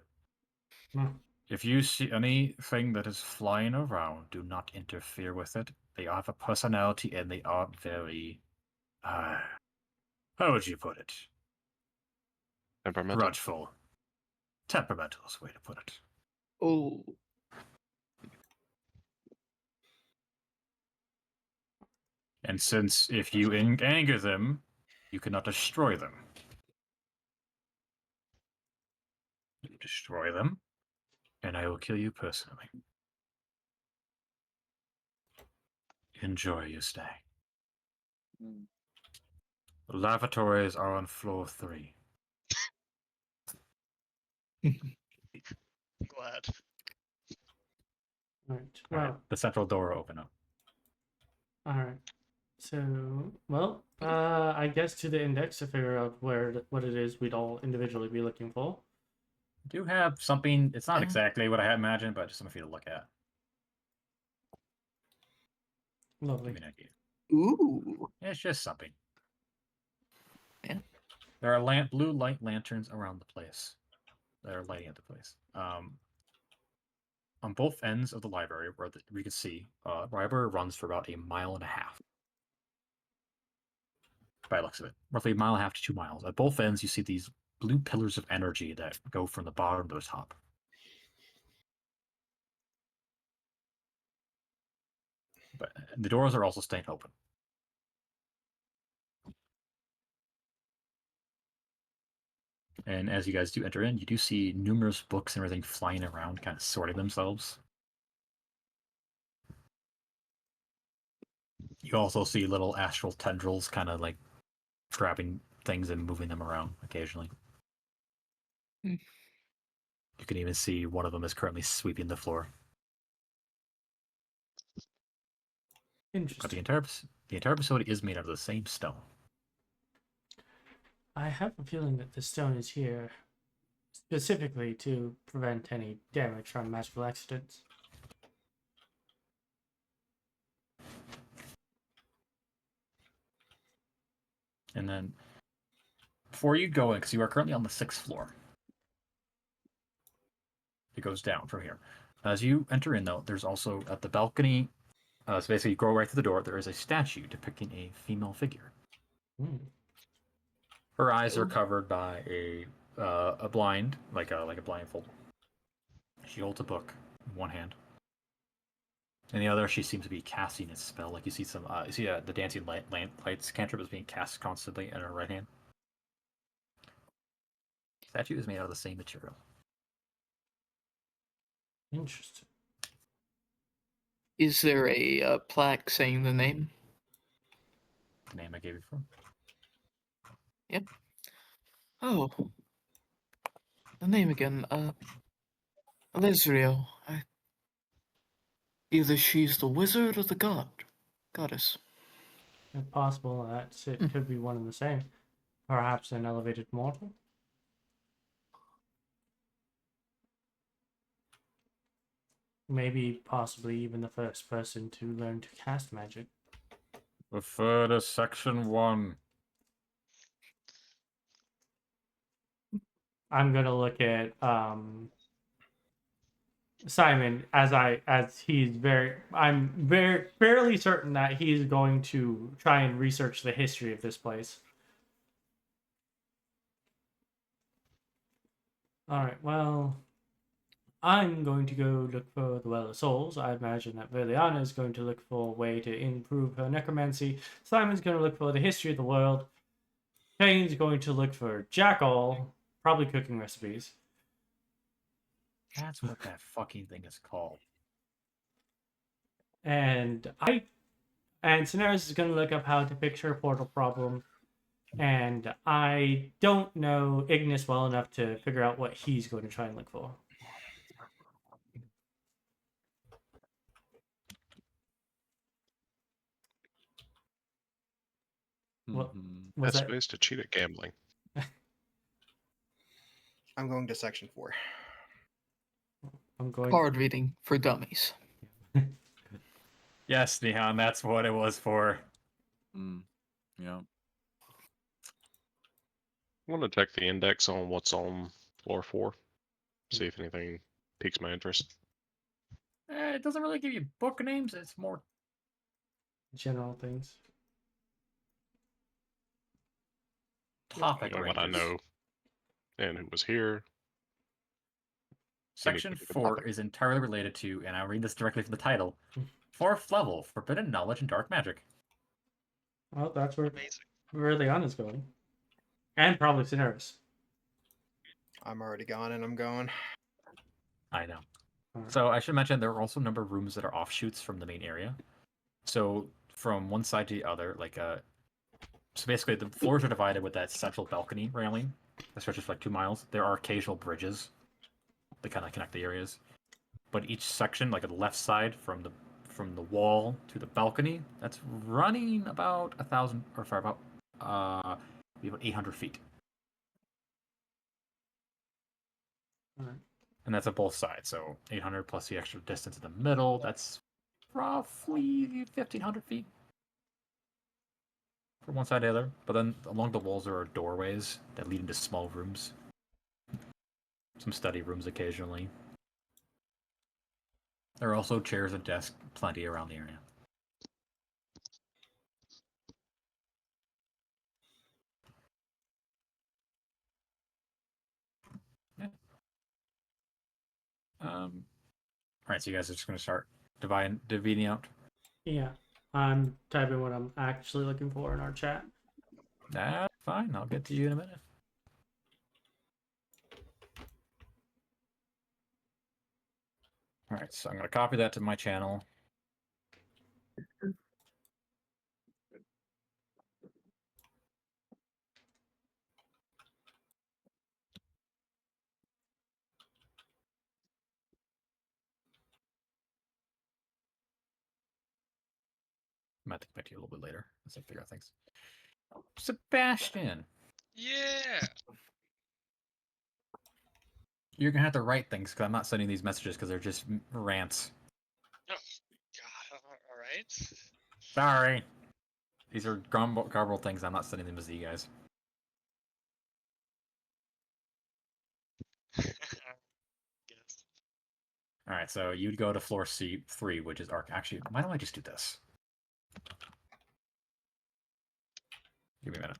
Hmm. If you see anything that is flying around, do not interfere with it. They have a personality and they are very, how would you put it? Temperamental. Grudgeful. Temperamental is the way to put it. Oh, And since if you anger them, you cannot destroy them. You destroy them, and I will kill you personally. Enjoy your stay. Mm. The lavatories are on floor 3. Glad. Right. All Well, right, the central door will open up. all right. So, well, I guess to the index to figure out what it is we'd all individually be looking for. Do have something. It's not Yeah. exactly what I had imagined, but just something for you to look at. Lovely. Give me an idea. ooh. It's just something. Yeah. There are blue light lanterns around the place that are lighting up the place. On both ends of the library, where we can see, library runs for about 1.5 miles. By the looks of it, roughly 1.5 miles to 2 miles. At both ends, you see these blue pillars of energy that go from the bottom to the top. But the doors are also staying open. And as you guys do enter in, you do see numerous books and everything flying around, kind of sorting themselves. You also see little astral tendrils kind of like grabbing things and moving them around occasionally. Hmm. You can even see one of them is currently sweeping the floor. But Interesting. the entire facility is made out of the same stone. I have a feeling that the stone is here specifically to prevent any damage from magical accidents. And then, before you go in, because you are currently on the 6th floor, it goes down from here. As you enter in, though, there's also at the balcony. So basically, you go right through the door. There is a statue depicting a female figure. Hmm. Her eyes are Oh. covered by a blind, like a blindfold. She holds a book in one hand. In the other, she seems to be casting a spell. Like you see the dancing lights cantrip is being cast constantly in her right hand. The statue is made out of the same material. Interesting. Is there a plaque saying the name? The name I gave you before. Yep. Oh, the name again. Lesrio. Either she's the wizard or the goddess. If possible, it could be one and the same. Perhaps an elevated mortal. Maybe, possibly even the first person to learn to cast magic. Refer to section 1. I'm gonna look at Simon as I'm very fairly certain that he's going to try and research the history of this place. All right, well, I'm going to go look for the Well of Souls. I imagine that Verleana is going to look for a way to improve her necromancy. Simon's going to look for the history of the world. Kane's going to look for Jackal, probably cooking recipes. That's what that fucking thing is called. And Cineres is going to look up how to fix her portal problem. And I don't know Ignis well enough to figure out what he's going to try and look for. What Mhm. was Best that? ways to cheat at gambling. I'm going to section 4. I'm going. Card reading for dummies. Yes, Nehan, that's what it was for. Mm. Yeah. I want to check the index on what's on floor 4. See if anything piques my interest. It doesn't really give you book names. It's more General things. topic You know what I ranges. know and who was here. Section Anything 4 topic. is entirely related to, and I'll read this directly from the title, 4th level, Forbidden Knowledge and Dark Magic. Well, that's where Amazing. Verleana's going. And probably Cineres. I'm already gone and I'm going. I know. Alright. So I should mention there are also a number of rooms that are offshoots from the main area. So from one side to the other, so basically the floors are divided with that central balcony railing that stretches for like 2 miles. There are occasional bridges that kind of connect the areas. But each section, like on the left side from the wall to the balcony, that's running about 1,000 or sorry, about 800 feet. Alright. And that's on both sides. So 800 plus the extra distance in the middle. That's roughly 1,500 feet from one side to the other. But then along the walls there are doorways that lead into small rooms. Some study rooms occasionally. There are also chairs and desks plenty around the area. Yeah. All right, so you guys are just going to start dividing out. Yeah. I'm typing what I'm actually looking for in our chat. That's fine. I'll get to you in a minute. All right, so I'm going to copy that to my channel. I might have to get back to you a little bit later as I figure out things. Sebastian, Yeah. you're going to have to write things because I'm not sending these messages because they're just rants. Oh, God. All right. Sorry. These are garbled things. I'm not sending them to you guys. Guess. All right, so you'd go to floor C3, which is arc. Actually, why don't I just do this? Give me a minute.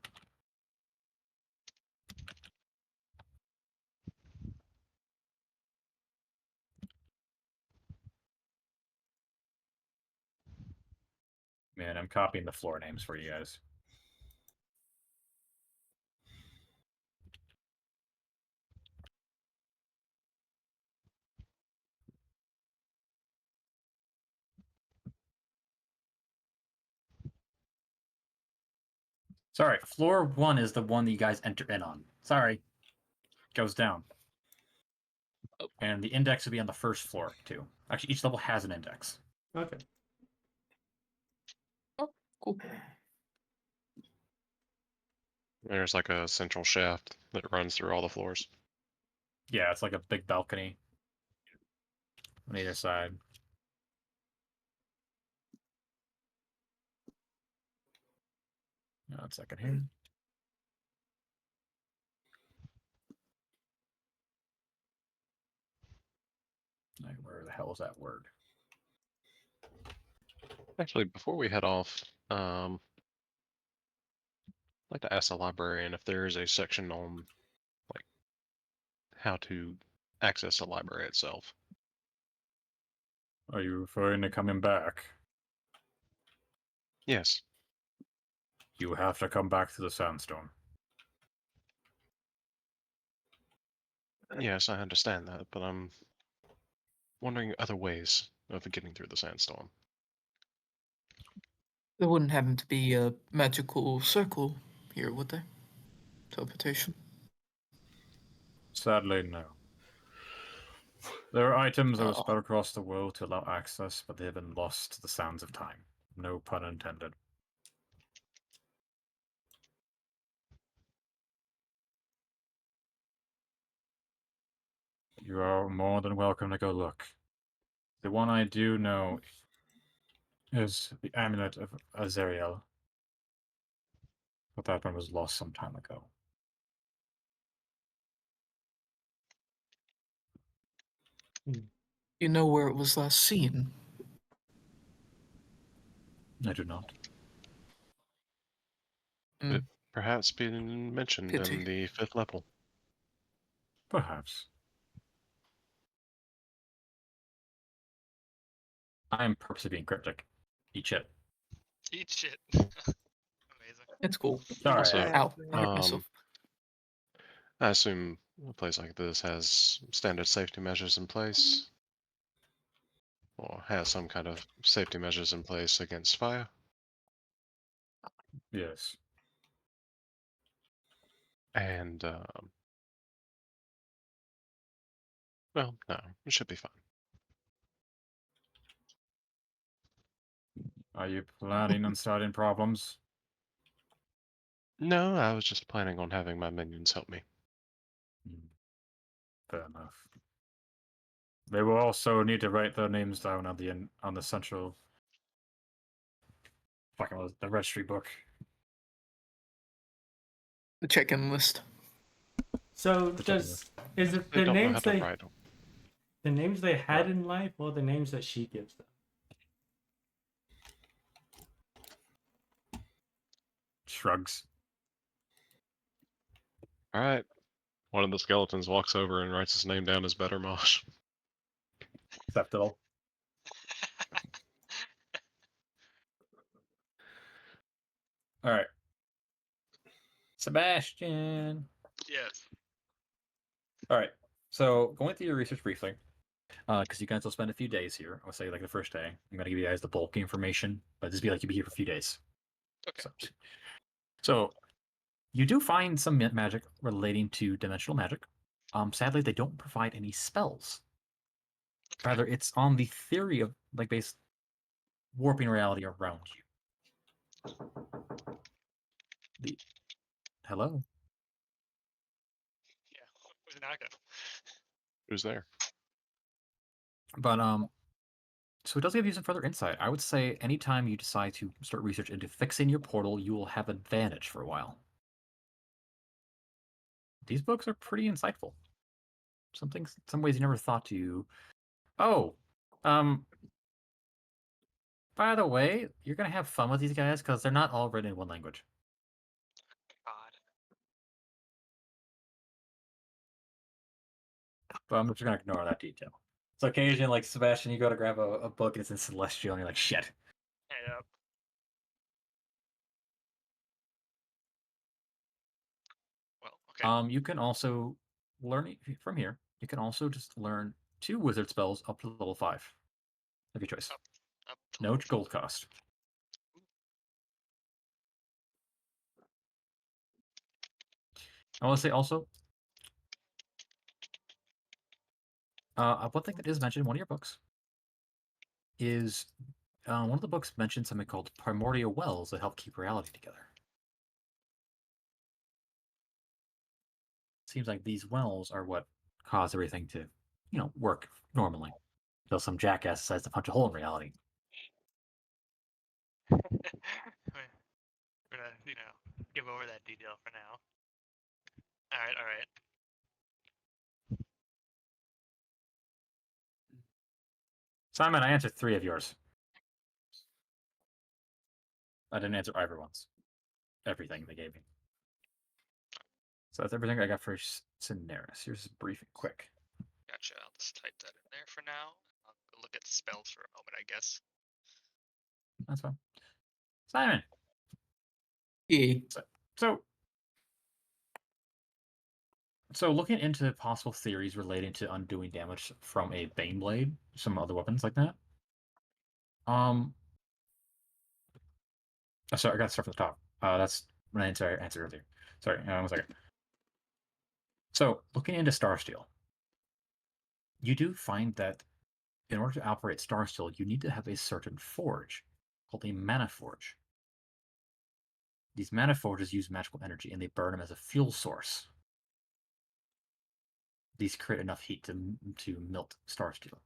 Man, I'm copying the floor names for you guys. Sorry, floor 1 is the one that you guys enter in on. Sorry. Goes down. And the index would be on the first floor, too. Actually, each level has an index. Okay. Cool. There's like a central shaft that runs through all the floors. Yeah, it's like a big balcony on either side. One second here. Where the hell is that word? Actually, before we head off, I'd like to ask the librarian if there is a section on like how to access the library itself. Are you referring to coming back? Yes. You have to come back to the sandstone. Yes, I understand that, but I'm wondering other ways of getting through the sandstorm. There wouldn't happen to be a magical circle here, would there? Teleportation. Sadly, no. There are items that were Oh. spread across the world to allow access, but they have been lost to the sands of time. No pun intended. You are more than welcome to go look. The one I do know is the amulet of Azariel, but that one was lost some time ago. You know where it was last seen? I do not. It perhaps been mentioned Pity. in the 5th level. Perhaps. I am purposely being cryptic. Eat shit. Eat shit. Amazing. It's cool. Sorry. Also, Ow, I hurt myself. I assume a place like this has standard safety measures in place, or has some kind of safety measures in place against fire. Yes. And, well, no, it should be fine. Are you planning on starting problems? No, I was just planning on having my minions help me. Fair enough. They will also need to write their names down on the central fucking the registry book. The check-in list. So The check-in is it They the don't know how names to they write. the names they had Right. in life, or the names that she gives them? Shrugs. All right. One of the skeletons walks over and writes his name down as Better Mosh. Acceptable. All right. Sebastian. Yes. All right. So going through your research briefly, because you guys will spend a few days here. I'll say like the first day. I'm gonna give you guys the bulk information, but just be like you'll be here for a few days. Okay. So you do find some magic relating to dimensional magic. Sadly, they don't provide any spells. Rather, it's on the theory of like based warping reality around you. Hello. Yeah. Where's Naka? Who's there? But so it does give you some further insight. I would say anytime you decide to start research into fixing your portal, you will have advantage for a while. These books are pretty insightful. Some ways you never thought to. Oh, by the way, you're gonna have fun with these guys because they're not all written in one language. God. But I'm just gonna ignore that detail. So occasionally, like Sebastian, you go to grab a book and it's in Celestial, and you're like, shit. Head up. Well, okay. You can also learn from here. You can also just learn 2 wizard spells up to level 5 of your choice. Up to No level gold cost. I want to say also, one thing that is mentioned in one of your books is one of the books mentioned something called primordial wells that help keep reality together. Seems like these wells are what cause everything to, work normally. Until some jackass decides to punch a hole in reality. We're gonna, give over that detail for now. All right. Simon, I answered 3 of yours. I didn't answer everyone's. Everything they gave me. So that's everything I got for Cineres. Here's a briefing, quick. Gotcha. I'll just type that in there for now. I'll go look at the spells for a moment, I guess. That's fine. Simon. Yeah. So looking into possible theories relating to undoing damage from a Baneblade, some other weapons like that. Sorry, I got to start from the top. That's my answer earlier. Sorry, 1 second. So looking into Starsteel, you do find that in order to operate Starsteel, you need to have a certain forge called a mana forge. These mana forges use magical energy and they burn them as a fuel source. These create enough heat to melt Starsteel.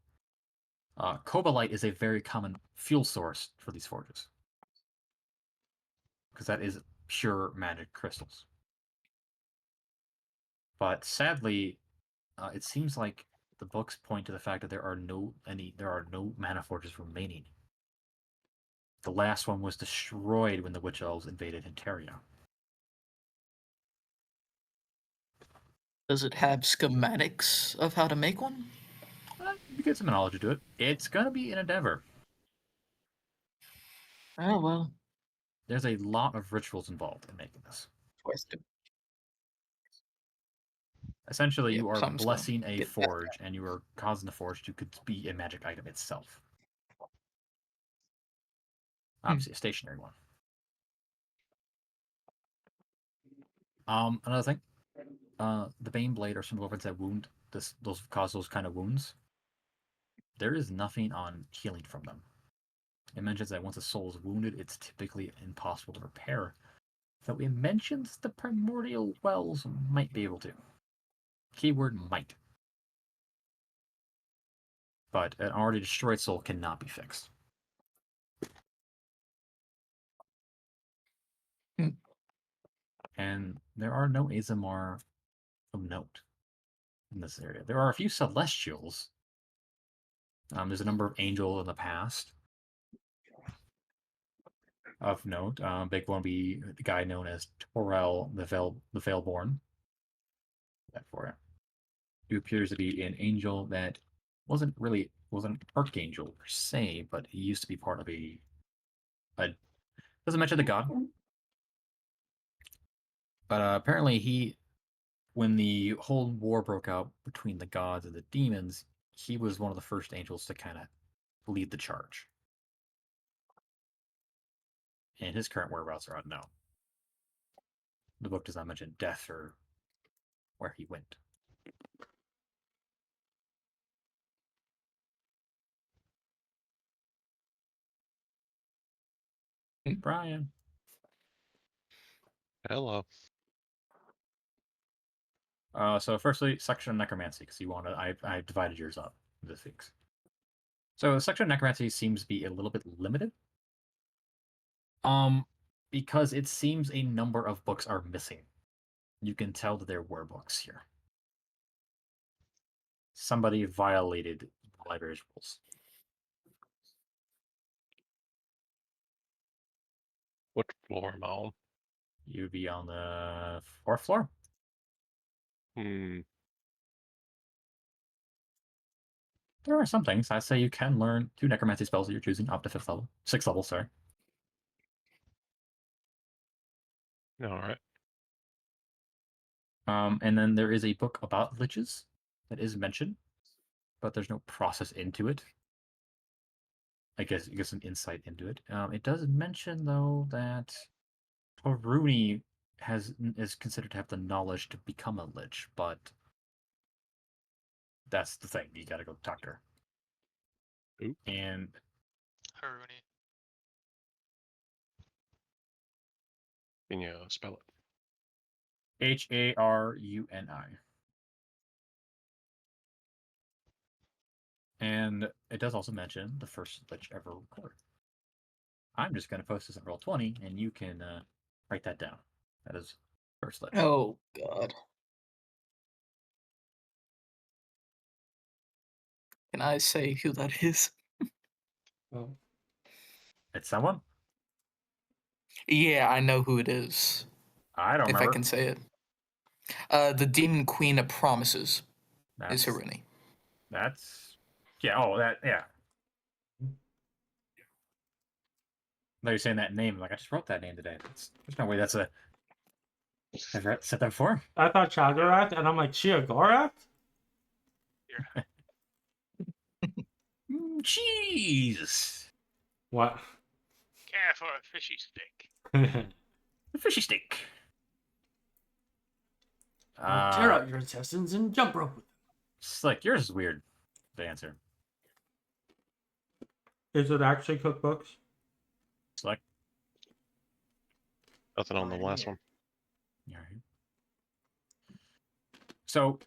Cobalite is a very common fuel source for these forges because that is pure magic crystals. But sadly, it seems like the books point to the fact that there are no mana forges remaining. The last one was destroyed when the Witch Elves invaded Hinteria. Does it have schematics of how to make one? You get some knowledge to do it. It's gonna be an endeavor. Oh well. There's a lot of rituals involved in making this. Essentially, Yep, you are something's gonna blessing a get past forge, and you are causing the forge to be a magic item itself. Obviously, a stationary one. Another thing, the Bane Blade or some weapons that wound those cause those kind of wounds. There is nothing on healing from them. It mentions that once a soul is wounded, it's typically impossible to repair. Though it mentions the primordial wells might be able to. Keyword might. But an already destroyed soul cannot be fixed. And there are no Aasimar of note in this area. There are a few celestials. There's a number of angels in the past of note. Big one would be the guy known as Torel the Veilborn. That for it. He appears to be an angel that wasn't an archangel per se, but he used to be part of a doesn't mention the god. But apparently when the whole war broke out between the gods and the demons, he was one of the first angels to kind of lead the charge. And his current whereabouts are unknown. The book does not mention death or where he went. Brian. Hello. So firstly, section of necromancy, because I divided yours up into things. So the section of necromancy seems to be a little bit limited. Because it seems a number of books are missing. You can tell that there were books here. Somebody violated the library's rules. What floor am I on? You'd be on the 4th floor. Hmm. There are some things. I say you can learn 2 necromancy spells that you're choosing up to 5th level. 6th level, sorry. All right. And then there is a book about liches that is mentioned, but there's no process into it. I guess an insight into it. It does mention though that Haruni is considered to have the knowledge to become a lich, but that's the thing. You gotta go talk to her. Ooh. And Haruni. Can you spell it? Haruni. And it does also mention the first lich ever recorded. I'm just going to post this at Roll20, and you can write that down. That is first lich. Oh God. Can I say who that is? Oh. It's someone? Yeah, I know who it is. I don't If remember. I can say it. The Demon Queen of Promises is That's, Haruni. That's... Yeah, oh, that... Yeah. No, you're saying that name. Like, I just wrote that name today. There's no way that's a... I've said that before? I thought Chagarat, and I'm like, Chiagorat? Jeez! What? Care for a fishy stick. The fishy stick. I'll tear out your intestines and jump rope with them. Slick, yours is weird. The answer. Is it actually cookbooks? Slick. Nothing on the last one. All right. So,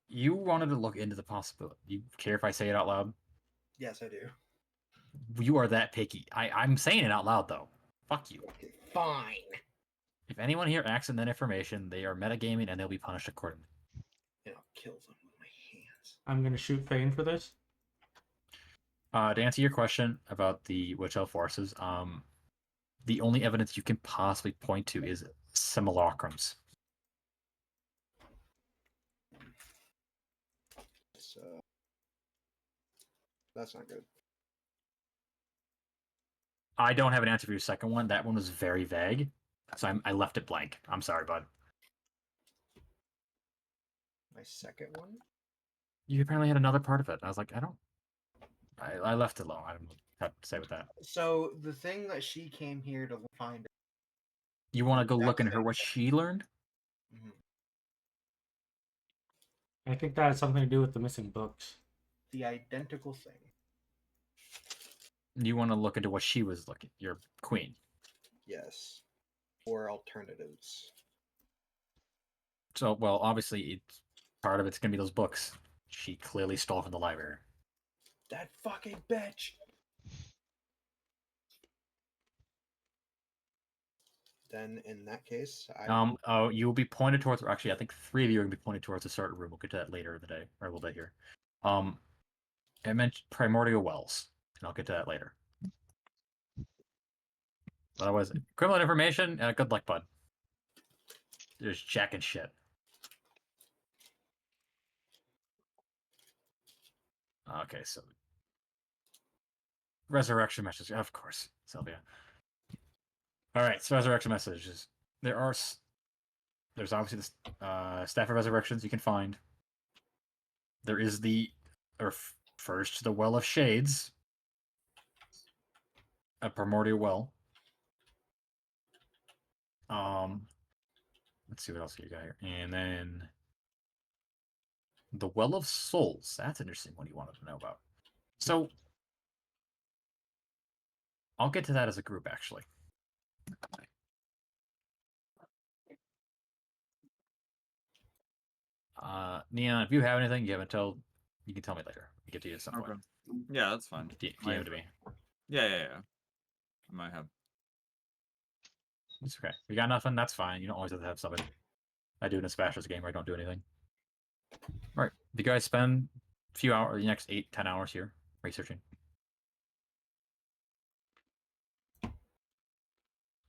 you wanted to look into the possibility. You care if I say it out loud? Yes, I do. You are that picky. I'm saying it out loud, though. Fuck you. Okay, fine. If anyone here acts on that information, they are metagaming and they'll be punished accordingly. and I'll kill them with my hands. I'm gonna shoot Fane for this. To answer your question about the witch elf forces, the only evidence you can possibly point to is simulacrums. So that's not good. I don't have an answer for your second one. That one was very vague, so I left it blank. I'm sorry, bud. My second one. You apparently had another part of it. I was like, I left it alone. I don't know what to say with that. So the thing that she came here to find. You want to go look That's into her it. what she learned? Mhm. I think that has something to do with the missing books. The identical thing. You want to look into what she was looking. Your queen. Yes. Or alternatives. So, well, obviously, it's part of it's gonna be those books she clearly stole from the library. That fucking bitch. Then in that case, Oh, you will be pointed towards. Or actually, I think 3 of you are gonna be pointed towards a certain room. We'll get to that later in the day, or a little bit here. I mentioned primordial wells, and I'll get to that later. Otherwise, equivalent information. Good luck, bud. There's jacking shit. Okay, so resurrection message, of course, Sylvia. All right, so resurrection messages. There's obviously the staff of resurrections you can find. There is first the well of shades, a primordial well. Let's see what else you got here, and then the well of souls. That's an interesting one you wanted to know about. So I'll get to that as a group, actually. Neon, if you have anything you haven't told, you can tell me later. We get to you at some point. Okay. Yeah, that's fine. DM it to me. Yeah. I might have. It's okay. We got nothing. That's fine. You don't always have to have something. I do in a Spashers game where I don't do anything. All right. If you guys spend a few hours, the next 8-10 hours here researching.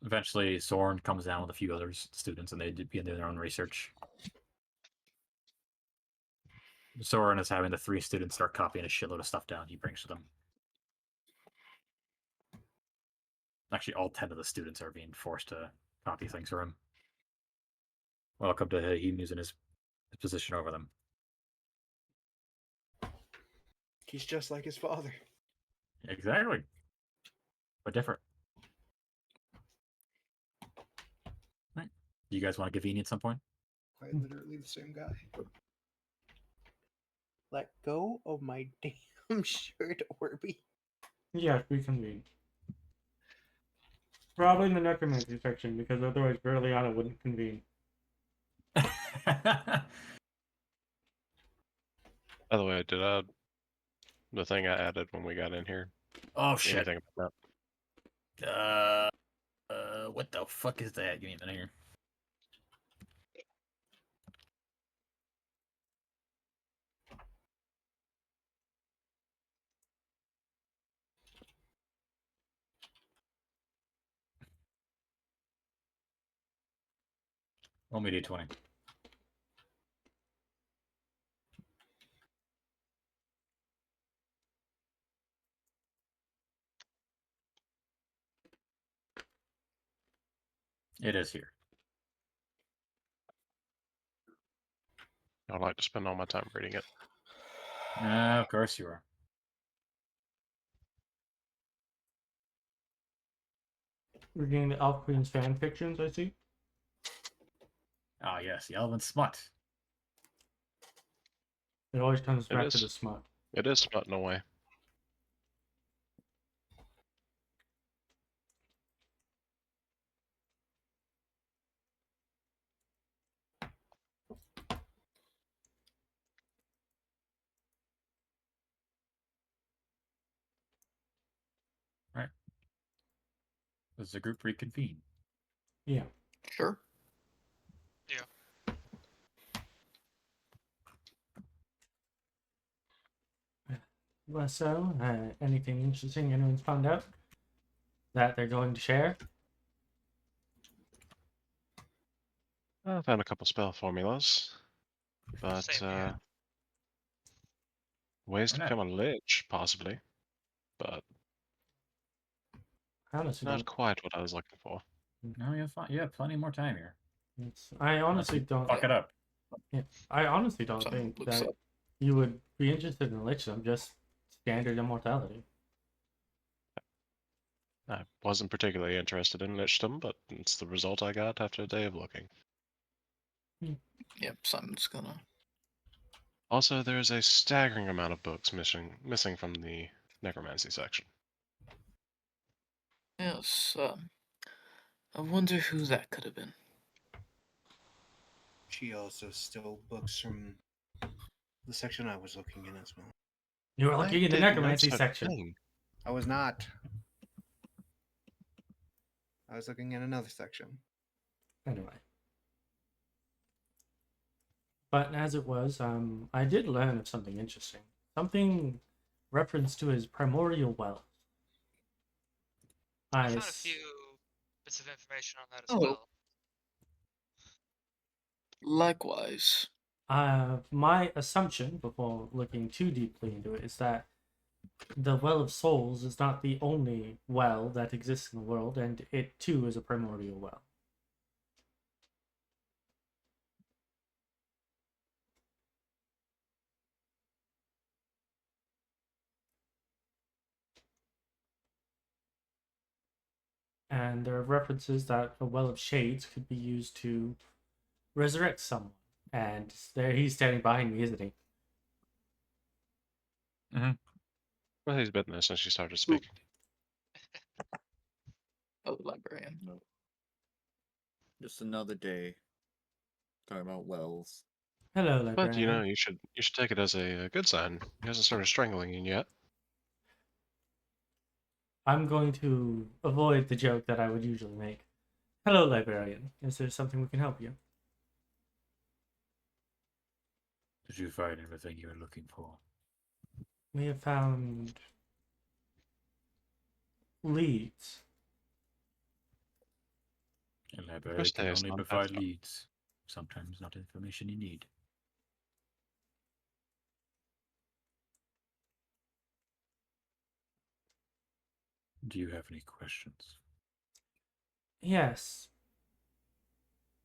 Eventually, Soren comes down with a few other students, and they begin doing their own research. Soren is having the 3 students start copying a shitload of stuff down he brings to them. Actually, all 10 of the students are being forced to copy things for him. Welcome to him using his position over them. he's just like his father. Exactly. But different. Right. You guys want to convene at some point? Quite literally the same guy. Let go of my damn shirt, Orby. Yes, we convene. Probably in the necromancy section, because otherwise Verleana wouldn't convene. By the way, did the thing I added when we got in here? Oh shit. Anything about What the fuck is that? Give me a minute here. Roll me d20. It is here. that? I'd like to spend all my time reading it. Of course you are. We're getting the Elf Queen's fan fictions, I see. Ah, yes, the Elven Smut. It always comes It back to is. the smut. It is smutting away. Right. Does the group reconvene? Sure. Well, so, anything interesting anyone's found out that they're going to share? I found a couple spell formulas, but Same here. ways to Why not? become a lich, possibly, but I honestly not don't. quite what I was looking for. No, you're fine. You have plenty more time here. I Unless honestly you don't. fuck it up. Yeah, I honestly don't Something think looks that like you would be interested in Lichdom, just standard immortality. I wasn't particularly interested in lichdom, but it's the result I got after a day of looking. yep, Simon's gonna. Also, there is a staggering amount of books missing from the necromancy section. Yes, I wonder who that could have been. She also stole books from the section I was looking in as well. You were I looking in the did necromancy note such section. thing. I was not. I was looking in another section. Anyway. But as it was, I did learn of something interesting. Something reference to his primordial wealth. I found a few bits of information on that as Oh. well. Likewise. My assumption, before looking too deeply into it, is that the Well of Souls is not the only well that exists in the world, and it too is a primordial well. And there are references that a Well of Shades could be used to resurrect someone. And there he's standing behind me, isn't he? Well, he's been there since you started speaking. Oh, librarian. No. Just another day. Talking about wells. Hello, But you know, librarian. you should take it as a good sign. He hasn't started strangling you yet. I'm going to avoid the joke that I would usually make. Hello, librarian. Is there something we can help you? Did you find everything you were looking for? We have found leads. A library First can day is only not a bad provide start. leads. Sometimes not information you need. Do you have any questions? Yes.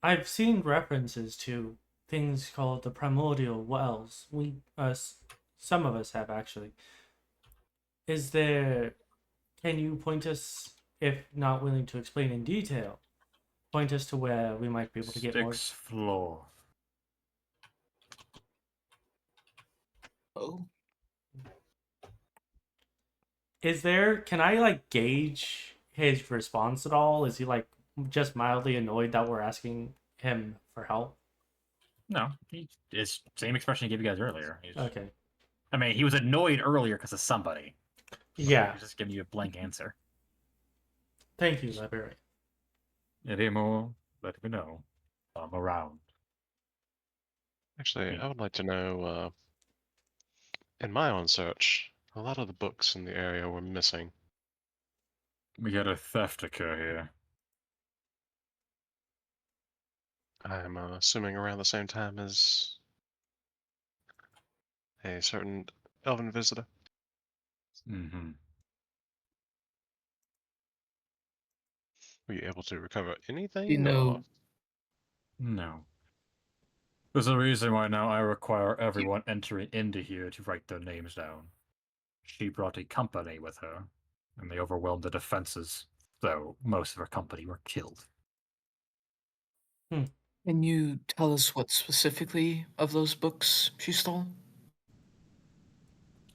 I've seen references to things called the primordial wells. Some of us have actually. Is there? Can you point us, if not willing to explain in detail, point us to where we might be able to get more? Sixth floor. Oh. Is there? Can I like gauge his response at all? Is he like just mildly annoyed that we're asking him for help? No, it's same expression he gave you guys earlier. Okay. I mean, he was annoyed earlier because of somebody. Yeah. He's just giving you a blank answer. Thank you, librarian. Any more? Let me know. I'm around. Actually, Hmm. I would like to know, in my own search, a lot of the books in the area were missing. We had a theft occur here. I'm assuming around the same time as a certain elven visitor. Mm-hmm. Were you able to recover anything? You know, or- No. There's a reason why now I require everyone entering into here to write their names down. She brought a company with her, and they overwhelmed the defenses, so most of her company were killed. can you tell us what specifically of those books she stole?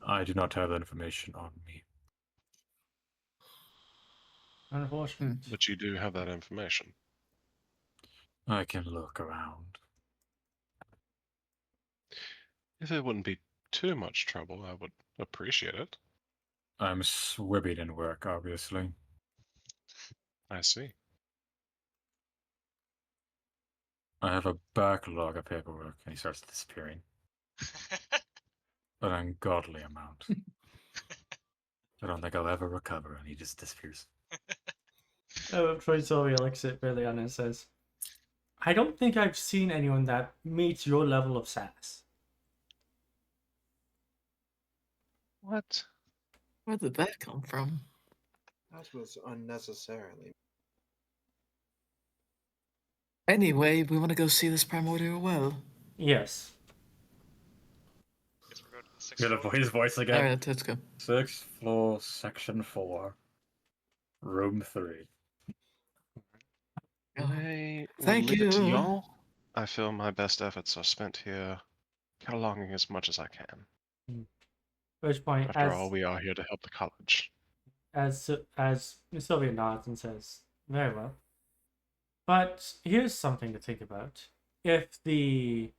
I do not have that information on me. Unfortunate. But you do have that information. I can look around. If it wouldn't be too much trouble, I would appreciate it. I'm swimming in work, obviously. I see. I have a backlog of paperwork, and he starts disappearing. An ungodly amount. I don't think I'll ever recover, and he just disappears. Troy Sylvia looks at Verleana and says, I don't think I've seen anyone that meets your level of sass. What? Where did that come from? That was unnecessarily. Anyway, we want to go see this primordial well. Yes. Guess we're going to the 6th Gonna floor. his voice again. Alright, let's go. 6th floor, section 4, room 3. I will Thank leave it to you. y'all. I feel my best efforts are spent here, cataloging as much as I can. At which point, After all, we are here to help the college. as Sylvia nods and says, very well. But here's something to think about. If the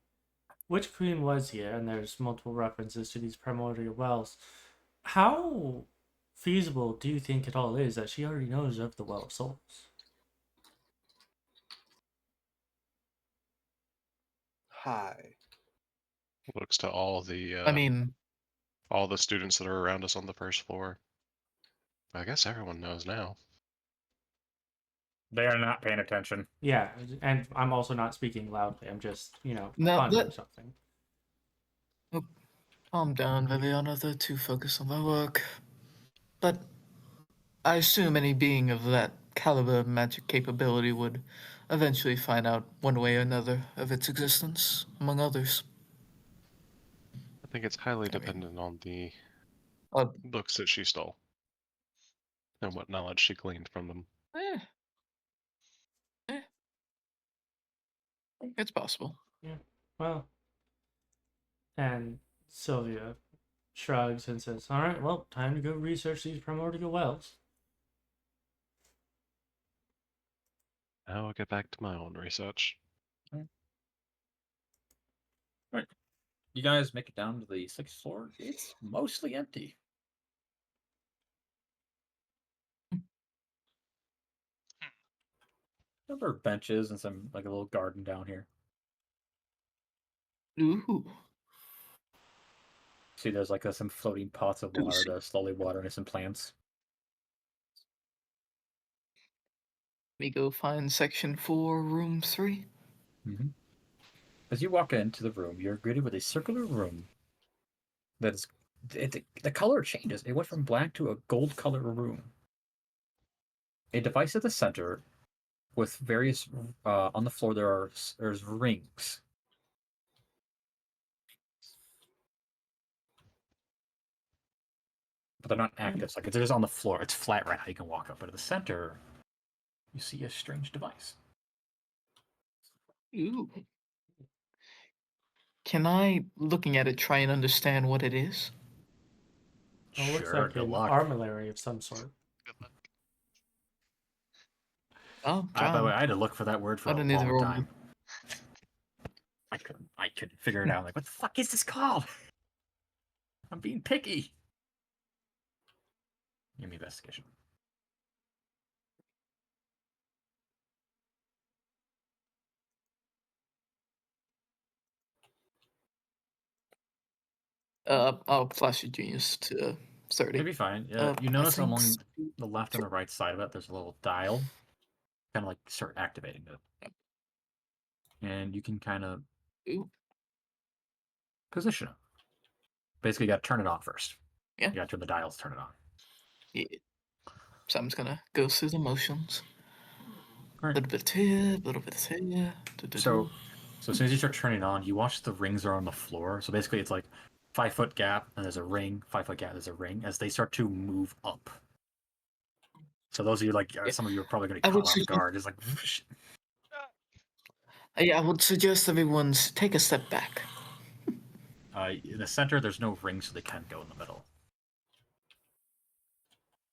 Witch Queen was here, and there's multiple references to these primordial wells, how feasible do you think it all is that she already knows of the Well of Souls? Hi. Looks to all the I mean, all the students that are around us on the first floor. I guess everyone knows now. They are not paying attention. Yeah, and I'm also not speaking loudly. I'm just, No, pondering that- something. calm down, Verleana. They're too focused on their work. But I assume any being of that caliber of magic capability would eventually find out one way or another of its existence, among others. I think it's highly I mean- dependent on the Uh, books that she stole and what knowledge she gleaned from them. eh. It's possible. Well, and Sylvia shrugs and says, all right, well, time to go research these primordial wells. Now I'll get back to my own research. You guys make it down to the 6th floor. It's mostly empty. There are benches and some like a little garden down here. Ooh. See, there's like some floating pots of water to slowly watering some plants. We go find section 4, room 3. Mm-hmm. As you walk into the room, you're greeted with a circular room that is. The color changes. It went from black to a gold color room. A device at the center with various. On the floor, there's rings. But they're not active. Like it's just on the floor. It's flat right now. You can walk up. But at the center, you see a strange device. Ooh. Can I, looking at it, try and understand what it is? It looks Sure, like good an luck. armillary of some sort. Good luck. Oh, By the way, try. I had to look for that word for I a don't need to long roll. time. I couldn't figure it out. Like, what the fuck is this called? I'm being picky. Give me investigation. I'll flash a genius to 30. It'd be fine. You I notice think along the left and the right side of it, there's a little dial. Kind of like start activating it. And you can kind of Ooh. position it. Basically, you got to turn it on first. Yeah. You got to turn the dials, turn it on. Yeah. So I'm just gonna go through the motions. A Alright. little bit here, a little bit here. So as soon as you start turning it on, you watch the rings are on the floor. So basically, it's like 5-foot gap, and there's a ring. 5-foot gap, there's a ring. As they start to move up. So those of you some of you are probably going to I be would caught off suggest- guard. It's like, whoosh. Yeah, I would suggest everyone take a step back. In the center, there's no ring, so they can't go in the middle.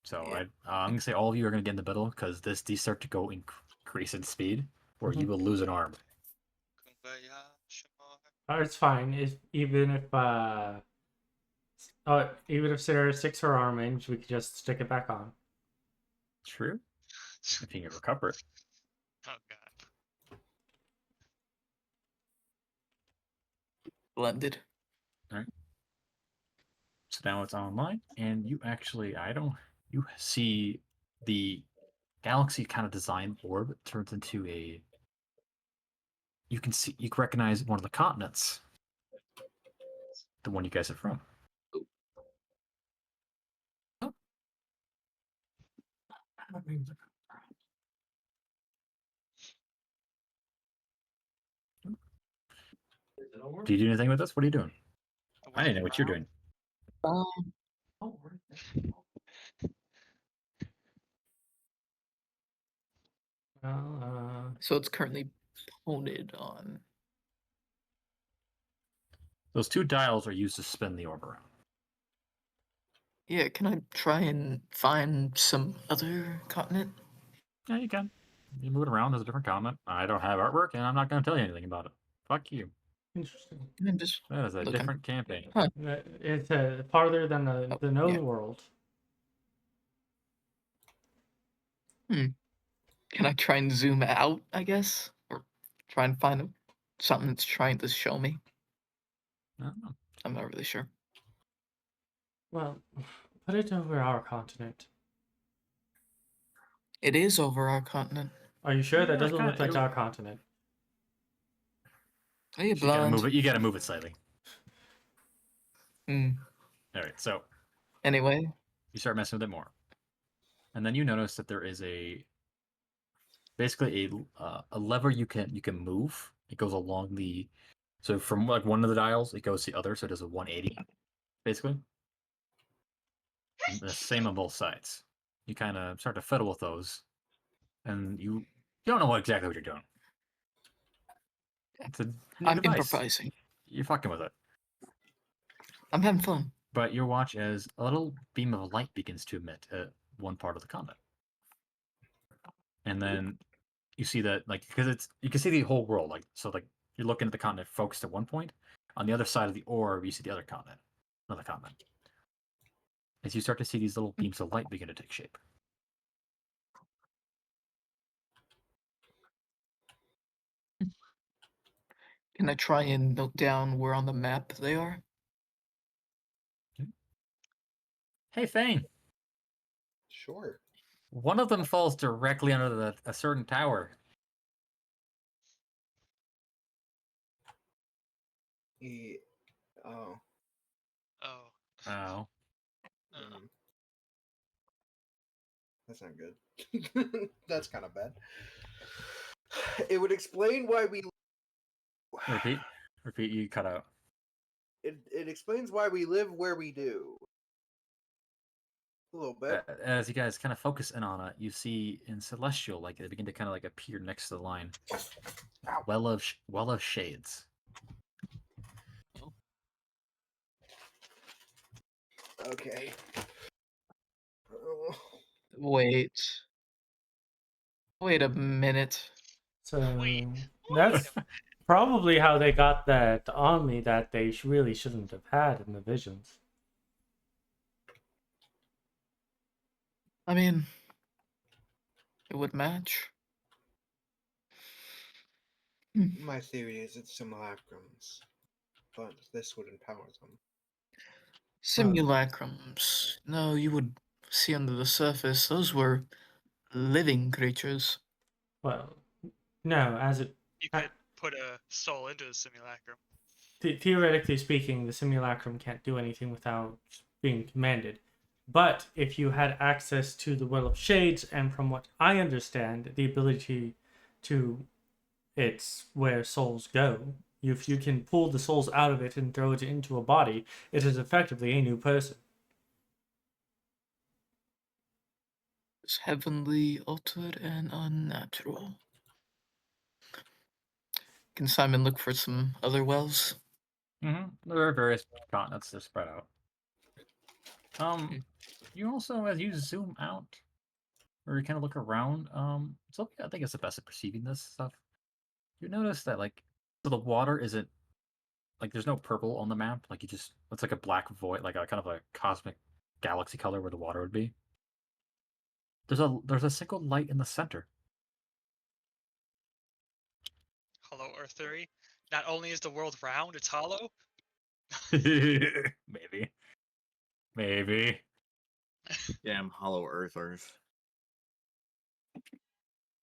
So Yeah. I'm going to say all of you are going to get in the middle because these start to go increase in speed, or Mhm. you will lose an arm. Kumbaya, Shema. It's fine. Even if Cineres sticks her arm in, we could just stick it back on. True. If you can recover it. Oh god. Blended. So now it's online, and you actually, you see the galaxy kind of design orb turns into a. You can recognize one of the continents, the one you guys are from. Do you do anything with this? What are you doing? The I didn't world know what you're around? doing. So it's currently pointed on. Those two dials are used to spin the orb around. Yeah, can I try and find some other continent? Yeah, you can. You move it around. There's a different comment. I don't have artwork, and I'm not going to tell you anything about it. Fuck you. Interesting. I'm just That is a looking. different campaign. Huh. It's farther than Oh, the known yeah. world. Can I try and zoom out, I guess? Or try and find something that's trying to show me? I don't know. I'm not really sure. Well, put it over our continent. It is over our continent. Are you sure? Yeah, That it's doesn't kinda look like take a our continent. Are you You gotta move blind? it. You gotta move it slightly. Hmm. All right. So Anyway, you start messing with it more, and then you notice that there is basically a lever you can move. It goes along the. So from like one of the dials, it goes to the other. So it does a 180, basically. And the same on both sides. You kind of start to fiddle with those, and you don't know exactly what you're doing. It's a new I'm device. improvising. You're fucking with it. I'm having fun. But you watch as a little beam of light begins to emit at one part of the continent. And then you see that, like, because you can see the whole world, like, so, like, you're looking at the continent focused at one point. On the other side of the orb, you see the other continent, another continent. As you start to see these little beams of light begin to take shape. Can I try and note down where on the map they are? Hey, Fane, Sure. one of them falls directly under a certain tower. Oh. Oh. Oh. mm. That's not good. That's kind of bad. It would explain why we. Repeat. Repeat, you cut out. It explains why we live where we do. A little bit. As you guys kind of focus in on it, you see in Celestial, like, they begin to kind of like appear next to the line. Ow. Well of Shades. Okay. Oh. Wait. Wait a minute. So Wait, that's probably how they got that on me that they really shouldn't have had in the visions. I mean, it would match. My theory is it's simulacrums, but this would empower them. Simulacrums. No, you would see under the surface. Those were living creatures. Well, no, as it you could put a soul into the simulacrum. theoretically speaking, the simulacrum can't do anything without being commanded. But if you had access to the Well of Shades, and from what I understand, the ability to it's where souls go. If you can pull the souls out of it and throw it into a body, it is effectively a new person. It's heavenly, altered, and unnatural. Can Simon look for some other wells? There are various continents they're spread out. You also, as you zoom out, or you kind of look around, so I think it's the best at perceiving this stuff. You notice that, like, so the water isn't, like, there's no purple on the map. Like, it's like a black void, like a kind of a cosmic galaxy color where the water would be. There's a single light in the center. Hollow Earth theory. Not only is the world round, it's hollow. Maybe. Maybe. Damn hollow earthers.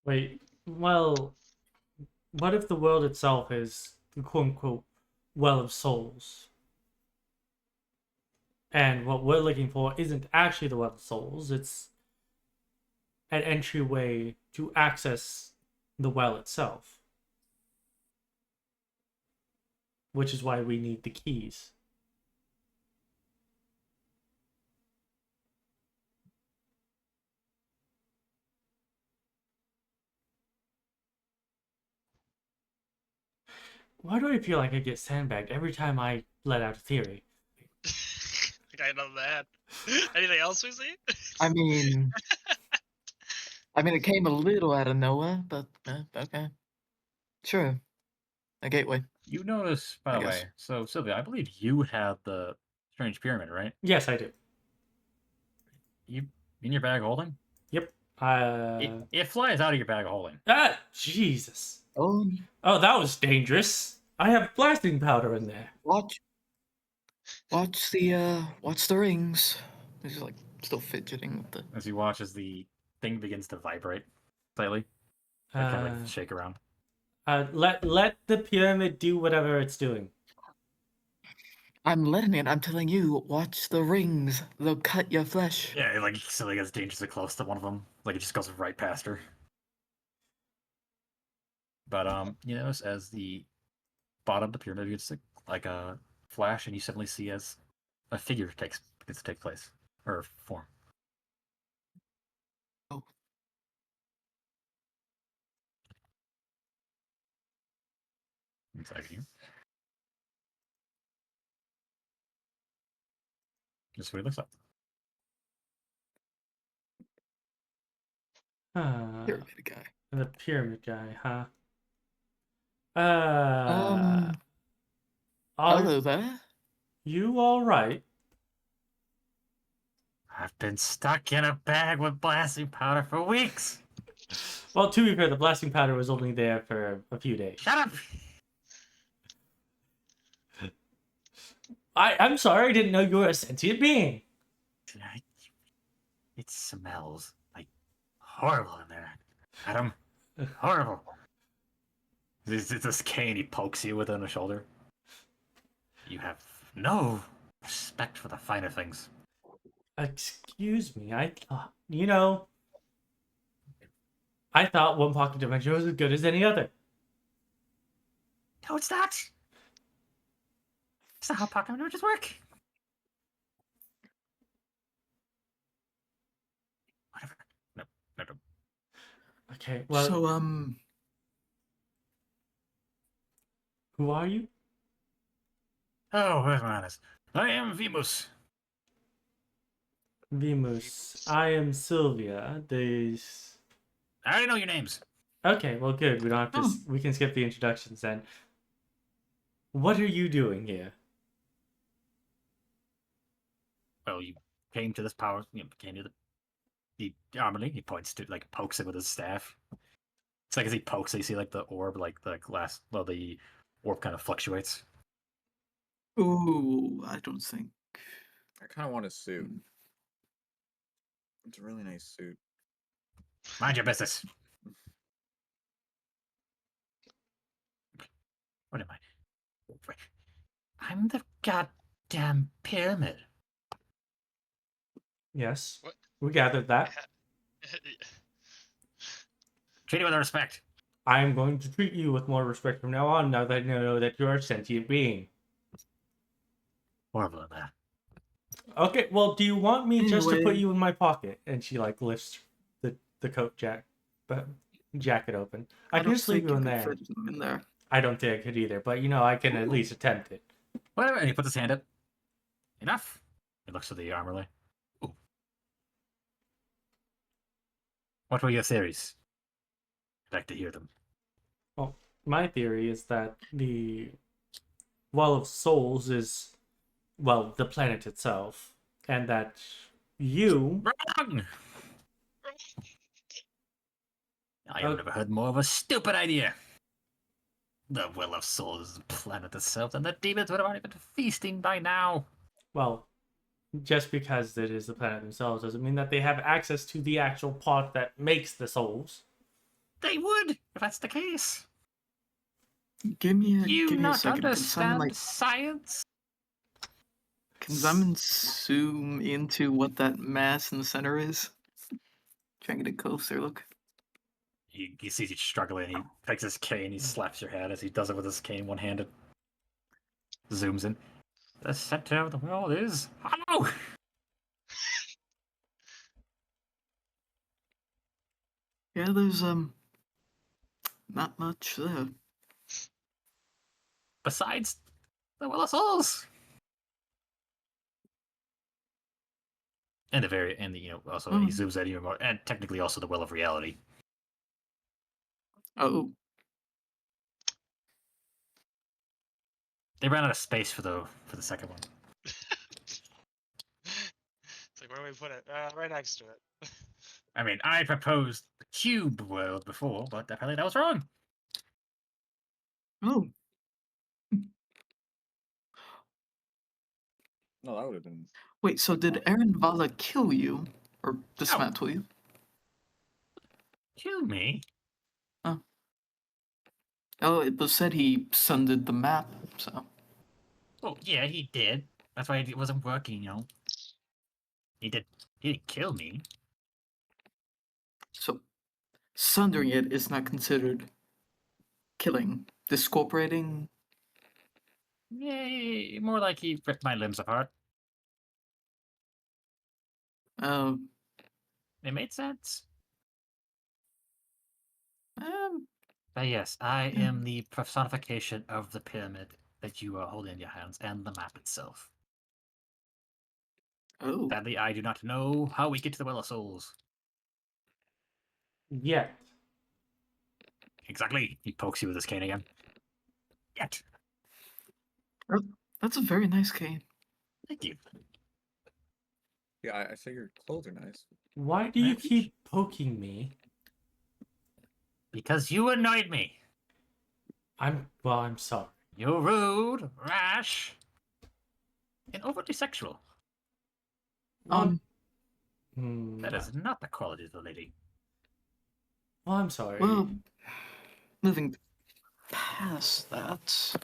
Wait, well, what if the world itself is the quote-unquote well of souls? And what we're looking for isn't actually the well of souls, it's an entryway to access the well itself. Which is why we need the keys. Why do I feel like I get sandbagged every time I let out a theory? I know that. Anything else we see? I mean, it came a little out of nowhere, but okay, sure, a gateway. You notice, by I the guess. way, so Sylvia, I believe you had the strange pyramid, right? Yes, I do. You in your bag of holding? Yep. It flies out of your bag of holding. Ah, Jesus. Oh, Oh, that was dangerous. I have blasting powder in there. watch the rings. He's like still fidgeting with the. As you watch as the thing begins to vibrate slightly, like, kind of like shake around. Let the pyramid do whatever it's doing. I'm letting it. I'm telling you. Watch the rings. They'll cut your flesh. Yeah, like Sylvia gets dangerously close to one of them. Like it just goes right past her. But you notice as the bottom of the pyramid gets like a flash, and you suddenly see as a figure gets to take place or form. Oh. Inside of you. This is what he looks like. Pyramid guy. The pyramid guy, huh? Hello there. You all right? I've been stuck in a bag with blasting powder for weeks. Well, to be fair, the blasting powder was only there for a few days. Shut up! I'm sorry, I didn't know you were a sentient being. It smells like horrible in there, Adam. Horrible. It's this cane he pokes you with on the shoulder. You have no respect for the finer things. Excuse me, I thought, I thought One Pocket Dimension was as good as any other. No, it's not. It's not how pocket dimensions work. Whatever. No. Okay, well, So who are you? Oh, where's my honest? I am Vimus. Vimus. I am Sylvia. I already know your names. Okay, well, good. We don't have to. We can skip the introductions then. What are you doing here? Well, you came to this power. You came to the armory. He points to, like, pokes it with his staff. It's like as he pokes, you see like the orb, like the glass. Well, the orb kind of fluctuates. ooh, I don't think. I kind of want a suit. It's a really nice suit. Mind your business. What am I? I'm the goddamn pyramid. Yes, What? we gathered that. Treat it with respect. I am going to treat you with more respect from now on. Now that I know that you're a sentient being. Horrible at that. Okay, well, do you want me just to put Anyway. you in my pocket? And she like lifts the coat jacket open. I can don't just leave think you in could there. fit him in there. I don't think I could either, but I can at least attempt it. Whatever. And he puts his hand up. Enough. He looks at the armor. Ooh. What were your theories? I'd like to hear them. Well, my theory is that the Well of Souls is, well, the planet itself, and that you... Wrong! I have never heard more of a stupid idea. The Well of Souls is the planet itself, and the demons would have already been feasting by now. Well, just because it is the planet themselves doesn't mean that they have access to the actual pot that makes the souls. They would, if that's the case. Give me You a not second, understand science? can Simon zoom into what that mass in the center is? Try and get a closer look. He sees you struggling. He takes his cane. He slaps your head as he does it with his cane one-handed. Zooms in. The center of the world is hollow. Yeah, there's not much there. Besides the Well of Souls. And also he zooms in even more, and technically also the Well of Reality. Oh, They ran out of space for the second one. It's like, where do we put it? Right next to it. I mean, I proposed the cube world before, but apparently that was wrong. oh, No, that would have been. wait. So did Aaron Vala kill you or dismantle you? Kill me? Oh, it was said he sundered the map. So Oh, yeah, he did. That's why it wasn't working, He didn't kill me. so sundering it is not considered killing. Discorporating. Yay, more like he ripped my limbs apart. Um, It made sense. um, But yes, I am the personification of the pyramid that you are holding in your hands and the map itself. oh, Sadly, I do not know how we get to the Well of Souls. Yet. Exactly. He pokes you with his cane again. Yet. that's a very nice cane. Thank you. Yeah, I say your clothes are nice. Why do you keep poking me? Because you annoyed me. I'm sorry. You're rude, rash, and overtly sexual. That is not the quality of the lady. Well, I'm sorry. Well, moving past that,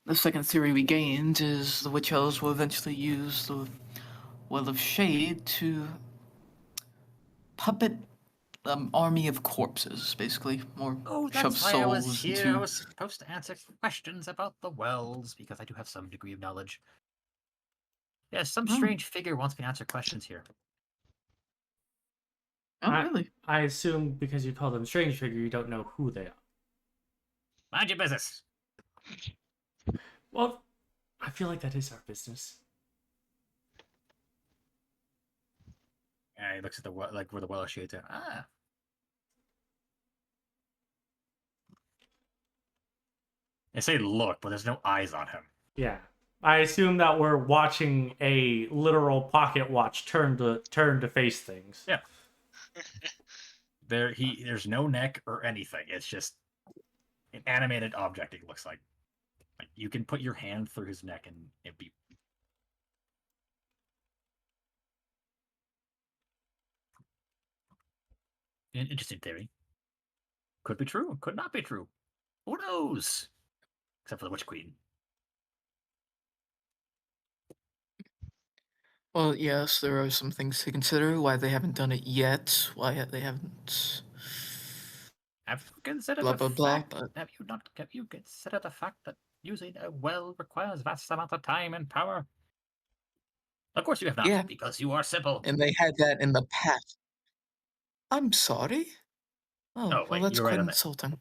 the second theory we gained is the witch elves will eventually use the Well of Shade to puppet army of corpses, basically. More Oh, shove that's why I was souls here. I into. was supposed to answer questions about the wells, because I do have some degree of knowledge. Yes, some strange figure wants me to answer questions here. Oh, really? I assume because you call them strange figure, you don't know who they are. Mind your business. Well, I feel like that is our business. Yeah, he looks at the where the well of shades are. Ah. They say look, but there's no eyes on him. Yeah. I assume that we're watching a literal pocket watch turn to face things. Yeah. There's no neck or anything. It's just an animated object, it looks like. Like you can put your hand through his neck and it'd be an interesting theory. Could be true, could not be true. Who knows? Except for the Witch Queen. Well, yes, there are some things to consider. Why they haven't done it yet. Why they haven't. Have you considered Blah, the blah, blah, fact? but- Have you considered the fact that using a well requires vast amount of time and power? Of course you have not, Yeah. because you are simple. And they had that in the past. I'm sorry? Oh, Oh, well, wait, that's you're right quite on that. insulting.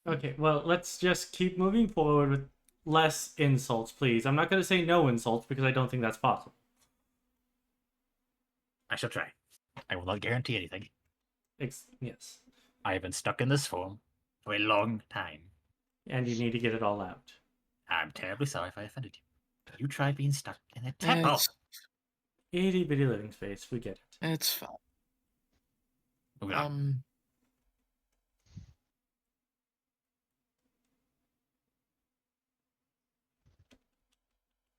Okay, well, let's just keep moving forward with less insults, please. I'm not going to say no insults because I don't think that's possible. I shall try. I will not guarantee anything. Yes. I have been stuck in this form for a long time. And you need to get it all out. I'm terribly sorry if I offended you. You tried being stuck in a temple. It's, Itty bitty living space, we get it. it's fine. Moving on.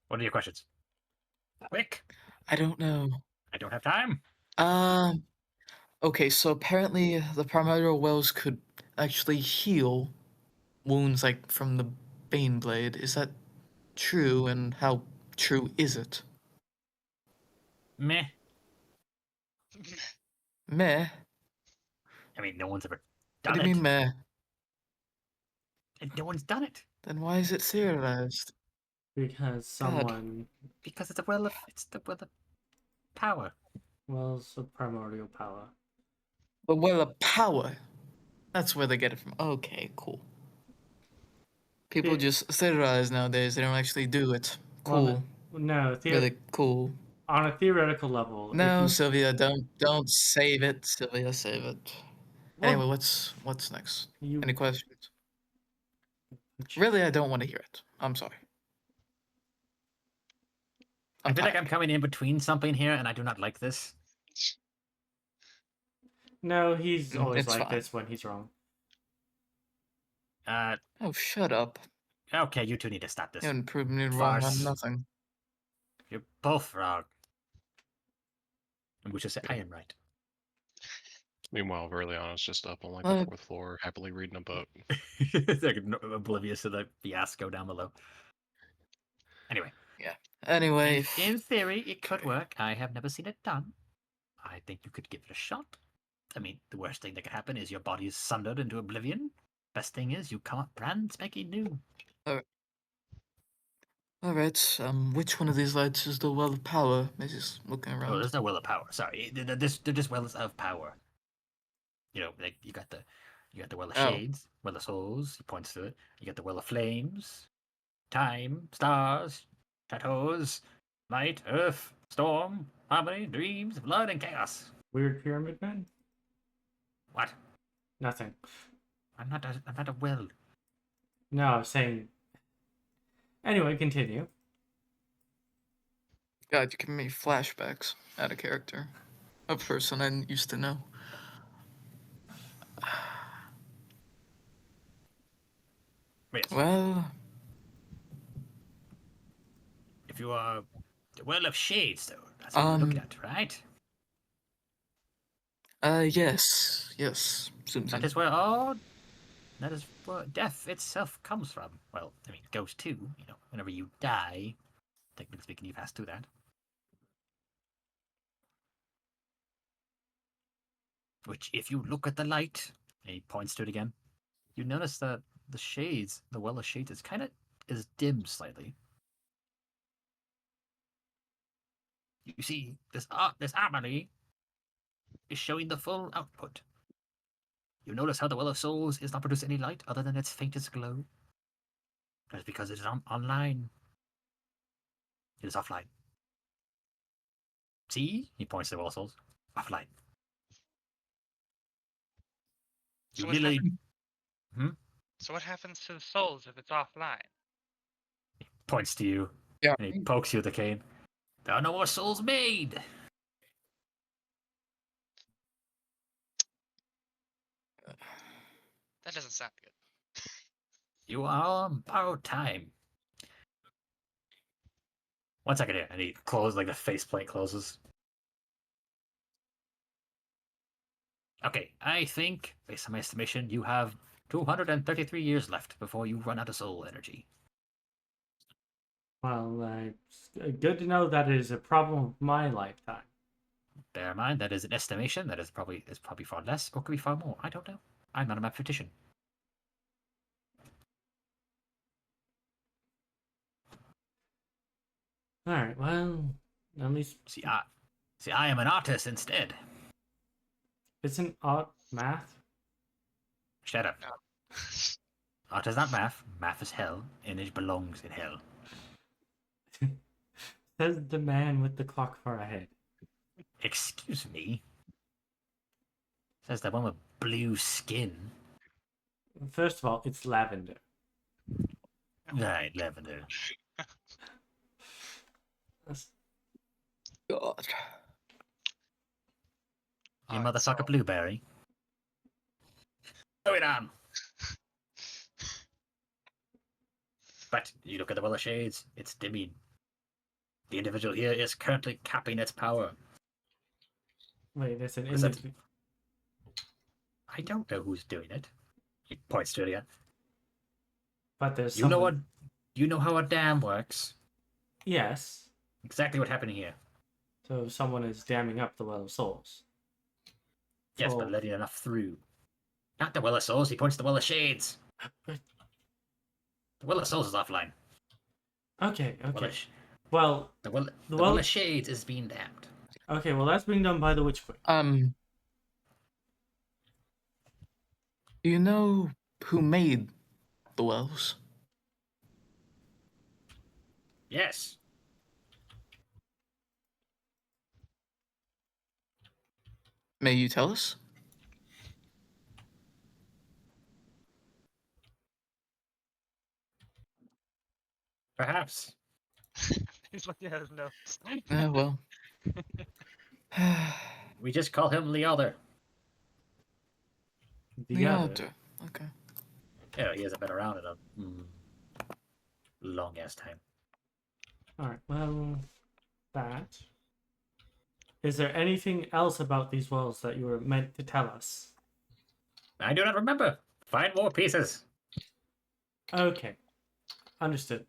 What are your questions? Quick. I don't know. I don't have time. Okay, so apparently the primordial wells could actually heal wounds like from the Bane Blade. Is that true, and how true is it? Meh. Meh? I mean, no one's ever What done do you it. mean meh? And no one's done it Then why is it theorized? Because someone because it's the well of power. wells of primordial power. The well of power. That's where they get it from. Okay, cool. People Yeah. just theorize nowadays. They don't actually do it. Well, Cool. no, Really cool. on a theoretical level, if No, you Sylvia, don't save it. Sylvia, save it. Well, Anyway, what's next? you Any questions? Really, I don't want to hear it. I'm sorry. I feel like tired. I'm coming in between something here, and I do not like this. No, he's always It's like fine. this when he's wrong. Oh, shut up. Okay, you two need to stop this. You haven't proven me wrong on farce. nothing. You're both wrong. And we should say I am right. Meanwhile, Verleana's just up on like Well- the 4th floor, happily reading a book. It's like oblivious to the fiasco down below. Anyway, Anyway, in theory, it could work. I have never seen it done. I think you could give it a shot. I mean, the worst thing that could happen is your body is sundered into oblivion. Best thing is you come up brand spanking new. alright, which one of these lights is the well of power? He's just looking Oh, around. there's no well of power. Sorry, they're just wells of power. You know, like you got the well of Oh. shades, well of souls. He points to it. You got the well of flames, time, stars, shadows, light, earth, storm, harmony, dreams, blood, and chaos. Weird pyramid man? What? Nothing. I'm not a well. No, I was saying. Anyway, continue. God, you give me flashbacks out of character. A person I used to know. Yes. Well, If you are the well of shades, though, that's what you're looking at, right? yes. Seems That is where death itself comes from. Well, I mean, goes to, you know, whenever you die, technically speaking, you pass through that. Which, if you look at the light, and he points to it again, you notice that the shades, the well of shades, is dim slightly. You see, this harmony is showing the full output. You notice how the well of souls is not producing any light other than its faintest glow. That's because it is online. It is offline. See? He points to the well of souls. Offline. So You what literally happens? So what happens to the souls if it's offline? points to you, Yeah. and he pokes you with the cane. There are no more souls made. That doesn't sound good. You are on borrowed time. 1 second here, and he closes, like the faceplate closes. Okay, I think, based on my estimation, you have 233 years left before you run out of soul energy. Well, it's good to know that is a problem of my lifetime. Bear in mind that is an estimation. That is probably far less, or could be far more. I don't know. I'm not a mathematician. All right. Well, at least See, I am an artist instead. isn't art math? Shut up. Art is not math. Math is hell, and it belongs in hell. Says the man with the clock for a head. Excuse me. Says the one with blue skin. First of all, it's lavender. Right, lavender. That's- God. You Alright, motherfucker so- blueberry. Throw it on. But you look at the well of shades, it's dimming. The individual here is currently capping its power. Wait, there's an What is it? individual. I don't know who's doing it. He points to it again. But there's You someone. know what? You know how a dam works. Yes. Exactly what happened here. So someone is damming up the Well of Souls. Yes, For- but letting enough through. Not the Well of Souls. He points to the Well of Shades. But- The Well of Souls is offline. Okay, Well okay. of Sh- Well, the Well, the the Well- Well of Shades is being damned. okay, well that's being done by the Witch Queen. Do you know who made the wells? Yes. May you tell us? Perhaps. He's looking at his notes. Well. We just call him Leother. The other. other. Okay. Yeah, he hasn't been around in a long ass time. Alright, well, that. Is there anything else about these wells that you were meant to tell us? I do not remember. Find more pieces. Okay. Understood.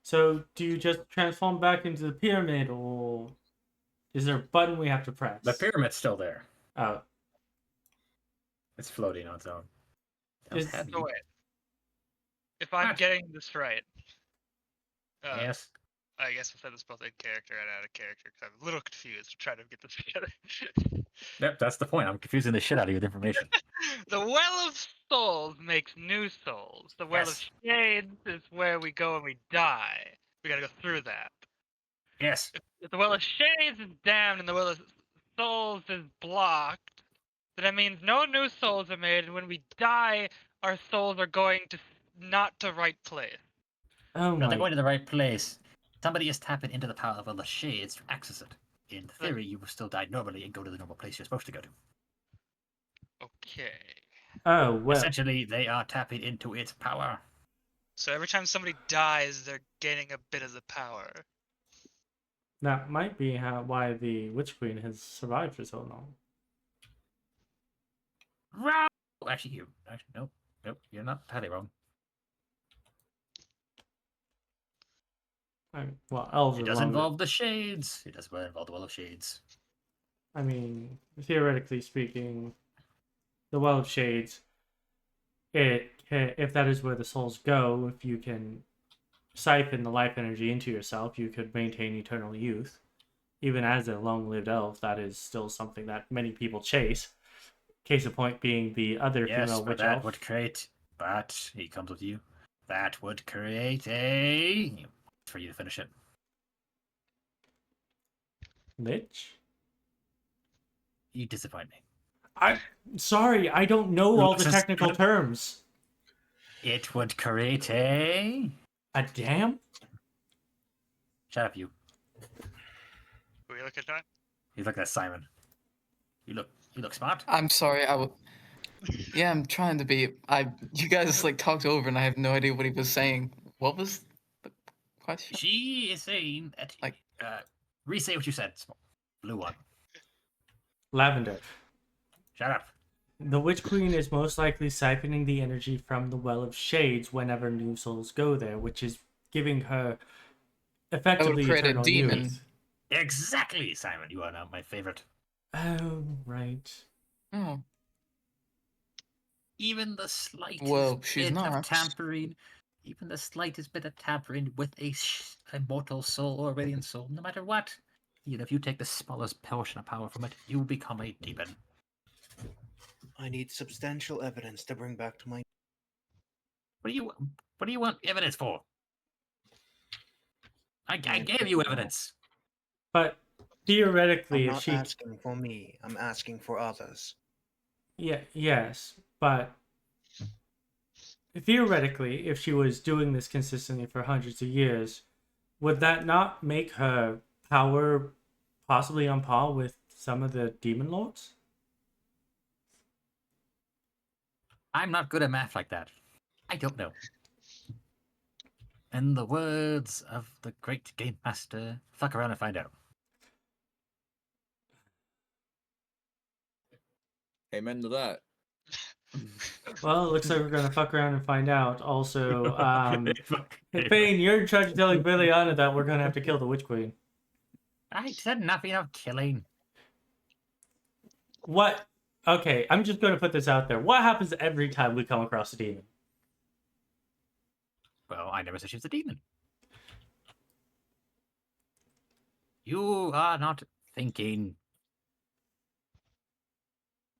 So, do you just transform back into the pyramid, or is there a button we have to press? The pyramid's still there. Oh, It's floating on its own. That Is- was heavy. So wait. If I'm What? getting this right, Yes. I guess I said this both in character and out of character because I'm a little confused trying to get this together. Yep, that's the point. I'm confusing the shit out of you with information. The Well of Souls makes new souls. The Well Yes. of Shades is where we go and we die. We gotta go through that. Yes. If the Well of Shades is damned and the Well of Souls is blocked, then that means no new souls are made, and when we die, our souls are going to not to right place. oh No, my. they're going to the right place. Somebody is tapping into the power of the shades to access it. In theory, you will still die normally and go to the normal place you're supposed to go to. Okay. Oh, well. Essentially, they are tapping into its power. So every time somebody dies, they're gaining a bit of the power. That might be why the Witch Queen has survived for so long. Wrong! Actually, nope, you're not entirely wrong. Well, elves It are does longer. involve the shades. It does involve the Well of Shades. I mean, theoretically speaking, the Well of Shades, if that is where the souls go, if you can siphon the life energy into yourself, you could maintain eternal youth. Even as a long-lived elf, that is still something that many people chase. Case in point being the other Yes, female but witch that elf. would create. But he comes with you. That would create a. For you to finish it. Lich? You disappoint me. I'm sorry, I don't know all the Just- technical terms. It would create a. A dam? Shut up, you. Will you look at that? He's looking at Simon. You look smart. I'm sorry. Yeah, I'm trying to be. You guys like talked over, and I have no idea what he was saying. What was the question? She is saying that. Like- Re-say what you said. Blue one. Lavender. Shut up. The Witch Queen is most likely siphoning the energy from the Well of Shades whenever new souls go there, which is giving her effectively create a eternal demon. youth. Exactly, Simon. You are now my favorite. Oh, right. Oh, Even the slightest Well, she's bit of not. tampering, even the slightest bit of tampering with a mortal soul or a radiant soul, no matter what, even if you take the smallest portion of power from it, you become a demon. I need substantial evidence to bring back to my. What do you want evidence for? I gave you evidence. But theoretically, I'm if not she, asking for me. I'm asking for others. yes, but theoretically, if she was doing this consistently for hundreds of years, would that not make her power possibly on par with some of the demon lords? I'm not good at math like that. I don't know. In the words of the great game master, fuck around and find out. Amen to that. Well, it looks like we're gonna fuck around and find out. Also, Fuck. Fane, you're in charge of telling Verleana that we're gonna have to kill the Witch Queen. I said nothing of killing. What? Okay, I'm just gonna put this out there. What happens every time we come across a demon? Well, I never said she was a demon. You are not thinking.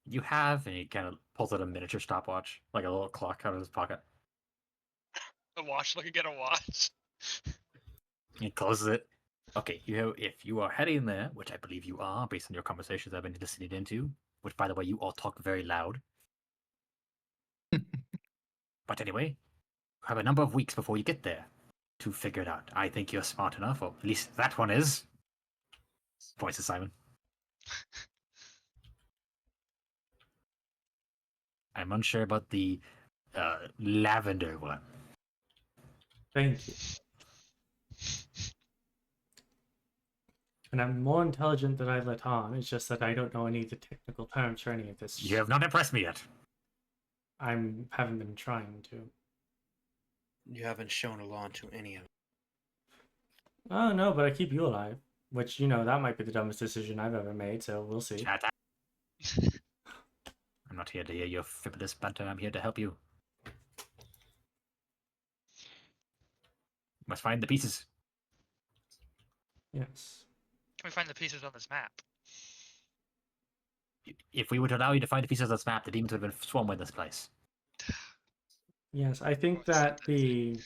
You have, and he kind of pulls out a miniature stopwatch, like a little clock out of his pocket. A watch, looking at a watch. He closes it. Okay, if you are heading there, which I believe you are, based on your conversations I've been listening into, which, by the way, you all talk very loud. But anyway, you have a number of weeks before you get there to figure it out. I think you're smart enough, or at least that one is. Points to Simon. I'm unsure about the lavender one. Thank you. And I'm more intelligent than I let on. It's just that I don't know any of the technical terms for any of this. You have not impressed me yet. Haven't been trying to. You haven't shown a lot to any of it. Oh no, but I keep you alive. Which, that might be the dumbest decision I've ever made, so we'll see. Shut up. I'm not here to hear your frivolous banter. I'm here to help you. Must find the pieces. Yes. Can we find the pieces on this map? If we would allow you to find the pieces of this map, the demons would have been swarming in this place. Yes, I think that the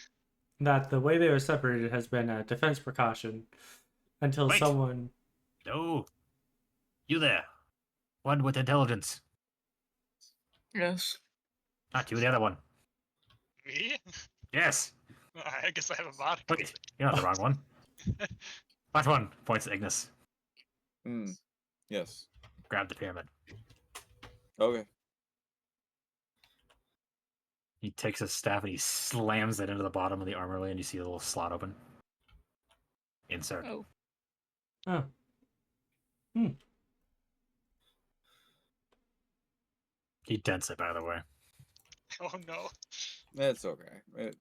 way they were separated has been a defense precaution until Wait. someone. No. You there. One with intelligence. Yes. Not you, the other one. Me? Yes. I guess I have a mod. Wait, you're not the wrong one. That one, points at Ignis. Yes. Grab the pyramid. Okay. He takes his staff and he slams it into the bottom of the armory, and you see a little slot open. Insert. Oh. Oh. He dents it, by the way. Oh no. That's okay.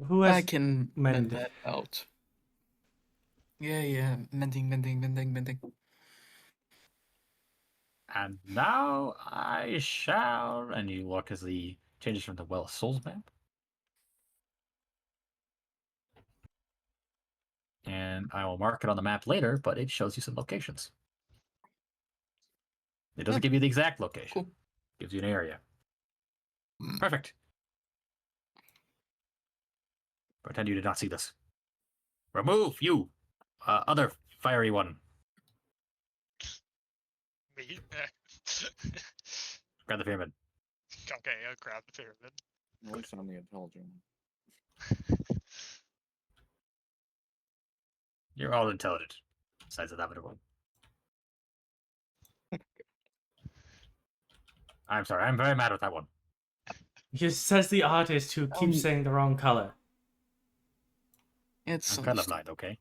Who has I can mend mended? that out. Yeah. Mending. And now I shall. And you look as the changes from the Well of Souls map. And I will mark it on the map later, but it shows you some locations. It doesn't give you the exact location. Cool. It gives you an area. Perfect. Pretend you did not see this. Remove you, other fiery one. Me? Grab the pyramid. Okay, I'll grab the pyramid. At least I'm the intelligent one. You're all intelligent. Besides the lavender one. I'm sorry, I'm very mad with that one. He says the artist who keeps saying the wrong color. It's I'm understandable. colorblind, okay?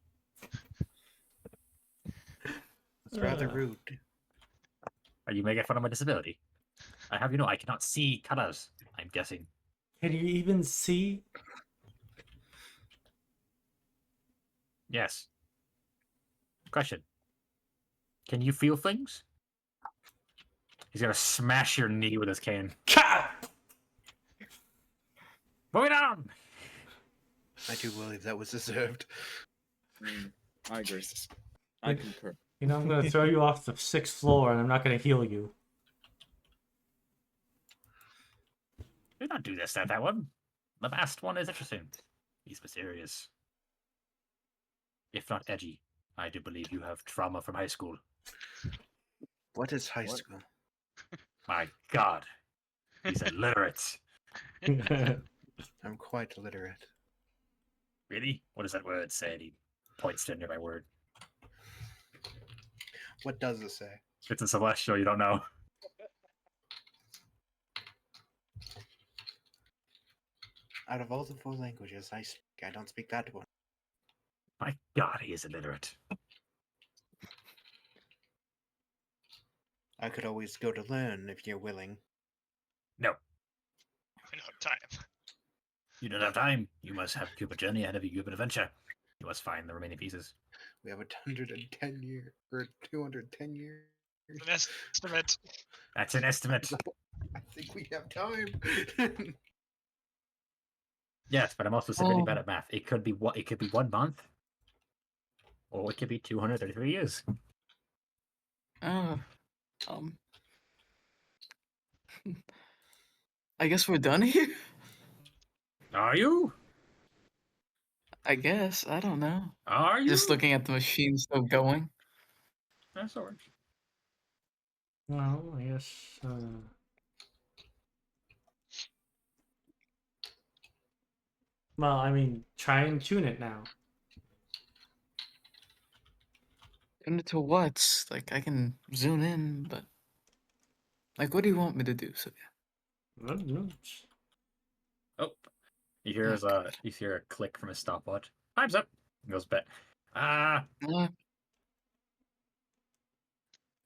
It's rather rude. Are you making fun of my disability? I have you know I cannot see colors, I'm guessing. Can you even see? Yes. Question. Can you feel things? He's gonna smash your knee with his cane. Moving on! I do believe that was deserved. I agree. I concur. I'm going to throw you off the 6th floor and I'm not going to heal you. Do not do this to that one. The last one is interesting. He's mysterious. If not edgy, I do believe you have trauma from high school. What is high What? school? My God. He's illiterate. I'm quite literate. Really? What does that word say? And he points to a nearby word. What does it say? It's a celestial, you don't know. Out of all the 4 languages I speak, I don't speak that one. My God, he is illiterate. I could always go to learn if you're willing. No, I don't have time. you don't have time. You must have a Cupid journey ahead of you, Cupid adventure. You must find the remaining pieces. We have 110 years or 210 years. It's an estimate. That's an estimate. I think we have time. Yes, but I'm also severely bad at math. It could be what? It could be 1 month, or it could be 233 years. Um, I guess we're done here. Are you? I guess I don't know. Are you? Just looking at the machine still going. That's all right. Well, I guess. Well, I mean, try and tune it now. Tune it to what? Like I can zoom in, but like, what do you want me to do, Sylvia? I don't know. Oh, you hear you hear a click from his stopwatch. Time's up. He goes back. Ah, Uh,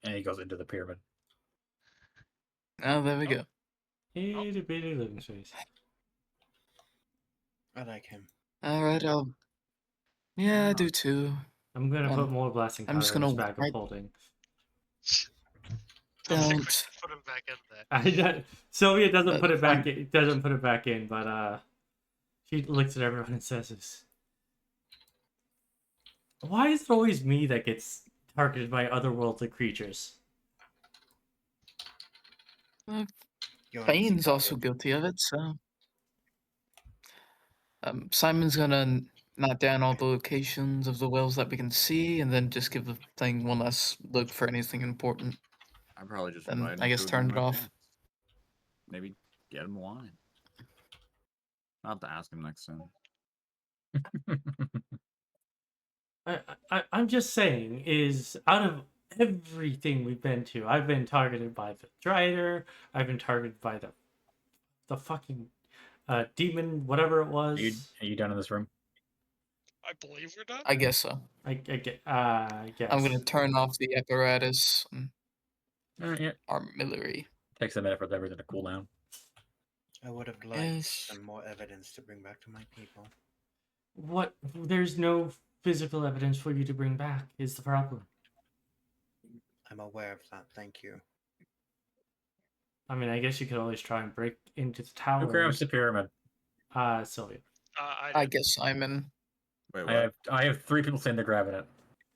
and he goes into the pyramid. oh, there we go. Itty bitty living space. I like him. All right, Yeah, I do too. I'm gonna Um, put more blasting I'm powder just in this gonna bag of wipe- holding. I think we Don't. should put him back in there. Sylvia doesn't put it back. Fine. In, doesn't put it back in, but she looks at everyone and says, "This. Why is it always me that gets targeted by otherworldly creatures?" You're Fane's also secret. guilty of it, so. Simon's gonna note down all the locations of the wells that we can see, and then just give the thing one last look for anything important. I probably just Then invite him I guess to a turn game it of off. chance. Maybe get him wine. I'll have to ask him next time. I'm just saying, is out of everything we've been to, I've been targeted by the Drider, I've been targeted by the fucking demon, whatever it was. Are you done in this room? I believe we're done. I guess so. I guess. I'm gonna turn off the apparatus and Yeah. artillery. Takes a minute for everything to cool down. I would have liked Yes. some more evidence to bring back to my people. What? There's no physical evidence for you to bring back. Is the problem? I'm aware of that. Thank you. I mean, I guess you could always try and break into the Who tower. grabs the pyramid? Sylvia. I guess Simon. Wait, what? I have 3 people saying they're grabbing it.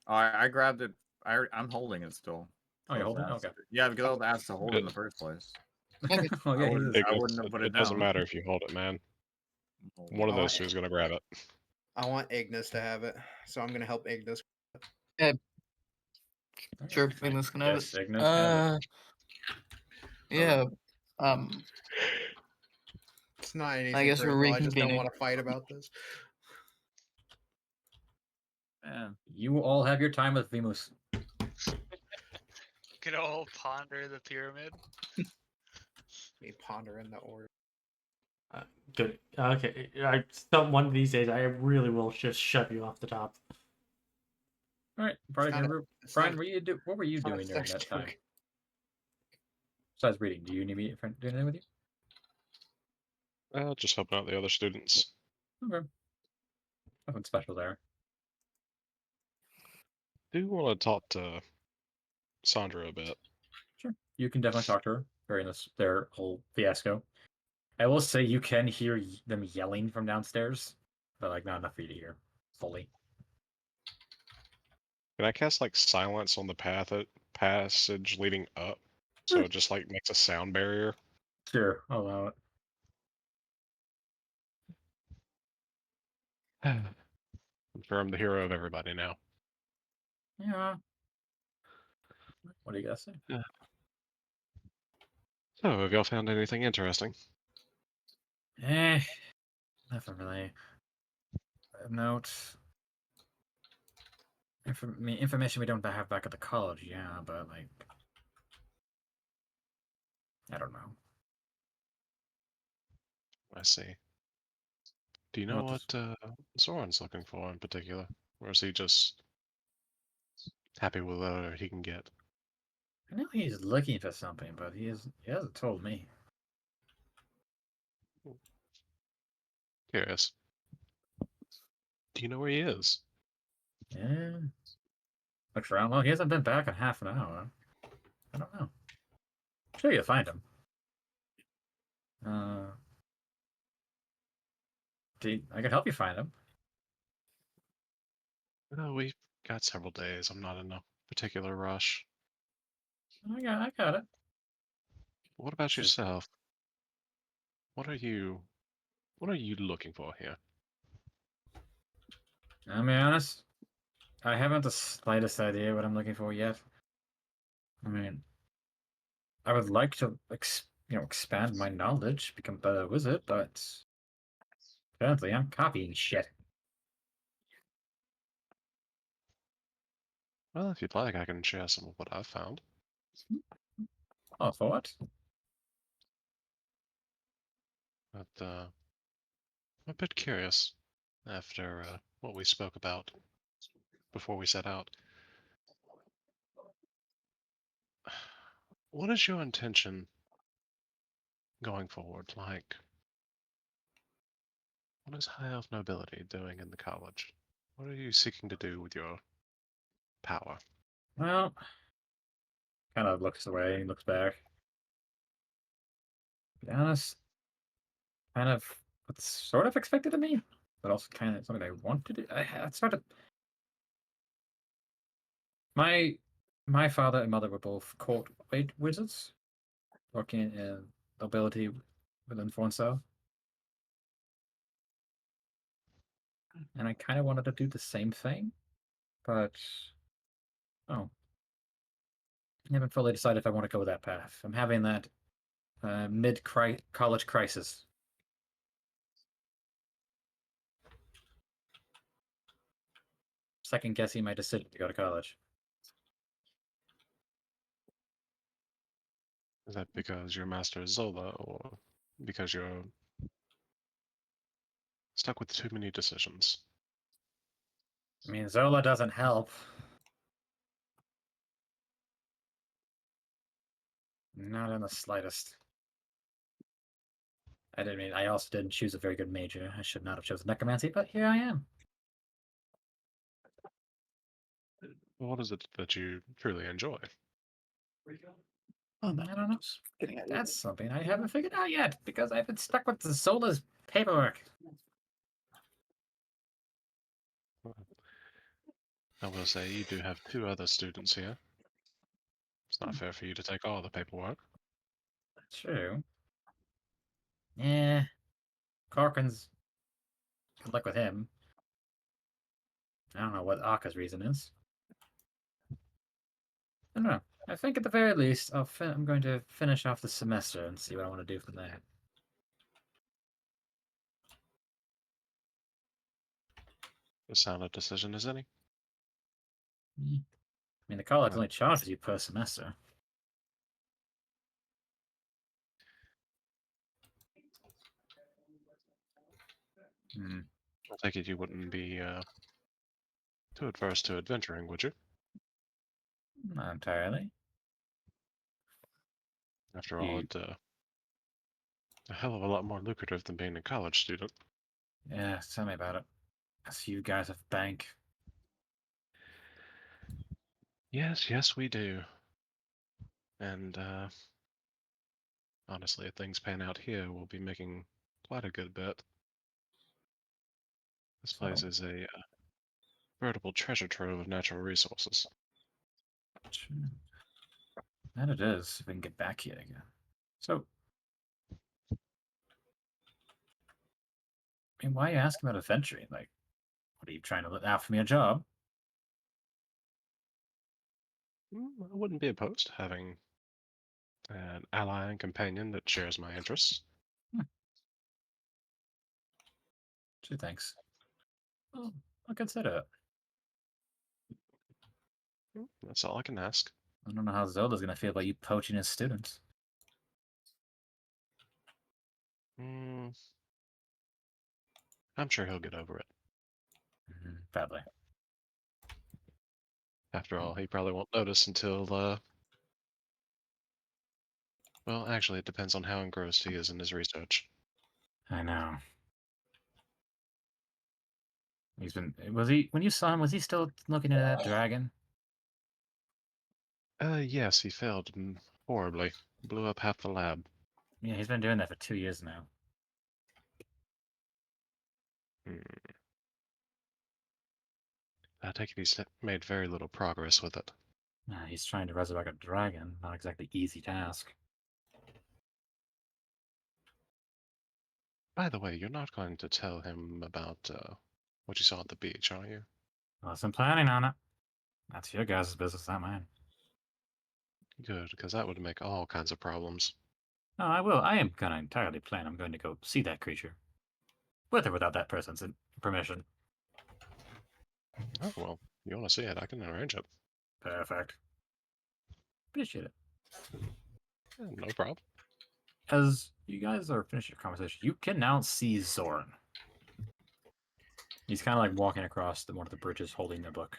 Oh, I grabbed it. I'm holding it still. Oh, you're I was holding it? asked- Okay. Yeah, because I was asked to hold it in the first place. Okay. Oh, yeah, I wouldn't, he's- I wouldn't have put it It doesn't down. matter if you hold it, man. One of Oh, those two is gonna grab it. I want Ignis to have it, so I'm gonna help Ignis. Sure, Ignis can have Yes, it. Ignis have it. Yeah. It's not anything guess we're critical. I just don't reconvening. want to fight about this. Yeah. You all have your time with Vimus. Could all ponder the pyramid. Me pondering the order. Good. Okay. One of these days, I really will just shove you off the top. All right, Brian. not a- Brian, it's not- what were you it's not a doing during sex that time? joke. Besides reading, do you need me to do anything with you? Just helping out the other students. Okay. Nothing special there. Do want to talk to Sandra a bit. Sure. You can definitely talk to her during their whole fiasco. I will say you can hear them yelling from downstairs, but like not enough for you to hear fully. Can I cast like silence on the passage leading up, so it just like makes a sound barrier? Sure, I'll allow it. I'm sure I'm the hero of everybody now. Yeah. What do you guys say? So, have y'all found anything interesting? Nothing really. Note. Information we don't have back at the college, yeah, but like, I don't know. I see. Do you know What what Zoran's looking for in particular? Or is he just happy with whatever he can get? I know he's looking for something, but he hasn't told me. Curious. Do you know where he is? Yeah. Looks around. Well, he hasn't been back in half an hour. I don't know. I'm sure you'll find him. I can help you find him. No, we've got several days. I'm not in a particular rush. I got it. What about Just- yourself? What are you looking for here? I'll be honest. I haven't the slightest idea what I'm looking for yet. I mean, I would like to, expand my knowledge, become a better wizard, but apparently I'm copying shit. Well, if you'd like, I can share some of what I've found. Oh, for what? But I'm a bit curious after what we spoke about before we set out. What is your intention going forward? Like, what is High Elf Nobility doing in the college? What are you seeking to do with your power? Well, kind of looks away, looks back. To be honest, kind of what's sort of expected of me, but also kind of something I want to do. I sort of my father and mother were both court wizards, working in nobility within Fornsel. And I kind of wanted to do the same thing, but I haven't fully decided if I want to go that path. I'm having that mid-college crisis. Second guessing my decision to go to college. Is that because your master is Zola, or because you're stuck with too many decisions? I mean, Zola doesn't help. Not in the slightest. I also didn't choose a very good major. I should not have chosen necromancy, but here I am. What is it that you truly enjoy? I don't know. That's something I haven't figured out yet, because I've been stuck with the Zola's paperwork. I will say you do have 2 other students here. It's not fair for you to take all the paperwork. True. Yeah. Corkins. Good luck with him. I don't know what Aka's reason is. I don't know. I think at the very least, I'm going to finish off the semester and see what I want to do from there. As sound a decision as any. I mean, the college Right. only charges you per semester. I take it you wouldn't be too adverse to adventuring, would you? Not entirely. After all, it's a hell of a lot more lucrative than being a college student. Yeah, tell me about it. I see you guys have bank. Yes, we do. And honestly, if things pan out here, we'll be making quite a good bit. This place So- is a veritable treasure trove of natural resources. That it is, if we can get back here again. So, I mean, why are you asking about adventuring? Like, what are you trying to offer me a job? I wouldn't be opposed to having an ally and companion that shares my interests. Gee, thanks. Well, I'll consider it. That's all I can ask. I don't know how Zelda's gonna feel about you poaching his students. Mm, I'm sure he'll get over it. Badly. After all, he probably won't notice until, well, actually, it depends on how engrossed he is in his research. I know. He's been. Was he when you saw him? Was he still looking at that dragon? Yes, he failed horribly. Blew up half the lab. Yeah, he's been doing that for 2 years now. Hmm. I take it he's made very little progress with it. He's trying to resurrect a dragon. Not exactly easy task. By the way, you're not going to tell him about what you saw at the beach, are you? I wasn't planning on it. That's your guys' business, not mine. Good, because that would make all kinds of problems. No, I will. I am gonna entirely plan. I'm going to go see that creature. With or without that person's permission. Oh, well, you want to see it, I can arrange it. Perfect. Appreciate it. Yeah, no problem. As you guys are finished your conversation, you can now see Zorn. He's kind of like walking across one of the bridges holding the book.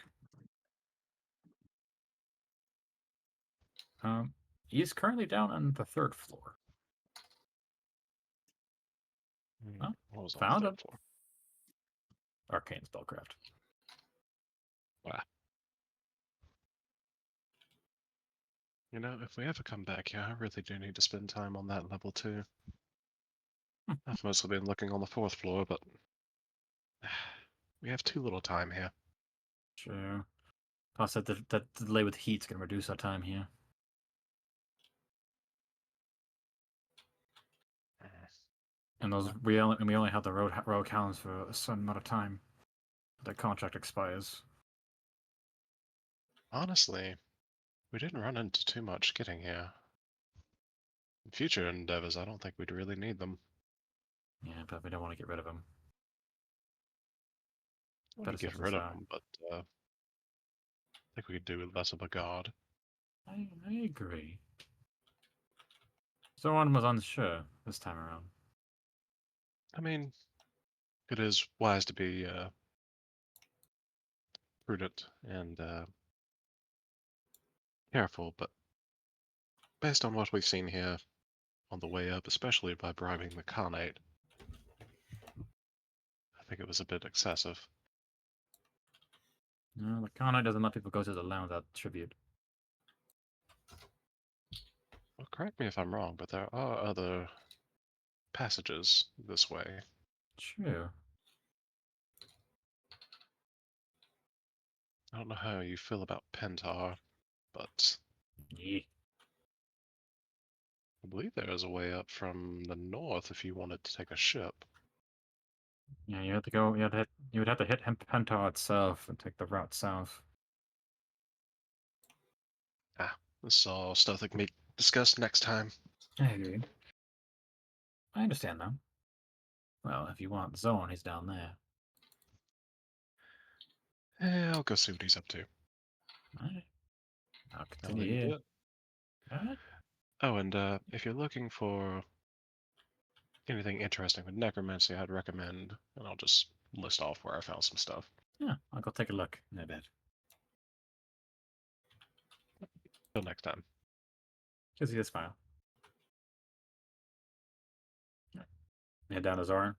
He's currently down on the 3rd floor. Oh, What was on found the him. 3rd floor? Arcane spellcraft. Wow. You know, if we ever come back here, I really do need to spend time on that level too. I've mostly been looking on the 4th floor, but we have too little time here. True. Plus, that delay with heat's going to reduce our time here. And we only have the row counts for a certain amount of time. The contract expires. Honestly, we didn't run into too much getting here. In future endeavors, I don't think we'd really need them. Yeah, but we don't want to get rid of them. We Better could get set rid of aside. them, but I think we could do with less of a guard. I agree. Someone was unsure this time around. I mean, it is wise to be prudent and careful, but based on what we've seen here on the way up, especially by bribing the Khanate, I think it was a bit excessive. No, the Khanate doesn't let people go to the land without tribute. Well, correct me if I'm wrong, but there are other passages this way. True. I don't know how you feel about Pentar, but Yeah. I believe there is a way up from the north if you wanted to take a ship. Yeah, you have to go. You would have to hit Pentar itself and take the route south. This is all stuff that can be discussed next time. I agree. I understand though. Well, if you want Zone, he's down there. I'll go see what he's up to. Alright. I'll I'll continue leave you to here. it. Alright. Oh, and if you're looking for anything interesting with necromancy, I'd recommend, and I'll just list off where I found some stuff. Yeah, I'll go take a look in a bit. Till next time. Just see this file. Head down to Zoran.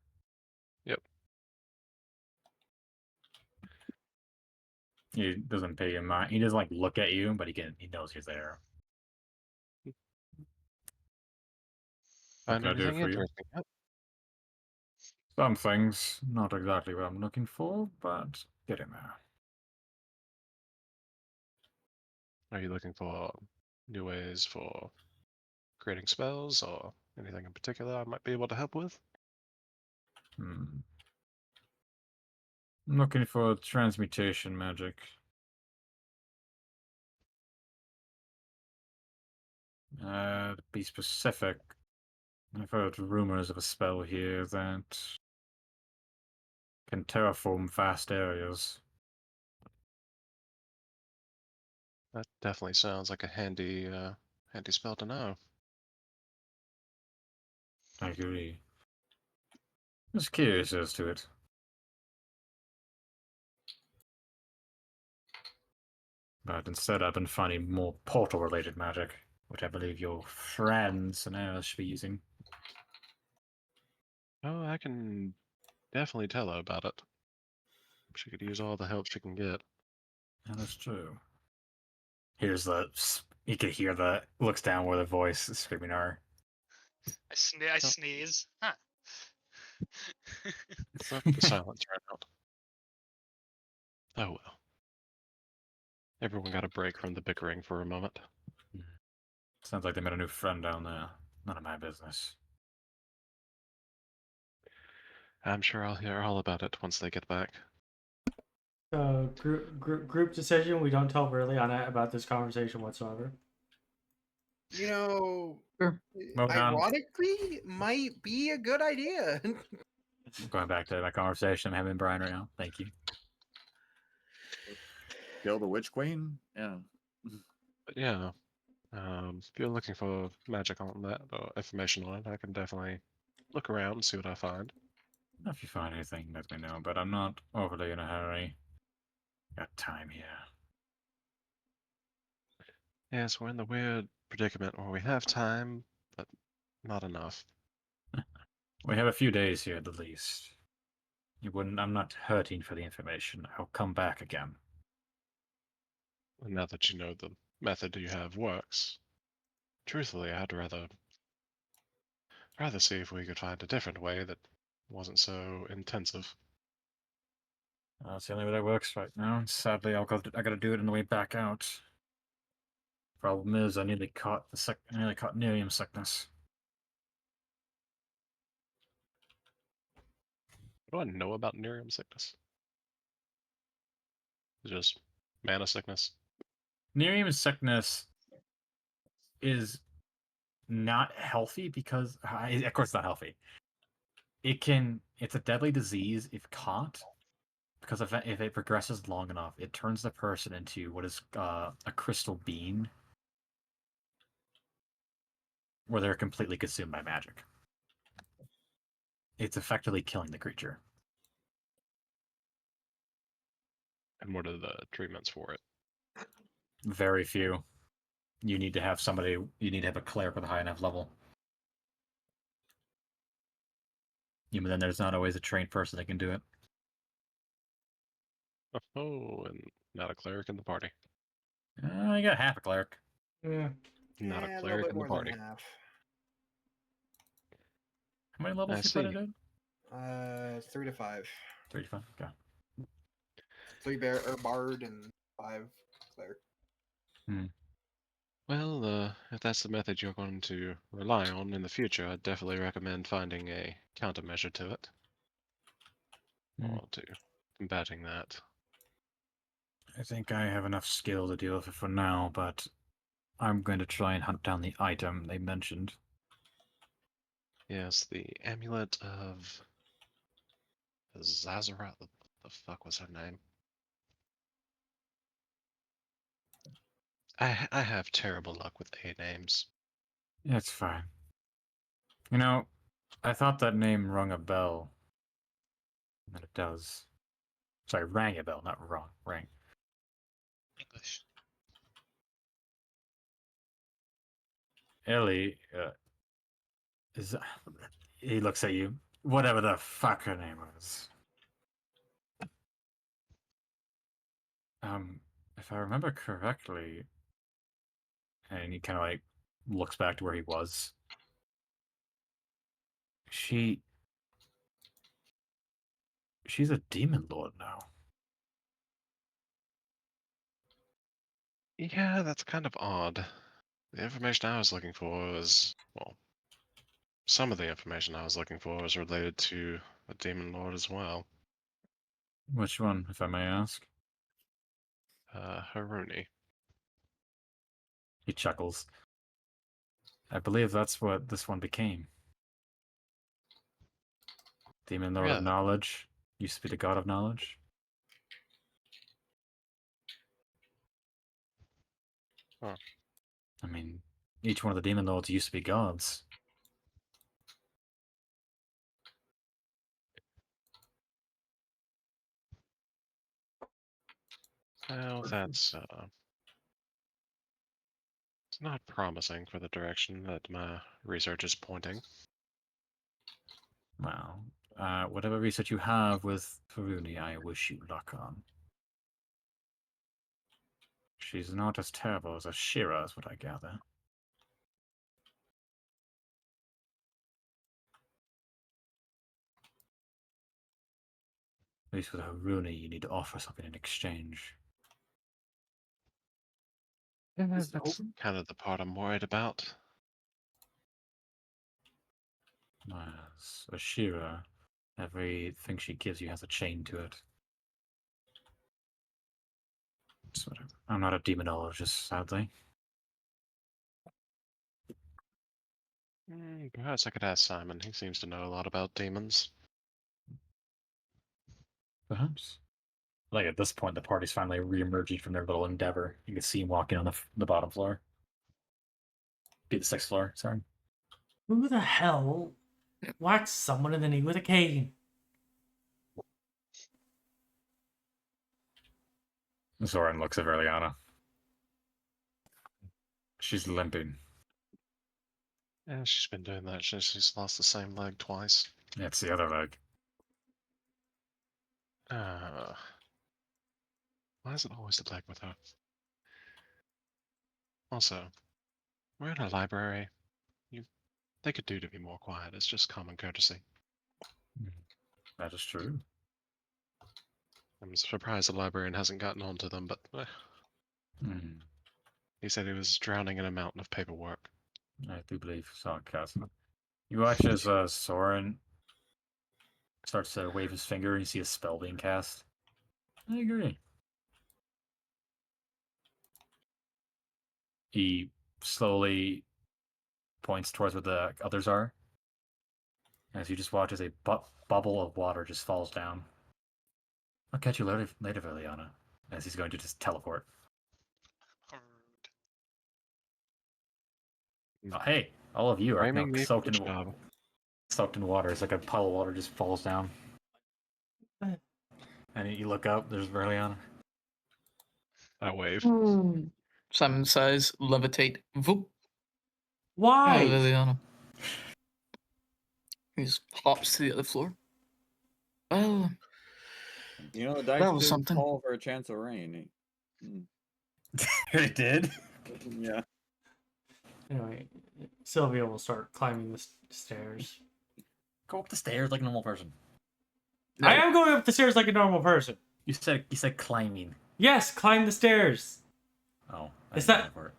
Yep. He doesn't pay you mind. He doesn't like look at you, but he knows you're there. What Find can I do anything for you? interesting? Yep. Some things, not exactly what I'm looking for, but getting there. Are you looking for new ways for creating spells or anything in particular I might be able to help with? I'm looking for transmutation magic. To be specific, I've heard rumors of a spell here that can terraform vast areas. That definitely sounds like a handy spell to know. I agree. Just curious as to it. But instead, I've been finding more portal-related magic, which I believe your friend Cineres should be using. Oh, I can definitely tell her about it. She could use all the help she can get. That is true. Here's you can hear looks down where the voice is screaming her. I sneeze. Huh. The silence ran out. Oh well. Everyone got a break from the bickering for a moment. Sounds like they made a new friend down there. None of my business. I'm sure I'll hear all about it once they get back. Group decision. We don't tell Verleana about this conversation whatsoever. You know, Sure. Moving on. ironically, might be a good idea. Going back to my conversation I'm having with Brian right now. Thank you. Kill the Witch Queen? Yeah. But yeah, if you're looking for magic on that or information on it, I can definitely look around and see what I find. If you find anything, let me know. But I'm not overly in a hurry. Got time here. Yes, we're in the weird predicament where we have time, but not enough. We have a few days here at the least. You wouldn't. I'm not hurting for the information. I'll come back again. And now that you know the method you have works, truthfully, I'd rather see if we could find a different way that wasn't so intensive. That's the only way that works right now. Sadly, I gotta do it on the way back out. Problem is, I nearly caught Nerium sickness. What do I know about Nerium sickness? It's just mana sickness. Nerium sickness is not healthy because, of course, it's not healthy. It's a deadly disease if caught, because if it progresses long enough, it turns the person into what is a crystal being, where they're completely consumed by magic. It's effectively killing the creature. And what are the treatments for it? Very few. You need to have a cleric with a high enough level. Even then, there's not always a trained person that can do it. Oh, and not a cleric in the party. You got half a cleric. Yeah. Not Yeah, a a little cleric bit in the more party. than half. How many levels I you put see. it in? 3 to 5. 3 to 5. Okay. 3 bard and 5 cleric. Well, if that's the method you're going to rely on in the future, I'd definitely recommend finding a countermeasure to it. Or to combating that. I think I have enough skill to deal with it for now, but I'm going to try and hunt down the item they mentioned. Yes, the amulet of Zazarat. What the fuck was her name? I have terrible luck with A names. It's fine. You know, I thought that name rung a bell. And it does. Sorry, rang a bell, not rung. Rang. English. Ellie, he looks at you. Whatever the fuck her name was. If I remember correctly, and he kind of like looks back to where he was. She's a demon lord now. Yeah, that's kind of odd. The information I was looking for was, well, some of the information I was looking for was related to a demon lord as well. Which one, if I may ask? Haruni. He chuckles. I believe that's what this one became. Demon Lord of Really? Knowledge. Used to be the God of Knowledge. Huh. I mean, each one of the Demon Lords used to be gods. Well, that's It's not promising for the direction that my research is pointing. Well, whatever research you have with Faruni, I wish you luck on. She's not as terrible as Ashira, is what I gather. At least with Haruni, you need to offer something in exchange. Yeah, that's kind of the part I'm worried about. As Ashira, everything she gives you has a chain to it. It's whatever. I'm not a demonologist, sadly. Perhaps I could ask Simon. He seems to know a lot about demons. Perhaps. Like at this point, the party's finally re-emerging from their little endeavor. You can see him walking on the bottom floor. Be the 6th floor, sorry. Who the hell whacks someone in the knee with a cane? Zoran looks at Verleana. She's limping. Yeah, she's been doing that since she's lost the same leg twice. It's the other leg. Why is it always the leg with her? Also, we're in a library. They could do to be more quiet. It's just common courtesy. That is true. I'm surprised the librarian hasn't gotten onto them, but he said he was drowning in a mountain of paperwork. I do believe sarcasm. You watch as Soren starts to wave his finger and you see a spell being cast. I agree. He slowly points towards where the others are. As you just watch as a bubble of water just falls down. I'll catch you later, Verleana. As he's going to just teleport. Oh, hey, all of you are Blaming me for soaked the in job. soaked in water. It's like a pile of water just falls down. And you look up, there's Verleana. I wave. Simon says, levitate. Voop. Why? Yeah, Liliana. He just hops to the other floor. Well, You know, the That dice was do something. call for a chance of rain. It did? Yeah. Anyway, Sylvia will start climbing the stairs. Go up the stairs like a normal person. I am going up the stairs like a normal person. You said climbing. Yes, climb the stairs. Oh, Is didn't that- go for it.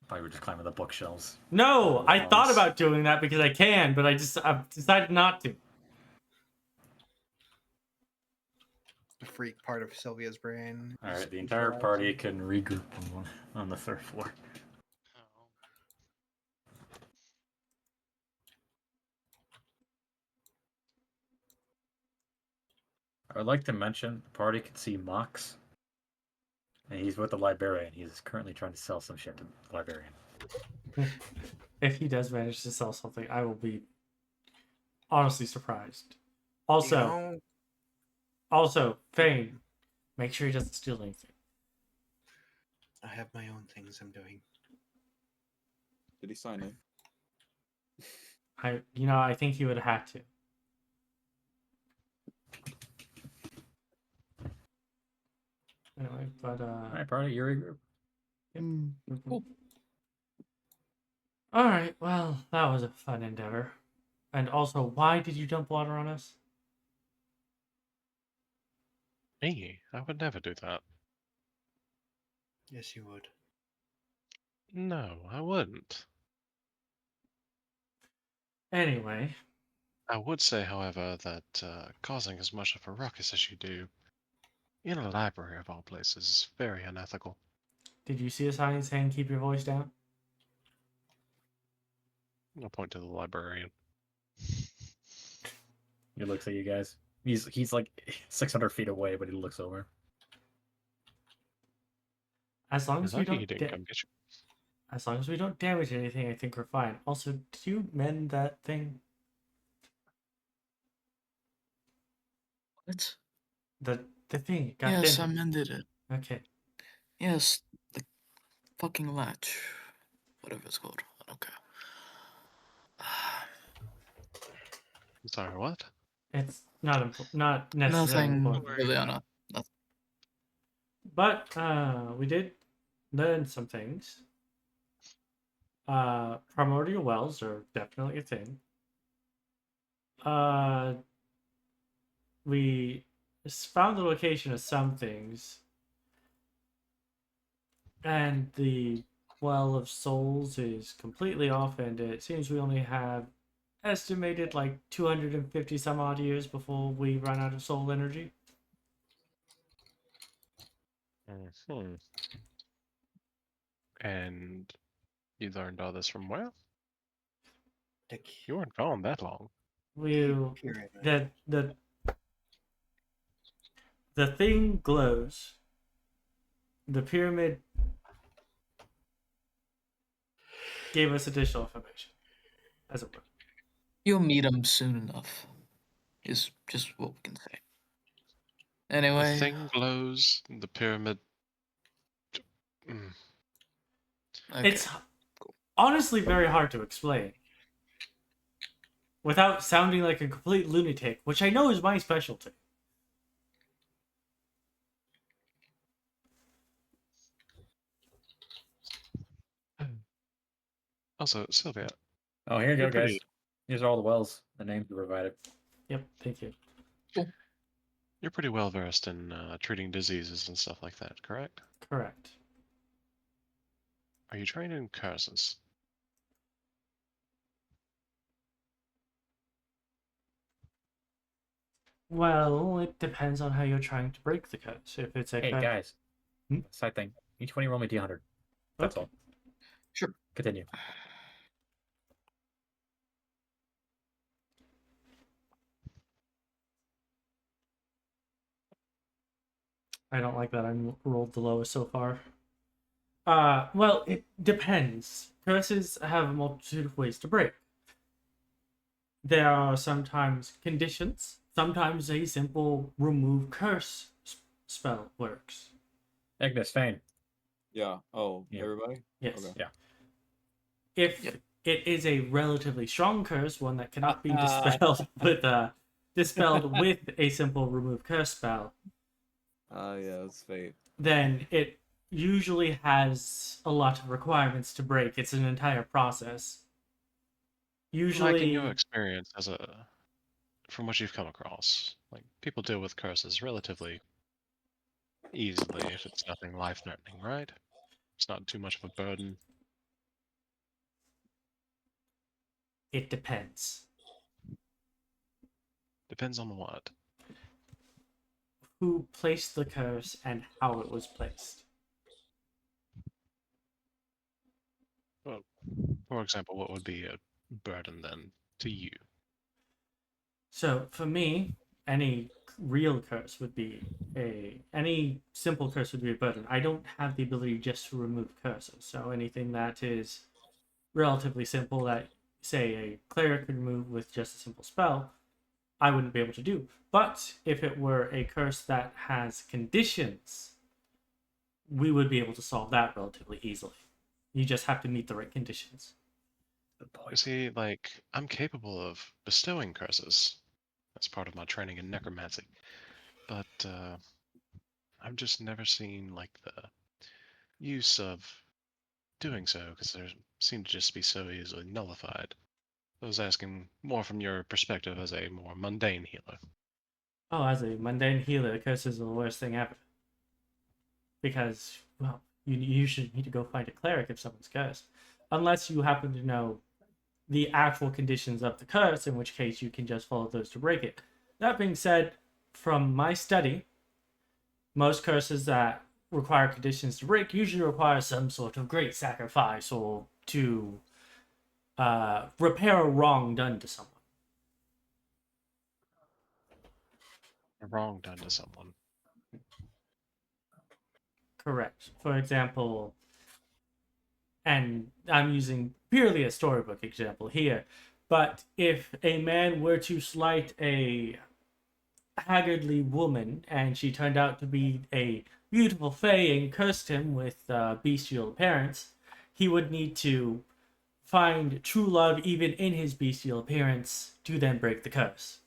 Probably were just climbing the bookshelves. No, I Nice. thought about doing that because I can, but I've decided not to. The freak part of Sylvia's brain. All is right, the entire relaxing. party can regroup on the 3rd floor. I would like to mention the party can see Mox. And he's with the librarian. He's currently trying to sell some shit to the librarian. If he does manage to sell something, I will be honestly surprised. Also, Fane, make sure he doesn't steal anything. I have my own things I'm doing. Did he sign in? I think he would have had to. Anyway, but All right, party, you regroup. Cool. All right, well, that was a fun endeavor. And also, why did you dump water on us? Me? I would never do that. Yes, you would. No, I wouldn't. Anyway, I would say, however, that causing as much of a ruckus as you do in a library of all places is very unethical. did you see a sign saying keep your voice down? I'll point to the librarian. He looks at you guys. He's like 600 feet away, but he looks over. As long as we Lucky he don't didn't come get you. as long as we don't damage anything, I think we're fine. Also, did you mend that thing? What? The thing got Yes, I dented. mended it. Okay. Yes, fucking latch. Whatever it's called. Okay. Sorry, what? It's not necessarily Nothing, important. worry, Verleana. Nothing. But we did learn some things. Primordial wells are definitely a thing. We found the location of some things, and the Well of Souls is completely off, and it seems we only have estimated like 250 some odd years before we run out of soul energy. Hmm. And you learned all this from where? You weren't gone that long. The thing glows. The pyramid gave us additional information, as it were. You'll meet him soon enough. Is just what we can say. Anyway. The thing glows, the pyramid. Mm. Okay. It's honestly very hard to explain without sounding like a complete lunatic, which I know is my specialty. Also, Sylvia, Oh, here you go, You're guys. pretty- These are all the wells. The names we provided. Yep, thank you. you're pretty well versed in treating diseases and stuff like that, correct? Correct. Are you trained in curses? Well, it depends on how you're trying to break the curse. If it's a Hey, curse... guys. Hmm? Side thing. Each one of you roll me D100. That's Okay. all. Sure. Continue. I don't like that I rolled the lowest so far. Well, it depends. Curses have a multitude of ways to break. There are sometimes conditions. Sometimes a simple remove curse spell works. Ignis, Fane. Yeah. Oh, Yeah. everybody? Yes. Okay. Yeah. If Yep. it is a relatively strong curse, one that cannot be dispelled with a simple remove curse spell, Yeah, it's fate. then it usually has a lot of requirements to break. It's an entire process. Usually, Like in your experience from what you've come across, like people deal with curses relatively easily if it's nothing life-threatening, right? It's not too much of a burden. it depends. Depends on what. Who placed the curse and how it was placed. Well, for example, what would be a burden then to you? So for me, any real curse would be any simple curse would be a burden. I don't have the ability just to remove curses. So anything that is relatively simple that say a cleric could remove with just a simple spell, I wouldn't be able to do. But if it were a curse that has conditions, we would be able to solve that relatively easily. You just have to meet the right conditions. You see, like, I'm capable of bestowing curses. That's part of my training in necromancy. But I've just never seen, like, the use of doing so, because they seem to just be so easily nullified. I was asking more from your perspective as a more mundane healer. Oh, as a mundane healer, curses are the worst thing ever. Because, well, you usually need to go find a cleric if someone's cursed. Unless you happen to know the actual conditions of the curse, in which case you can just follow those to break it. That being said, from my study, most curses that require conditions to break usually require some sort of great sacrifice or to repair a wrong done to someone. A wrong done to someone. Correct. For example, and I'm using purely a storybook example here, but if a man were to slight a haggardly woman and she turned out to be a beautiful fae and cursed him with bestial appearance, he would need to find true love even in his bestial appearance to then break the curse.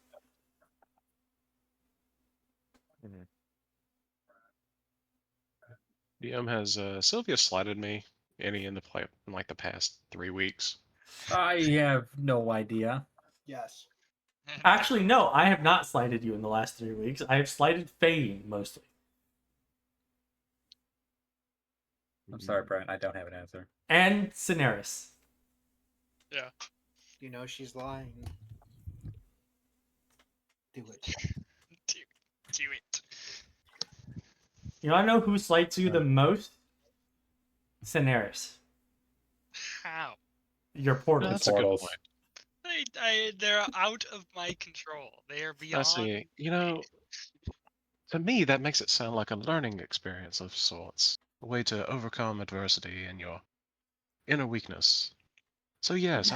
DM, has Sylvia slighted me any in the play in like the past 3 weeks? I have no idea. Yes. Actually, no, I have not slighted you in the last 3 weeks. I have slighted Faye mostly. I'm sorry, Brian. I don't have an answer. And Cineres. Yeah. You know she's lying. Do it. Do it. You want to know who slights you the most? Cineres. How? Your No, portals. that's a good portals. point. They're out of my control. They are I beyond. see. You know, to me, that makes it sound like a learning experience of sorts, a way to overcome adversity and your inner weakness. So yes,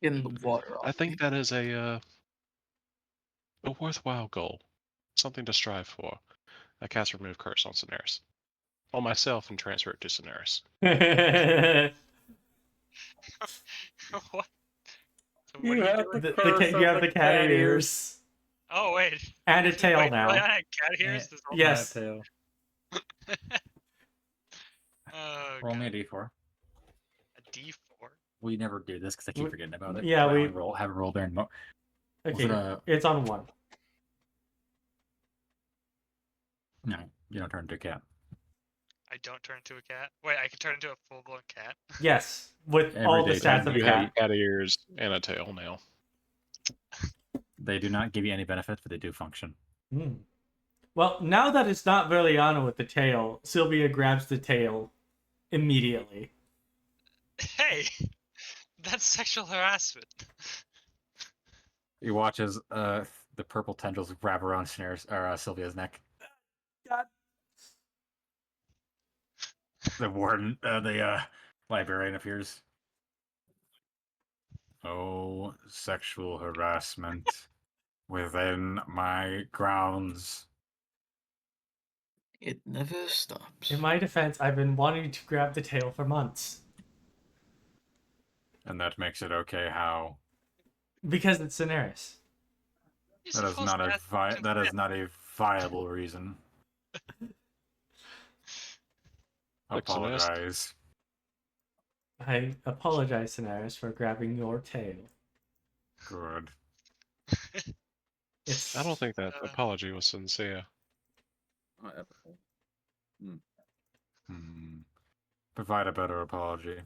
Getting the water I off think me. that is a worthwhile goal, something to strive for. I cast Remove Curse on Cineres, on myself, and transfer it to Cineres. What? So what You are you have doing? the curse you of have the cat ears. Oh wait. And a tail Wait, now. really? I had cat ears this whole Yes. Tail. Oh, Roll me a God. d4. A D4. We never do this because I keep forgetting about it. Yeah, I we- only have a roll during. Okay, it a- it's on 1. No, you don't turn into a cat. I don't turn into a cat. Wait, I can turn into a full-blown cat. Yes, with Every all the day, stats and of a You have cat. cat ears and a tail now. They do not give you any benefit, but they do function. Hmm. Well, now that it's not Verleana with the tail, Sylvia grabs the tail immediately. Hey, that's sexual harassment. You watch as the purple tendrils wrap around Sylvia's neck. God. The warden, the librarian appears. Oh, sexual harassment within my grounds. It never stops. In my defense, I've been wanting to grab the tail for months. And that makes it okay. How? Because it's Cineres. You're That is supposed not to a ask that is consent. not a viable reason. Look, Cineres. Apologize. I apologize, Cineres, for grabbing your tail. Good. It's... I don't think that apology was sincere. Provide a better apology.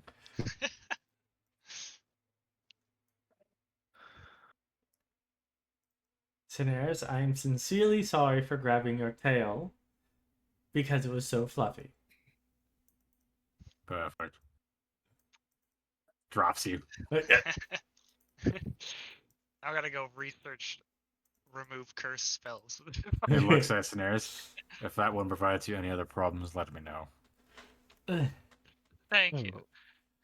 Cineres, I am sincerely sorry for grabbing your tail because it was so fluffy. Perfect. Drops you. I gotta go research remove curse spells. It looks at Cineres. If that one provides you any other problems, let me know. Thank you.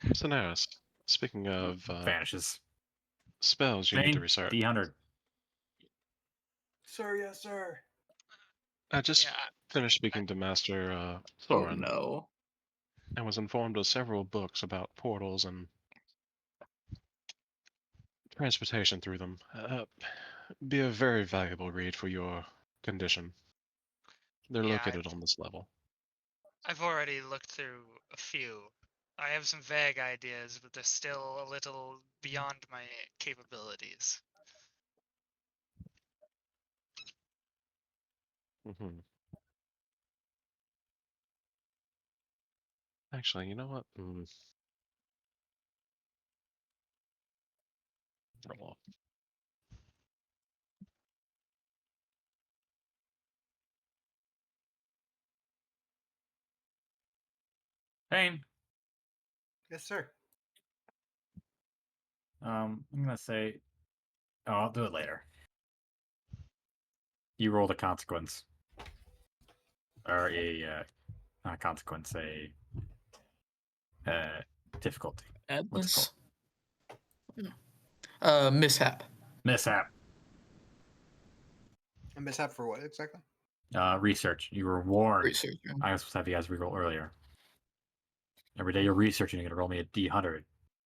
Cineres, speaking of Vanishes. spells you need to research. D100. Sir, yes, sir. I just Yeah. finished speaking to Master Oh Thorin no. and was informed of several books about portals and transportation through them. Be a very valuable read for your condition. They're Yeah, located on this level. I've already looked through a few. I have some vague ideas, but they're still a little beyond my capabilities. Hmm. Actually, you know what? Roll off. Pain. Yes, sir. I'm gonna say. Oh, I'll do it later. You rolled a consequence. Or a not a consequence, a difficulty. What's it Mishap. Mishap. A mishap for what exactly? Research. You were warned. Research. Yeah. I was supposed to have you guys reroll earlier. Every day you're researching, you're going to roll me a D100.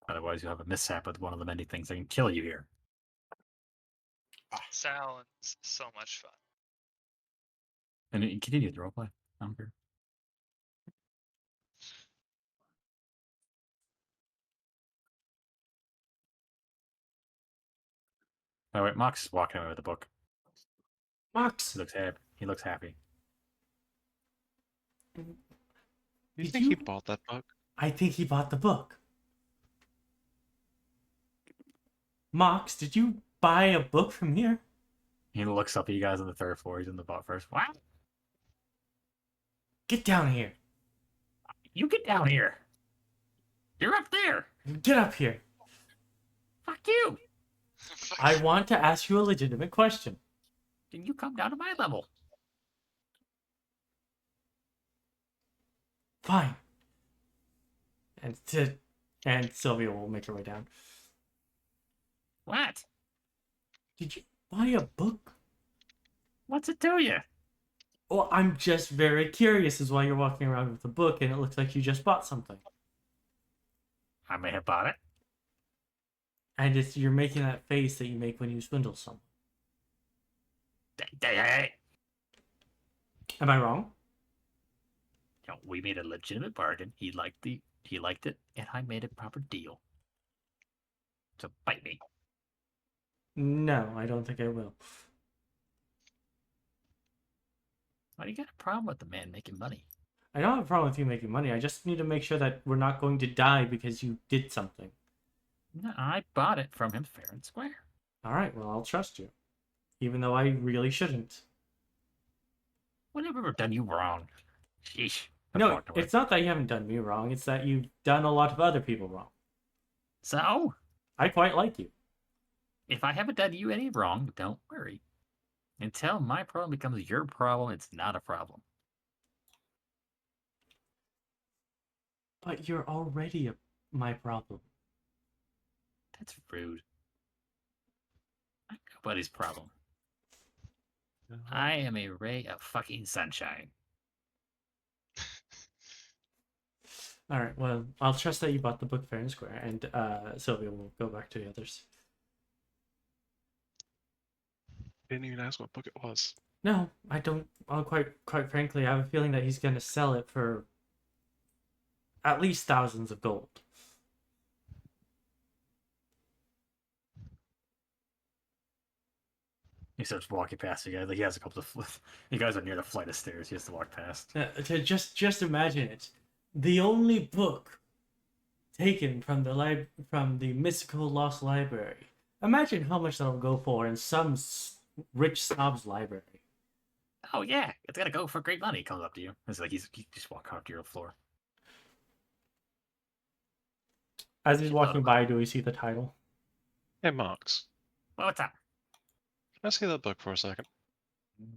Otherwise, you'll have a mishap with one of the many things that can kill you here. Sounds so much fun. And you continue the roleplay. I don't care. Oh, wait, Mox is walking away with the book. Mox, He looks happy. He looks happy. Do you Did think he you- bought that book? I think he bought the book. Mox, did you buy a book from here? He looks up at you guys on the third floor. He's in the vault first. What? Get down here. You get down here. You're up there. Get up here. Fuck you. I want to ask you a legitimate question. Then you come down to my level. Fine. And Sylvia will make her way down. What? Did you buy a book? What's it to you? Well, I'm just very curious as why you're walking around with a book and it looks like you just bought something. I may have bought it. And you're making that face that you make when you swindle someone. Hey. Am I wrong? You know, we made a legitimate bargain. He liked it, and I made a proper deal. So bite me. No, I don't think I will. Why do you got a problem with the man making money? I don't have a problem with you making money. I just need to make sure that we're not going to die because you did something. No, I bought it from him fair and square. Alright, well, I'll trust you. Even though I really shouldn't. When have I ever done you wrong? Sheesh. I No, walked away. it's not that you haven't done me wrong. It's that you've done a lot of other people wrong. So, I quite like you. if I haven't done you any wrong, don't worry. Until my problem becomes your problem, it's not a problem. But you're already my problem. That's rude. I'm nobody's problem. I am a ray of fucking sunshine. Alright, well, I'll trust that you bought the book fair and square, and Sylvia will go back to the others. Didn't even ask what book it was. No, I don't. Well, quite frankly, I have a feeling that he's going to sell it for at least thousands of gold. He starts walking past you guys. Like he has a couple of. You guys are near the flight of stairs. He has to walk past. Just imagine it. The only book taken from the mystical lost library. Imagine how much that'll go for in some rich snob's library. Oh yeah, it's gonna go for great money. He comes up to you. It's like he just walk up to your floor. As he's walking by, do we see the title? Hey, Mox. Well, what's up? Can I see that book for a second? You're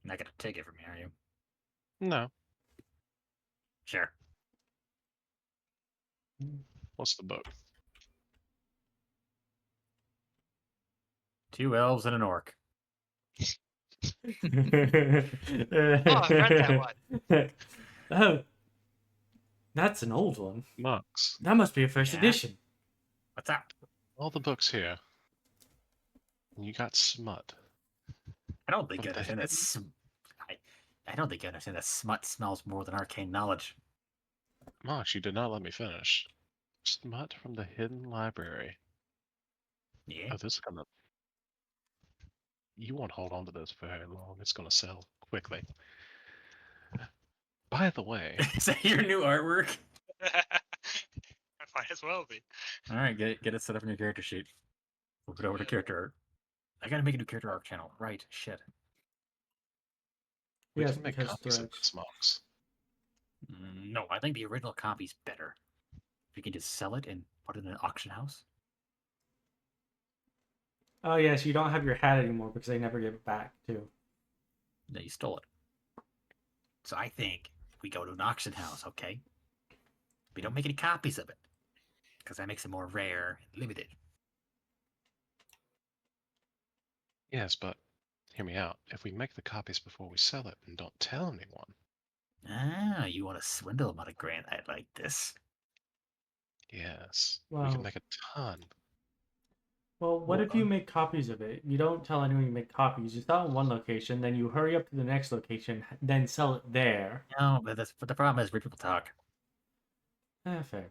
not gonna take it from me, are you? No. Sure. What's the book? 2 elves and an orc. Oh, I've read that one. Oh, that's an old one. Mox. That must be a first Yeah. edition. What's up? All the books here. And you got smut. I don't think What you the understand that. I don't think you understand that smut smells more than arcane knowledge. Mox, you did not let me finish. Smut from the hidden library. Yeah. Oh, this is gonna. You won't hold on to this for very long. It's gonna sell quickly. By the way, Is that your new artwork? Might as well be. All right, get it set up in your character sheet. We'll put it over to character art. I gotta make a new character art channel. Right, shit. we Yes, can make because copies of threads. this, Mox. No, I think the original copy's better. If you can just sell it and put it in an auction house. Oh yes, you don't have your hat anymore because I never gave it back too. No, you stole it. So I think we go to an auction house, okay? We don't make any copies of it. Because that makes it more rare and limited. Yes, but Hear me out. If we make the copies before we sell it and don't tell anyone, Ah, you want to swindle him on a grant night like this? yes, we Well, can make a ton. Well, what Well, if you make copies of it? You don't tell anyone you make copies. You sell in one location, then you hurry up to the next location, then sell it there. No, but the problem is rich people talk. Fair.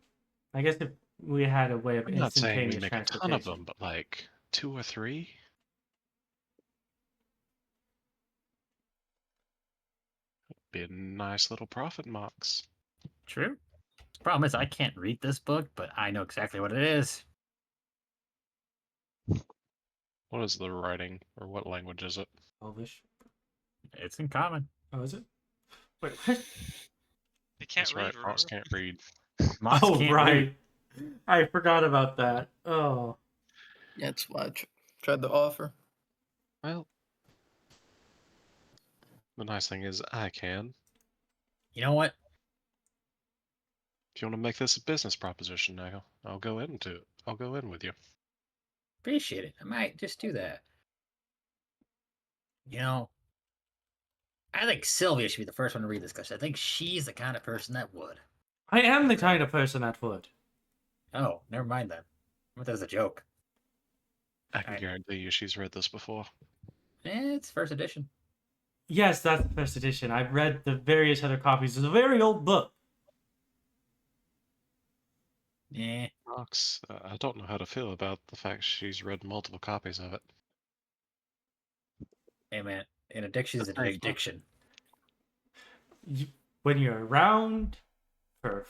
I guess if we had a way of I'm not saying we instantaneous make a ton of transportation. them, but like 2 or 3. Be a nice little profit marks. True. The problem is I can't read this book, but I know exactly what it is. What is the writing, or what language is it? Elvish. It's in common. Oh, is it? Wait, what? You can't That's read. right, Fox can't read. Mox Oh, can't right. read. I forgot about that. Oh. Yeah, that's why I tried to offer. Well, the nice thing is I can. You know what? If you want to make this a business proposition now, I'll go into it. I'll go in with you. Appreciate it. I might just do that. You know, I think Sylvia should be the first one to read this because I think she's the kind of person that would. I am the kind of person that would. Oh, never mind then. What was a joke? I can Alright. guarantee you she's read this before. It's first edition. Yes, that's the first edition. I've read the various other copies. It's a very old book. Yeah. Fox, I don't know how to feel about the fact she's read multiple copies of it. Hey man, an addiction is an That's addiction. When you're around for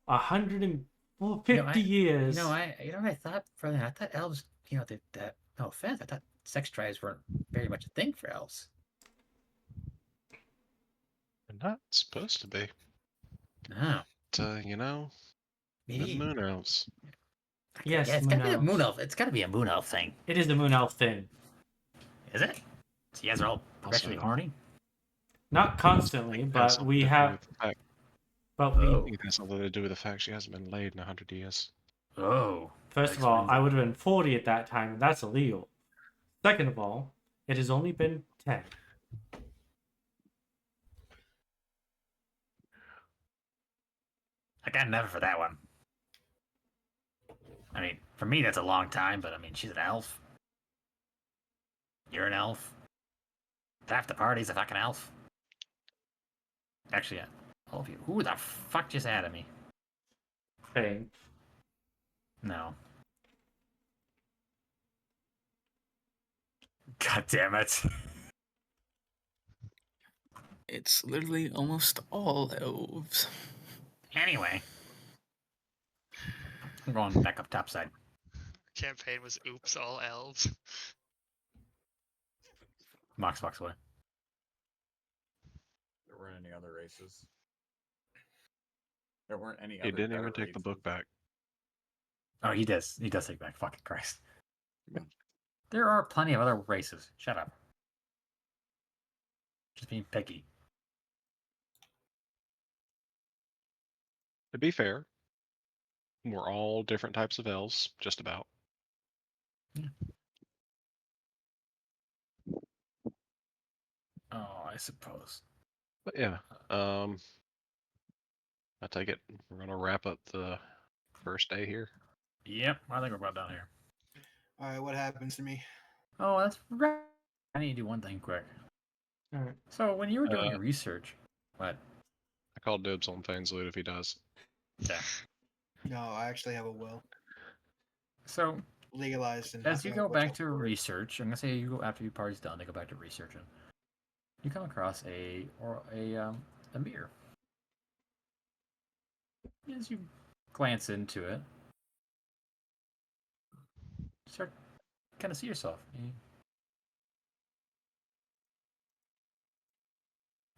150 years. You know what I thought? I thought elves, that no offense, I thought sex drives weren't very much a thing for elves. They're not supposed to be. No. But, you know, the Maybe. moon elves. Yes, yeah, it's moon gotta be a elves. moon elf. It's gotta be a moon elf thing. It is a moon elf thing. Is it? So you guys are all progressively Also- horny? Not constantly, It has but something we to do have. with the fact- But we. I Oh. think it has something to do with the fact she hasn't been laid in 100 years. Oh. First of all, I would have been 40 at that time, and that's illegal. Second of all, it has only been 10. I got never for that one. I mean, for me that's a long time, but I mean she's an elf. You're an elf. Half the party's a fucking elf. Actually, yeah. All of you. Who the fuck just added me? Thing. No. God damn it. It's literally almost all elves. Anyway. I'm going back up topside. Campaign was oops all elves. Mox walks away. There weren't any other races. There weren't any He other didn't better even take the book races. back. Oh, he does. He does take back. Fucking Christ. Come on. There are plenty of other races. Shut up. Just being picky. To be fair, we're all different types of elves, just about. Oh, I suppose. But yeah, I take it we're gonna wrap up the first day here. Yep, I think we're about done here. All right, what happens to me? Oh, that's right. I need to do one thing quick. Alright. So, when you were doing your research, what? I call dibs on Fane's loot if he does. Yeah. No, I actually have a will So, legalized. And as you nothing go but back what's to up for it. research, I'm gonna say you go after your party's done. They go back to researching. You come across a mirror. As you glance into it, you start kind of see yourself.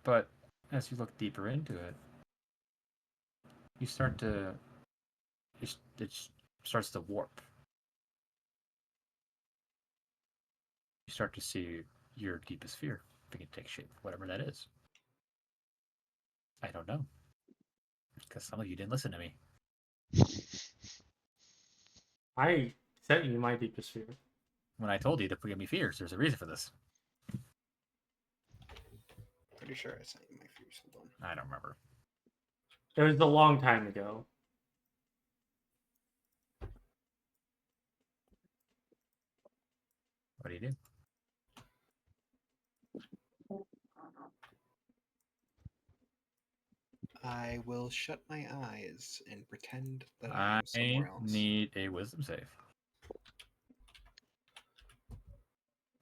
But as you look deeper into it, you start to it starts to warp. You start to see your deepest fear begin to take shape, whatever that is. I don't know, because some of you didn't listen to me. I sent you my deepest fear. When I told you to forgive me fears, there's a reason for this. pretty sure I sent you my fears. Hold on. I don't remember. It was a long time ago. What do you do? I will shut my eyes and pretend that I I'm somewhere else. need a wisdom save.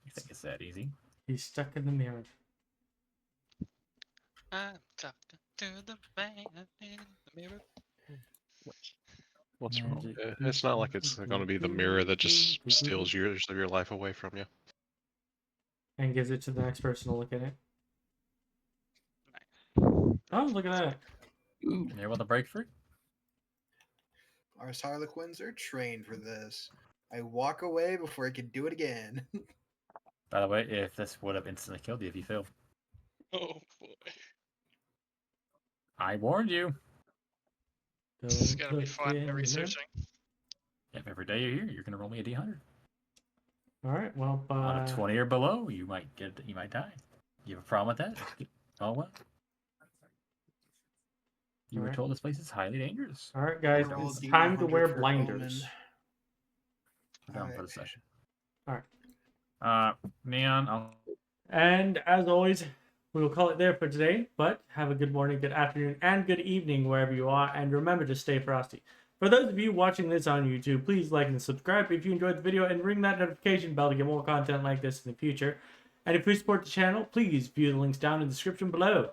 You think it's that easy? He's stuck in the mirror. I'm talking to the man in the mirror. What's wrong? Magic. It's not like it's going to be the mirror that just steals years of your life away from you. And gives it to the next person to look at it. Nice. Oh, look at that. Ooh. You able to break free? Our Harlequins are trained for this. I walk away before I can do it again. By the way, if this would have instantly killed you if you failed. Oh boy. I warned you. This is Don't gonna be look fun in the mirror. researching. If every day you're here, you're gonna roll me a D100. All right. Well, On a 20 or below, you might die. You have a problem with that? Oh well. You were Alright. told this place is highly dangerous. all right, guys. Roll It's D100 time to wear for blinders. We're done for Alright. the session. Alright. Neon, I'll And as always, we will call it there for today. But have a good morning, good afternoon, and good evening wherever you are. And remember to stay frosty. For those of you watching this on YouTube, please like and subscribe if you enjoyed the video, and ring that notification bell to get more content like this in the future. And if you support the channel, please view the links down in the description below.